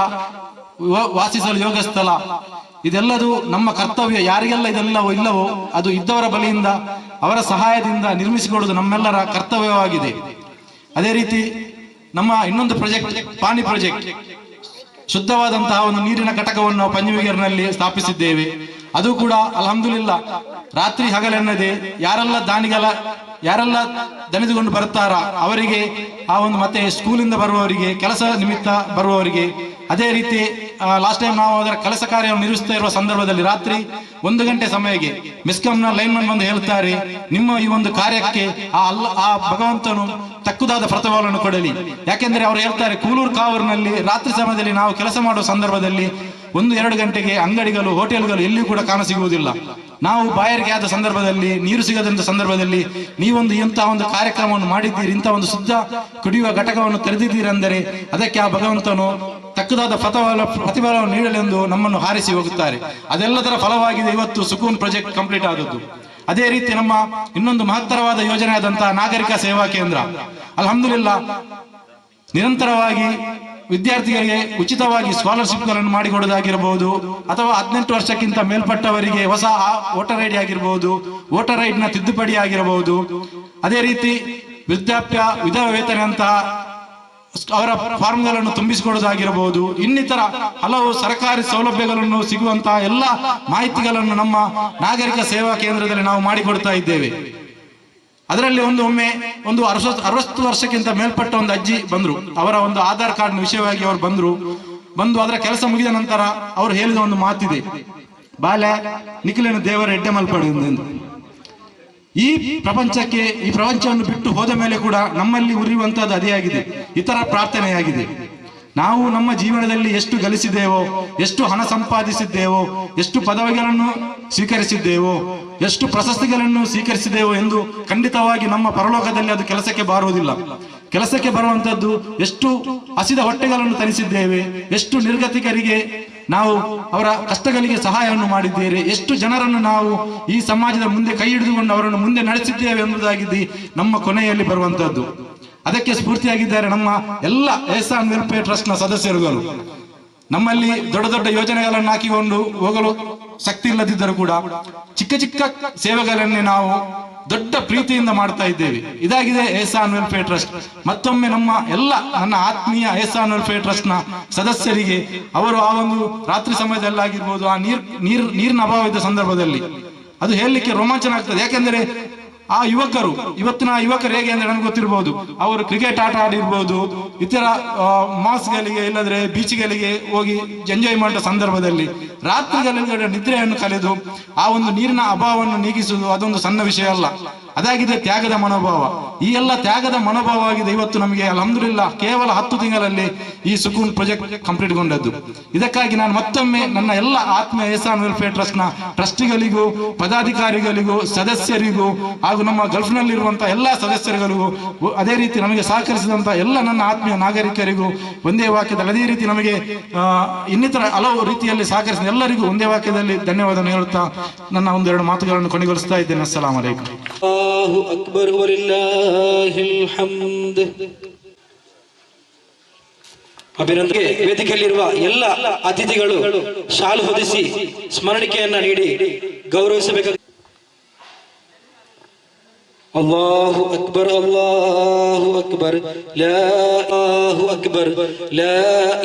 ವಾಸಿಸಲು ಯೋಗ ಸ್ಥಳ, ಇದೆಲ್ಲದೂ ನಮ್ಮ ಕರ್ತವ್ಯ. ಯಾರಿಗೆಲ್ಲ ಇದೆಲ್ಲವೋ ಇಲ್ಲವೋ ಅದು ಇದ್ದವರ ಬಳಿಯಿಂದ, ಅವರ ಸಹಾಯದಿಂದ ನಿರ್ಮಿಸಿಕೊಡುವುದು ನಮ್ಮೆಲ್ಲರ ಕರ್ತವ್ಯವಾಗಿದೆ. ಅದೇ ರೀತಿ ನಮ್ಮ ಇನ್ನೊಂದು ಪ್ರಾಜೆಕ್ಟ್ ಪಾನಿ ಪ್ರಾಜೆಕ್ಟ್, ಶುದ್ಧವಾದಂತಹ ಒಂದು ನೀರಿನ ಘಟಕವನ್ನು ನಾವು ಪಂಜುಮಿಗೇರ್ನಲ್ಲಿ ಸ್ಥಾಪಿಸಿದ್ದೇವೆ. ಅದು ಕೂಡ ಅಲ್ಹಮ್ದುಲಿಲ್ಲಾ ರಾತ್ರಿ ಹಗಲೆನ್ನದೆ ಯಾರೆಲ್ಲ ದಣಿದುಕೊಂಡು ಬರ್ತಾರ ಅವರಿಗೆ, ಆ ಒಂದು ಮತ್ತೆ ಸ್ಕೂಲಿಂದ ಬರುವವರಿಗೆ, ಕೆಲಸ ನಿಮಿತ್ತ ಬರುವವರಿಗೆ, ಅದೇ ರೀತಿ ಲಾಸ್ಟ್ ಟೈಮ್ ನಾವು ಅದರ ಕೆಲಸ ಕಾರ್ಯವನ್ನು ನಿರ್ವಹಿಸ್ತಾ ಇರುವ ಸಂದರ್ಭದಲ್ಲಿ ರಾತ್ರಿ 1 ಗಂಟೆ ಸಮಯಕ್ಕೆ ಮೆಸ್ಕಾಂನ ಲೈನ್ಮನ್ ಬಂದು ಹೇಳ್ತಾರೆ, ನಿಮ್ಮ ಈ ಒಂದು ಕಾರ್ಯಕ್ಕೆ ಆ ಭಗವಂತನು ತಕ್ಕುದಾದ ಪ್ರತಿಫಲವನ್ನು ಕೊಡಲಿ. ಯಾಕೆಂದ್ರೆ ಅವರು ಹೇಳ್ತಾರೆ, ಕೂಲೂರು ಕಾವೂರಿನಲ್ಲಿ ರಾತ್ರಿ ಸಮಯದಲ್ಲಿ ನಾವು ಕೆಲಸ ಮಾಡುವ ಸಂದರ್ಭದಲ್ಲಿ 1-2 ಗಂಟೆಗೆ ಅಂಗಡಿಗಳು, ಹೋಟೆಲ್ಗಳು ಎಲ್ಲಿಯೂ ಕೂಡ ಕಾಣಸಿಗುವುದಿಲ್ಲ. ನಾವು ಬಾಯಾರಿಕೆ ಆದ ಸಂದರ್ಭದಲ್ಲಿ, ನೀರು ಸಿಗದಂತ ಸಂದರ್ಭದಲ್ಲಿ ನೀವೊಂದು ಇಂತಹ ಒಂದು ಕಾರ್ಯಕ್ರಮವನ್ನು ಮಾಡಿದ್ದೀರಿ, ಇಂತಹ ಒಂದು ಶುದ್ಧ ಕುಡಿಯುವ ಘಟಕವನ್ನು ತೆರೆದಿದ್ದೀರೆಂದರೆ ಅದಕ್ಕೆ ಆ ಭಗವಂತನು ತಕ್ಕದಾದ ಪ್ರತಿಫಲವನ್ನು ನೀಡಲೆಂದು ನಮ್ಮನ್ನು ಹಾರಿಸಿ ಹೋಗುತ್ತಾರೆ. ಅದೆಲ್ಲದರ ಫಲವಾಗಿದೆ ಇವತ್ತು ಸುಕೂನ್ ಪ್ರಾಜೆಕ್ಟ್ ಕಂಪ್ಲೀಟ್ ಆದದ್ದು. ಅದೇ ರೀತಿ ನಮ್ಮ ಇನ್ನೊಂದು ಮಹತ್ತರವಾದ ಯೋಜನೆಯಾದಂತಹ ನಾಗರಿಕ ಸೇವಾ ಕೇಂದ್ರ, ಅಲ್ಹಮ್ದುಲಿಲ್ಲಾ ನಿರಂತರವಾಗಿ ವಿದ್ಯಾರ್ಥಿಗಳಿಗೆ ಉಚಿತವಾಗಿ ಸ್ಕಾಲರ್ಶಿಪ್ಗಳನ್ನು ಮಾಡಿಕೊಡುವುದಾಗಿರಬಹುದು, ಅಥವಾ 18 ವರ್ಷಕ್ಕಿಂತ ಮೇಲ್ಪಟ್ಟವರಿಗೆ ಹೊಸ ವೋಟರ್ ಐಡಿ ಆಗಿರಬಹುದು, ವೋಟರ್ ಐಡಿನ ತಿದ್ದುಪಡಿ ಆಗಿರಬಹುದು. ಅದೇ ರೀತಿ ವೃದ್ಧಾಪ್ಯ, ವಿಧವಾ ವೇತನ ಅಂತಹ ಅವರ ಫಾರ್ಮ್ಗಳನ್ನು ತುಂಬಿಸಿಕೊಡುವುದಾಗಿರಬಹುದು. ಇನ್ನಿತರ ಹಲವು ಸರ್ಕಾರಿ ಸೌಲಭ್ಯಗಳನ್ನು ಸಿಗುವಂತಹ ಎಲ್ಲ ಮಾಹಿತಿಗಳನ್ನು ನಮ್ಮ ನಾಗರಿಕ ಸೇವಾ ಕೇಂದ್ರದಲ್ಲಿ ನಾವು ಮಾಡಿಕೊಡ್ತಾ ಇದ್ದೇವೆ. ಅದರಲ್ಲಿ ಒಮ್ಮೆ 60 ವರ್ಷಕ್ಕಿಂತ ಮೇಲ್ಪಟ್ಟ ಒಂದು ಅಜ್ಜಿ ಬಂದ್ರು. ಅವರ ಒಂದು ಆಧಾರ್ ಕಾರ್ಡ್ ವಿಷಯವಾಗಿ ಅವರು ಬಂದು ಅದರ ಕೆಲಸ ಮುಗಿದ ನಂತರ ಅವರು ಹೇಳಿದ ಒಂದು ಮಾತಿದೆ, ಬಾಲ್ಯ ನಿಖಿಲನ ದೇವರ ಎಡ್ಡೆ ಮಲ್ಪಡುವುದು. ಈ ಪ್ರಪಂಚವನ್ನು ಬಿಟ್ಟು ಹೋದ ಮೇಲೆ ಕೂಡ ನಮ್ಮಲ್ಲಿ ಉರಿಯುವಂತಹದ್ದು ಅದೇ ಆಗಿದೆ, ಇತರ ಪ್ರಾರ್ಥನೆಯಾಗಿದೆ. ನಾವು ನಮ್ಮ ಜೀವನದಲ್ಲಿ ಎಷ್ಟು ಗಳಿಸಿದ್ದೇವೋ, ಎಷ್ಟು ಹಣ ಸಂಪಾದಿಸಿದ್ದೇವೋ, ಎಷ್ಟು ಪದವಿಗಳನ್ನು ಸ್ವೀಕರಿಸಿದ್ದೇವೋ, ಎಷ್ಟು ಪ್ರಶಸ್ತಿಗಳನ್ನು ಸ್ವೀಕರಿಸಿದ್ದೇವೋ ಎಂದು ಖಂಡಿತವಾಗಿ ನಮ್ಮ ಪರಲೋಕದಲ್ಲಿ ಅದು ಕೆಲಸಕ್ಕೆ ಬಾರುವುದಿಲ್ಲ. ಕೆಲಸಕ್ಕೆ ಬರುವಂತದ್ದು ಎಷ್ಟು ಹಸಿದ ಹೊಟ್ಟೆಗಳನ್ನು ತರಿಸಿದ್ದೇವೆ, ಎಷ್ಟು ನಿರ್ಗತಿಕರಿಗೆ ನಾವು ಅವರ ಕಷ್ಟಗಳಿಗೆ ಸಹಾಯವನ್ನು ಮಾಡಿದ್ದೇವೆ, ಎಷ್ಟು ಜನರನ್ನು ನಾವು ಈ ಸಮಾಜದ ಮುಂದೆ ಕೈ ಹಿಡಿದುಕೊಂಡು ಅವರನ್ನು ಮುಂದೆ ನಡೆಸಿದ್ದೇವೆ ಎಂಬುದಾಗಿದೆ ನಮ್ಮ ಕೊನೆಯಲ್ಲಿ ಬರುವಂತದ್ದು. ಅದಕ್ಕೆ ಸ್ಫೂರ್ತಿಯಾಗಿದ್ದಾರೆ ನಮ್ಮ ಎಲ್ಲ ಎಹ್ಸಾನ್ ವೆಲ್ಫೇರ್ ಟ್ರಸ್ಟ್ ನ ಸದಸ್ಯರುಗಳು. ನಮ್ಮಲ್ಲಿ ದೊಡ್ಡ ದೊಡ್ಡ ಯೋಜನೆಗಳನ್ನು ಹಾಕಿಕೊಂಡು ಹೋಗಲು ಶಕ್ತಿ ಇಲ್ಲದಿದ್ದರೂ ಕೂಡ ಚಿಕ್ಕ ಚಿಕ್ಕ ಸೇವೆಗಳನ್ನೇ ನಾವು ದೊಡ್ಡ ಪ್ರೀತಿಯಿಂದ ಮಾಡ್ತಾ ಇದ್ದೇವೆ. ಇದಾಗಿದೆ ಎಹ್ಸಾನ್ ವೆಲ್ಫೇರ್ ಟ್ರಸ್ಟ್. ಮತ್ತೊಮ್ಮೆ ನನ್ನ ಆತ್ಮೀಯ ಎಹ್ಸಾನ್ ವೆಲ್ಫೇರ್ ಟ್ರಸ್ಟ್ ನ ಸದಸ್ಯರಿಗೆ ಅವರು ಆ ಒಂದು ರಾತ್ರಿ ಸಮಯದಲ್ಲಾಗಿರ್ಬೋದು, ಆ ನೀರಿನ ಅಭಾವ ಇದ್ದ ಸಂದರ್ಭದಲ್ಲಿ ಅದು ಹೇಳಲಿಕ್ಕೆ ರೋಮಾಂಚನ ಆಗ್ತದೆ. ಯಾಕೆಂದ್ರೆ ಆ ಯುವಕರು, ಇವತ್ತಿನ ಯುವಕರು ಹೇಗೆ ಅಂದ್ರೆ ನನಗೆ ಗೊತ್ತಿರಬಹುದು, ಅವರು ಕ್ರಿಕೆಟ್ ಆಟ ಆಡಿರ್ಬೋದು, ಇತರ ಮಾಸ್ಗಳಿಗೆ ಇಲ್ಲದ್ರೆ ಬೀಚ್ಗಳಿಗೆ ಹೋಗಿ ಎಂಜಾಯ್ ಮಾಡಿದ ಸಂದರ್ಭದಲ್ಲಿ ರಾತ್ರಿಗಳಲ್ಲಿ ನಿದ್ರೆಯನ್ನು ಕಳೆದು ಆ ಒಂದು ನೀರಿನ ಅಭಾವವನ್ನು ನೀಗಿಸುವುದು ಅದೊಂದು ಸಣ್ಣ ವಿಷಯ ಅಲ್ಲ. ಅದಾಗಿದೆ ತ್ಯಾಗದ ಮನೋಭಾವ. ಈ ಎಲ್ಲ ತ್ಯಾಗದ ಮನೋಭಾವ ಆಗಿದೆ ಇವತ್ತು ನಮಗೆ ಅಲ್ಹಮ್ದುಲಿಲ್ಲಾ ಕೇವಲ 10 ತಿಂಗಳಲ್ಲಿ ಈ ಸುಕೂನ್ ಪ್ರಾಜೆಕ್ಟ್ ಕಂಪ್ಲೀಟ್ ಗೊಂಡದ್ದು. ಇದಕ್ಕಾಗಿ ನಾನು ಮತ್ತೊಮ್ಮೆ ನನ್ನ ಎಲ್ಲ ಆತ್ಮೀಯ ಎಹ್ಸಾನ್ ವೆಲ್ಫೇರ್ ಟ್ರಸ್ಟ್ ನ ಟ್ರಸ್ಟಿಗಳಿಗೂ, ಪದಾಧಿಕಾರಿಗಳಿಗೂ, ಸದಸ್ಯರಿಗೂ ಹಾಗೂ ನಮ್ಮ ಗಲ್ಫ್ ನಲ್ಲಿರುವಂತಹ ಎಲ್ಲಾ ಸದಸ್ಯರುಗಳಿಗೂ, ಅದೇ ರೀತಿ ನಮಗೆ ಸಹಕರಿಸಿದಂತಹ ಎಲ್ಲ ನನ್ನ ಆತ್ಮೀಯ ನಾಗರಿಕರಿಗೂ ಒಂದೇ ವಾಕ್ಯದಲ್ಲಿ, ಅದೇ ರೀತಿ ನಮಗೆ ಇನ್ನಿತರ ಹಲವು ರೀತಿಯಲ್ಲಿ ಸಹಕರಿಸಿದ ಎಲ್ಲರಿಗೂ ಒಂದೇ ವಾಕ್ಯದಲ್ಲಿ ಧನ್ಯವಾದ ಹೇಳುತ್ತಾ ನನ್ನ ಒಂದೆರಡು ಮಾತುಗಳನ್ನು ಕೊನೆಗೊಳಿಸ್ತಾ ಇದ್ದೇನೆ. ಅಸ್ಸಲಾಮು ಅಲೈಕುಂ. ಅಲ್ಲಾಹು ಅಕ್ಬರ್ ವಲಿಲ್ಲಾಹಿಲ್ ಹಮ್ದ್. ಅಭಿನಂದನೆ. ವೇದಿಕೆಯಲ್ಲಿರುವ ಎಲ್ಲ ಅತಿಥಿಗಳು ಶಾಲು ಹೊದಿಸಿ ಸ್ಮರಣಿಕೆಯನ್ನ ನೀಡಿ ಗೌರವಿಸಬೇಕು. ಅಲ್ಲಾಹು ಅಕ್ಬರ್, ಅಲ್ಲಾಹು ಅಕ್ಬರ್, ಅಲ್ಲಾಹು ಅಕ್ಬರ್, ಲಾ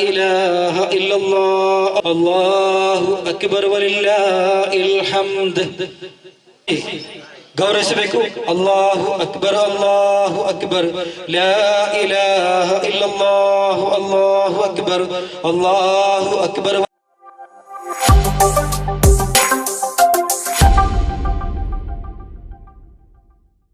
ಇಲಾಹ ಇಲ್ಲಲ್ಲಾಹ್, ಅಲ್ಲಾಹು ಅಕ್ಬರ್ ವಲಿಲ್ಲಾಹಿಲ್ ಹಮ್ದ್. ಗೌರವಿಸಬೇಕು. ಅಲ್ಲಾಹು ಅಕ್ಬರ್, ಅಲ್ಲಾಹು ಅಕ್ಬರ್, ಲಾ ಇಲಾಹ ಇಲ್ಲಲ್ಲಾಹ್, ಅಲ್ಲಾಹು ಅಕ್ಬರ್, ಅಲ್ಲಾಹು ಅಕ್ಬರ್.